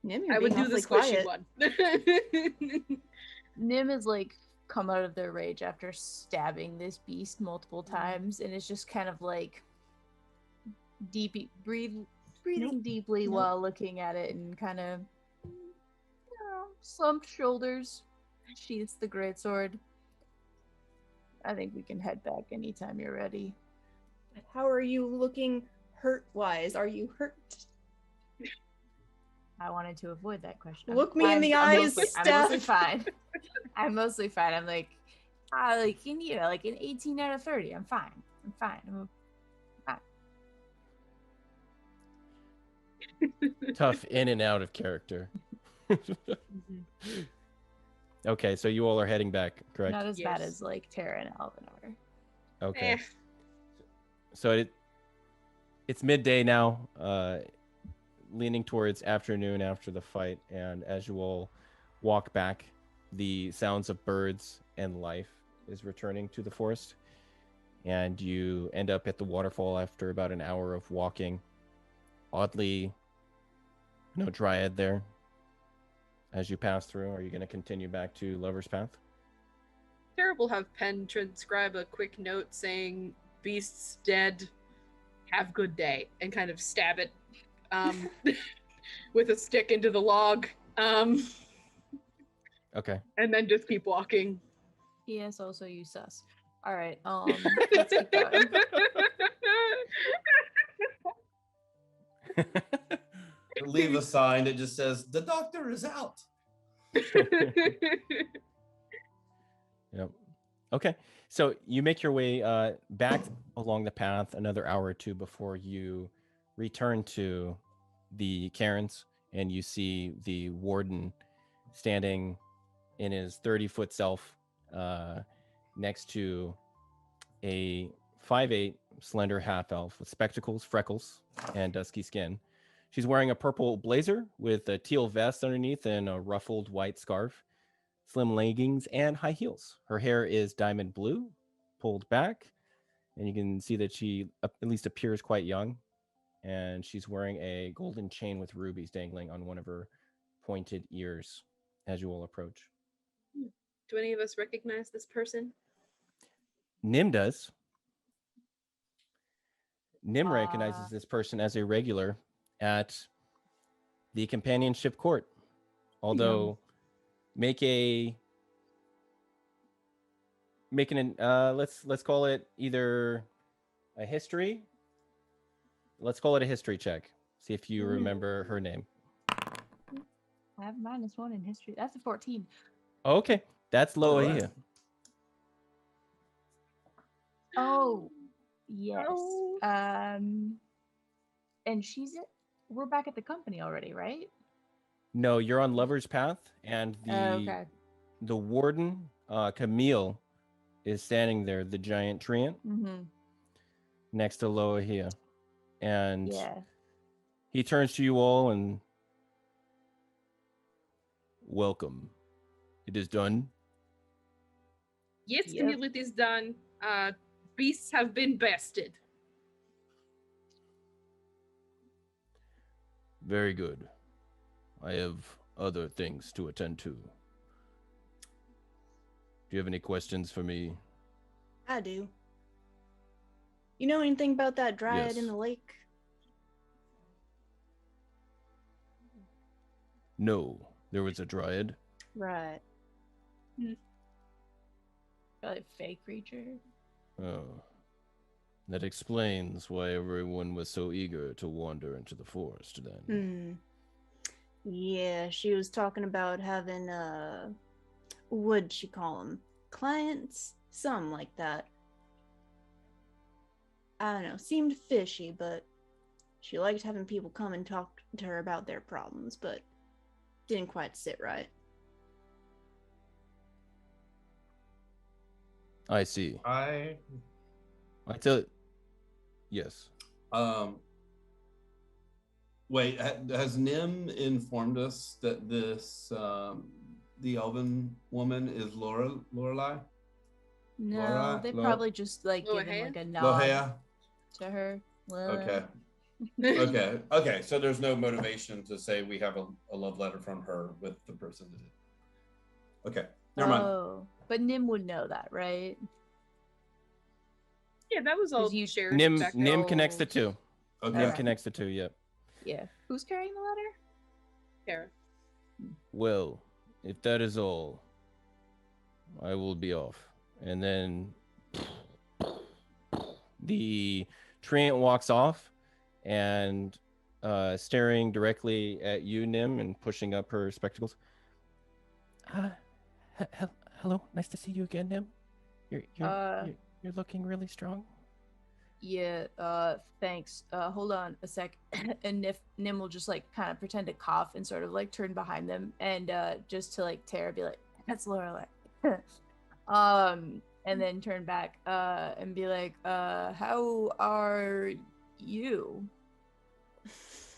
S2: Nim, you're
S4: I would
S2: being
S4: do the
S2: awfully
S4: squishy
S2: quiet.
S4: one.
S5: Nim is like come out of their rage after stabbing this beast multiple times, and it's just kind of like breathing deeply
S2: Nope.
S5: while looking at it, and kind of slumped shoulders, sheaths the greatsword. I think we can head back anytime you're ready.
S2: How are you looking hurt-wise? Are you hurt?
S5: I wanted to avoid that question.
S2: Look me in the eyes,
S5: I'm mostly
S2: Steph.
S5: fine. I'm mostly fine. I'm like, like an 18 out of 30. I'm fine. I'm fine.
S1: Tough in and out of character. Okay, so you all are heading back, correct?
S5: Not as bad
S4: Yes.
S5: as like Tara and Alvin are.
S1: Okay.
S4: Eh.
S1: So it's midday now, leaning towards afternoon after the fight, and as you all walk back, the sounds of birds and life is returning to the forest, and you end up at the waterfall after about an hour of walking. Oddly, no dryad there. As you pass through, are you going to continue back to Lover's Path?
S4: Tara will have Pen transcribe a quick note saying, "Beast's dead. Have good day," and kind of stab it with a stick into the log.
S1: Okay.
S4: And then just keep walking.
S5: Yes, also you sus. All right, let's keep going.
S3: Leave a sign that just says, "The doctor is out."
S1: Yep. Okay. So you make your way back along the path another hour or two before you return to the cairns, and you see the warden standing in his 30-foot self next to a 5'8" slender half-elf with spectacles, freckles, and dusky skin. She's wearing a purple blazer with a teal vest underneath and a ruffled white scarf, slim leggings, and high heels. Her hair is diamond blue, pulled back, and you can see that she at least appears quite young. And she's wearing a golden chain with rubies dangling on one of her pointed ears as you all approach.
S4: Do any of us recognize this person?
S1: Nim does. Nim recognizes this person as a regular at the companionship court. Although let's call it either a history. Let's call it a history check. See if you remember her name.
S5: I have -1 in history. That's a 14.
S1: Okay, that's Loa
S3: Alright.
S1: here.
S5: Oh, yes.
S4: Oh.
S5: And we're back at the company already, right?
S1: No, you're on Lover's Path, and
S5: Okay.
S1: the warden, Camille, is standing there, the giant treant,
S5: Mm-hmm.
S1: next to Loa here. And
S5: Yeah.
S1: he turns to you all and, welcome. It is done.
S4: Yes,
S5: Yep.
S4: Camille, it is done. Beasts have been bested.
S1: Very good. I have other things to attend to. Do you have any questions for me?
S2: I do. You know anything about that dryad in
S1: Yes.
S2: the lake?
S1: No, there was a dryad.
S2: Right.
S5: Probably a fake creature.
S1: Oh. That explains why everyone was so eager to wander into the forest then.
S2: Yeah, she was talking about having what'd she call them? Clients? Something like that. I don't know, seemed fishy, but she liked having people come and talk to her about their problems, but didn't quite sit right.
S1: I see.
S3: I
S1: tell. Yes.
S3: Wait, has Nim informed us that this the elven woman is Lorelai?
S5: No,
S3: Laura?
S5: they
S3: Lo-
S5: probably just like given
S4: Lohea?
S5: like a nod
S3: Lohea?
S5: to her.
S3: Okay. Okay. Okay. So there's no motivation to say we have a love letter from her with the person that did. Okay. Never mind.
S5: Oh, but Nim would know that, right?
S4: Yeah, that was all
S5: you-
S4: shared.
S1: Nim
S4: back
S1: Nim
S4: then.
S1: connects the two.
S3: Okay.
S1: Nim
S5: Okay.
S1: connects the two. Yep.
S5: Yeah. Who's carrying the letter?
S4: Tara.
S1: Well, if that is all, I will be off. And then the treant walks off and staring directly at you, Nim, and pushing up her spectacles. Hello, nice to see you again, Nim. You're looking really strong.
S5: Yeah, thanks. Hold on a sec. And Nim will just like kind of pretend to cough and sort of like turn behind them and just to like Tara be like, that's Lorelei. And then turn back and be like, how are you?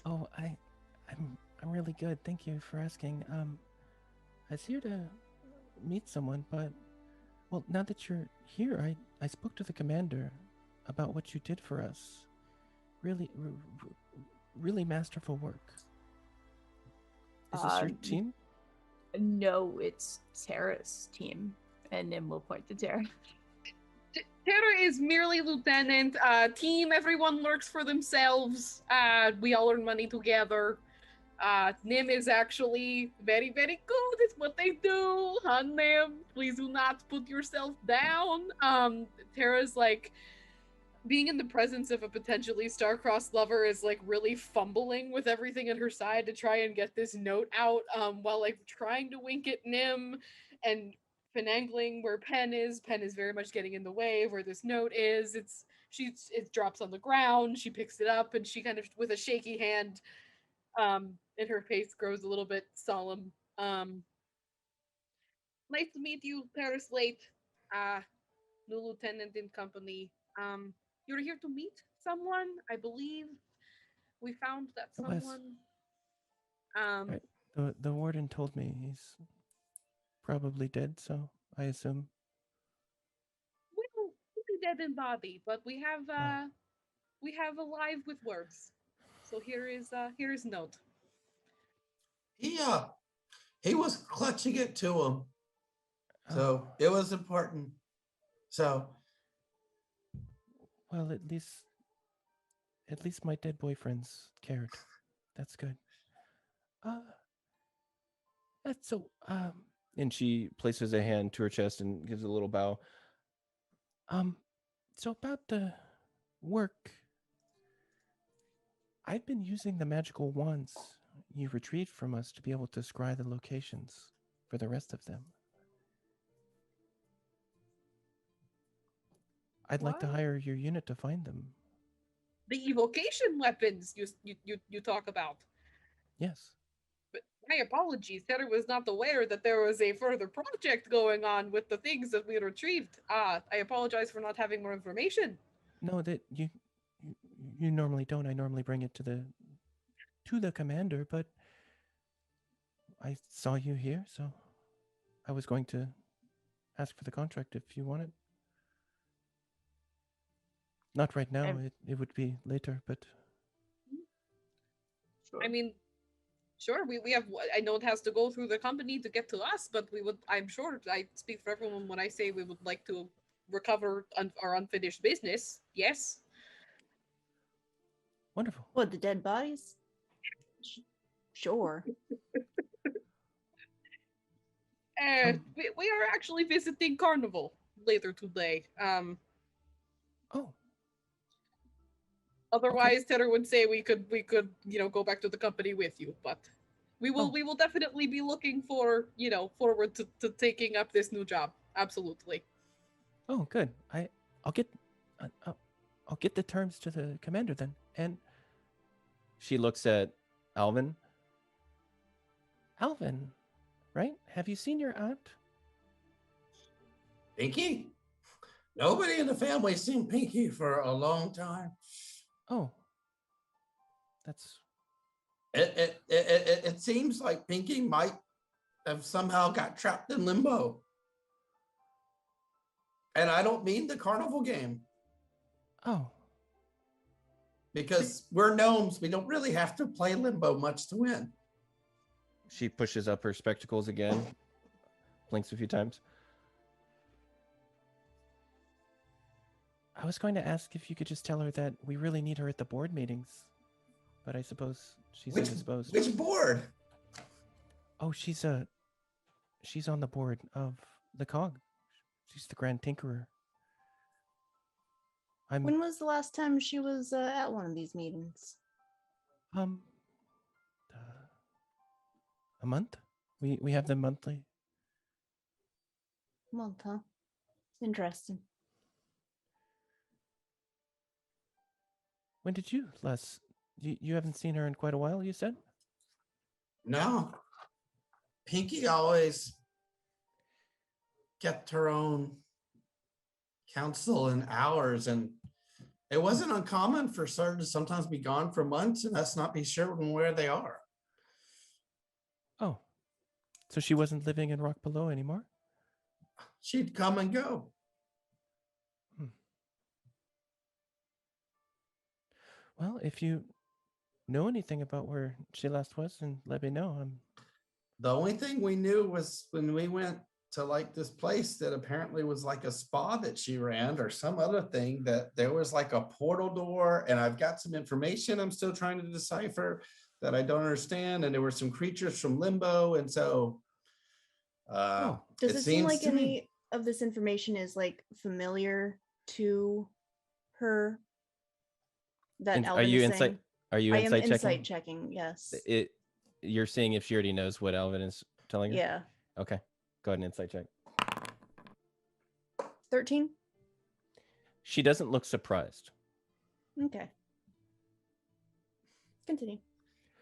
S1: Oh, I'm really good. Thank you for asking. I was here to meet someone, but well, now that you're here, I spoke to the commander about what you did for us. Really, really masterful work. Is this your team?
S5: No, it's Tara's team. And Nim will point to Tara.
S4: Tara is merely lieutenant. Team, everyone works for themselves. We all earn money together. Nim is actually very, very good at what they do. Huh, Nim? Please do not put yourself down. Tara's like, being in the presence of a potentially star-crossed lover is like really fumbling with everything at her side to try and get this note out, while like trying to wink at Nim and finagling where Pen is. Pen is very much getting in the way of where this note is. It drops on the ground. She picks it up and she kind of, with a shaky hand, and her face grows a little bit solemn. Nice to meet you, Paris Late. New lieutenant in company. You're here to meet someone, I believe. We found that
S1: It was.
S4: someone.
S1: Right. The warden told me he's probably dead, so I assume.
S4: Well, he's dead in body, but we have alive with words. So here is note.
S3: He was clutching it to him.
S1: Oh,
S3: So it was important. So
S1: well, at least my dead boyfriends cared. That's good. That's so and she places a hand to her chest and gives a little bow. So about the work, I've been using the magical wands you retrieved from us to be able to scry the locations for the rest of them. I'd like to
S5: What?
S1: hire your unit to find them.
S4: The evocation weapons you talk about.
S1: Yes.
S4: But my apologies, Tara was not aware that there was a further project going on with the things that we retrieved. I apologize for not having more information.
S1: No, that you normally don't. I normally bring it to the commander, but I saw you here, so I was going to ask for the contract if you want it. Not right now. It would be later, but
S5: Sure.
S4: I mean, sure, we have, I know it has to go through the company to get to us, but I'm sure I speak for everyone when I say we would like to recover our unfinished business. Yes.
S1: wonderful.
S2: What, the dead bodies? Sure.
S4: We are actually visiting Carnival later today.
S1: Oh,
S4: Otherwise, Tedder would say we could go back to the company with you, but we
S1: Oh.
S4: will definitely be looking for forward to taking up this new job. Absolutely.
S1: oh, good. I'll get I'll get the terms to the commander then. And she looks at Alvin. Alvin, right? Have you seen your aunt?
S3: Pinky? Nobody in the family's seen Pinky for a long time.
S1: Oh, that's
S3: It seems like Pinky might have somehow got trapped in limbo. And I don't mean the carnival game.
S1: oh.
S3: because we're gnomes. We don't really have to play limbo much to win.
S1: She pushes up her spectacles again, blinks a few times. I was going to ask if you could just tell her that we really need her at the board meetings, but I suppose she's indisposed.
S3: Which board?
S1: Oh, she's on the board of the COG. She's the Grand Tinkerer.
S2: When was the last time she was at one of these meetings?
S1: A month. We have them monthly.
S2: Month, huh? Interesting.
S1: When did you last? You haven't seen her in quite a while, you said?
S3: No. Pinky always kept her own counsel and hours, and it wasn't uncommon for her to sometimes be gone for months and us not be sure where they are.
S1: Oh, so she wasn't living in Rock Below anymore?
S3: She'd come and go.
S1: Well, if you know anything about where she last was, and let me know.
S3: The only thing we knew was when we went to like this place that apparently was like a spa that she ran or some other thing, that there was like a portal door, and I've got some information I'm still trying to decipher that I don't understand, and there were some creatures from limbo, and so
S2: does it seem like any of this information is like familiar to her? That
S1: are you
S2: Alvin is
S1: insight?
S2: saying?
S1: Are you
S2: I am
S1: insight checking?
S2: checking. Yes.
S1: You're seeing if she already knows what Alvin is telling her?
S2: Yeah.
S1: Okay. Go ahead and insight check.
S2: 13.
S1: She doesn't look surprised.
S2: Okay. Continue.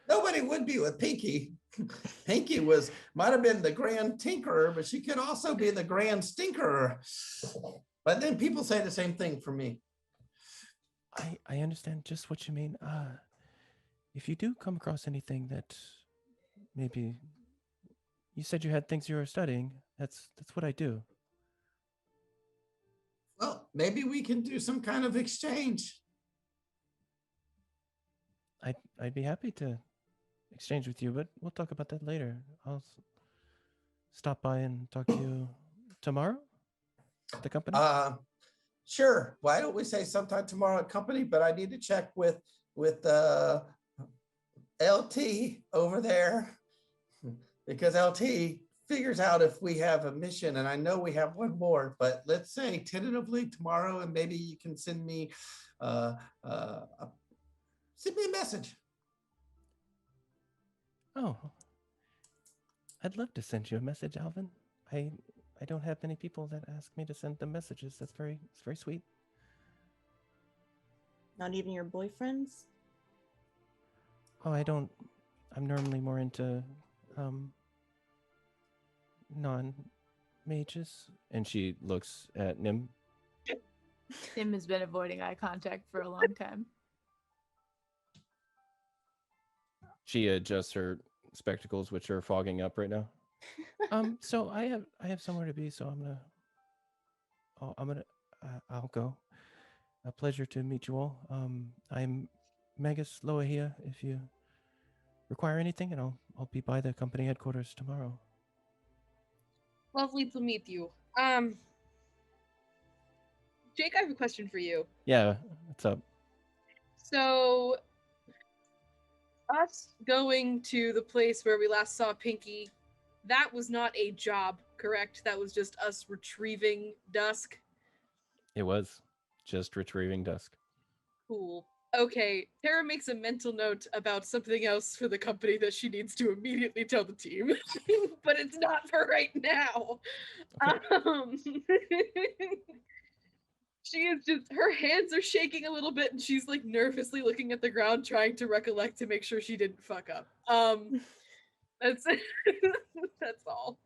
S3: Nobody would be with Pinky. Pinky might have been the Grand Tinkerer, but she could also be the Grand Stinkerer. But then people say the same thing for me.
S1: I understand just what you mean. If you do come across anything that maybe you said you had things you were studying, that's what I do.
S3: Well, maybe we can do some kind of exchange.
S1: I'd be happy to exchange with you, but we'll talk about that later. I'll stop by and talk to you tomorrow at the company.
S3: Sure. Why don't we say sometime tomorrow at company? But I need to check with LT over there, because LT figures out if we have a mission, and I know we have one more, but let's say tentatively tomorrow, and maybe you can send me a message.
S1: Oh, I'd love to send you a message, Alvin. I don't have many people that ask me to send them messages. It's very sweet.
S2: Not even your boyfriends?
S1: Oh, I'm normally more into non-mages. And she looks at Nim.
S5: Nim has been avoiding eye contact for a long time.
S1: She adjusts her spectacles, which are fogging up right now. So I have somewhere to be, so I'll go. A pleasure to meet you all. I'm Magus Loahia. If you require anything, and I'll be by the company headquarters tomorrow.
S4: Lovely to meet you. Jake, I have a question for you.
S1: Yeah, what's up?
S4: So, us going to the place where we last saw Pinky, that was not a job, correct? That was just us retrieving Dusk?
S1: It was just retrieving Dusk.
S4: Cool. Okay, Tara makes a mental note about something else for the company that she needs to immediately tell the team, but it's not for right now. Okay. She is just, her hands are shaking a little bit, and she's like nervously looking at the ground, trying to recollect to make sure she didn't fuck up. That's that's all.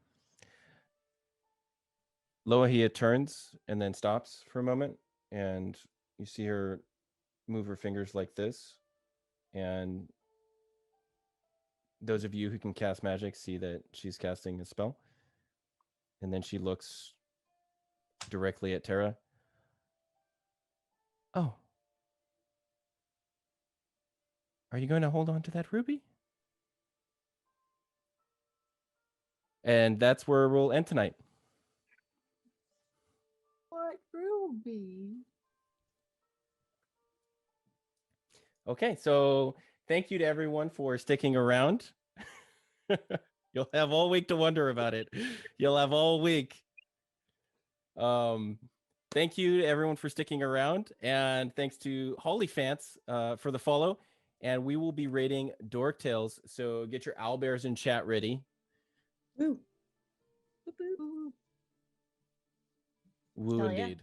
S1: Loahia turns and then stops for a moment, and you see her move her fingers like this, and those of you who can cast magic see that she's casting a spell, and then she looks directly at Tara. Oh, Are you going to hold on to that ruby? And that's where we'll end tonight.
S5: What ruby?
S1: Okay, so thank you to everyone for sticking around. You'll have all week to wonder about it. You'll have all week. Thank you to everyone for sticking around, and thanks to Hollyfants for the follow. And we will be rating Dork Tales, so get your owlbears in chat ready.
S2: Woo.
S1: Woo
S5: Hell yeah.
S1: indeed.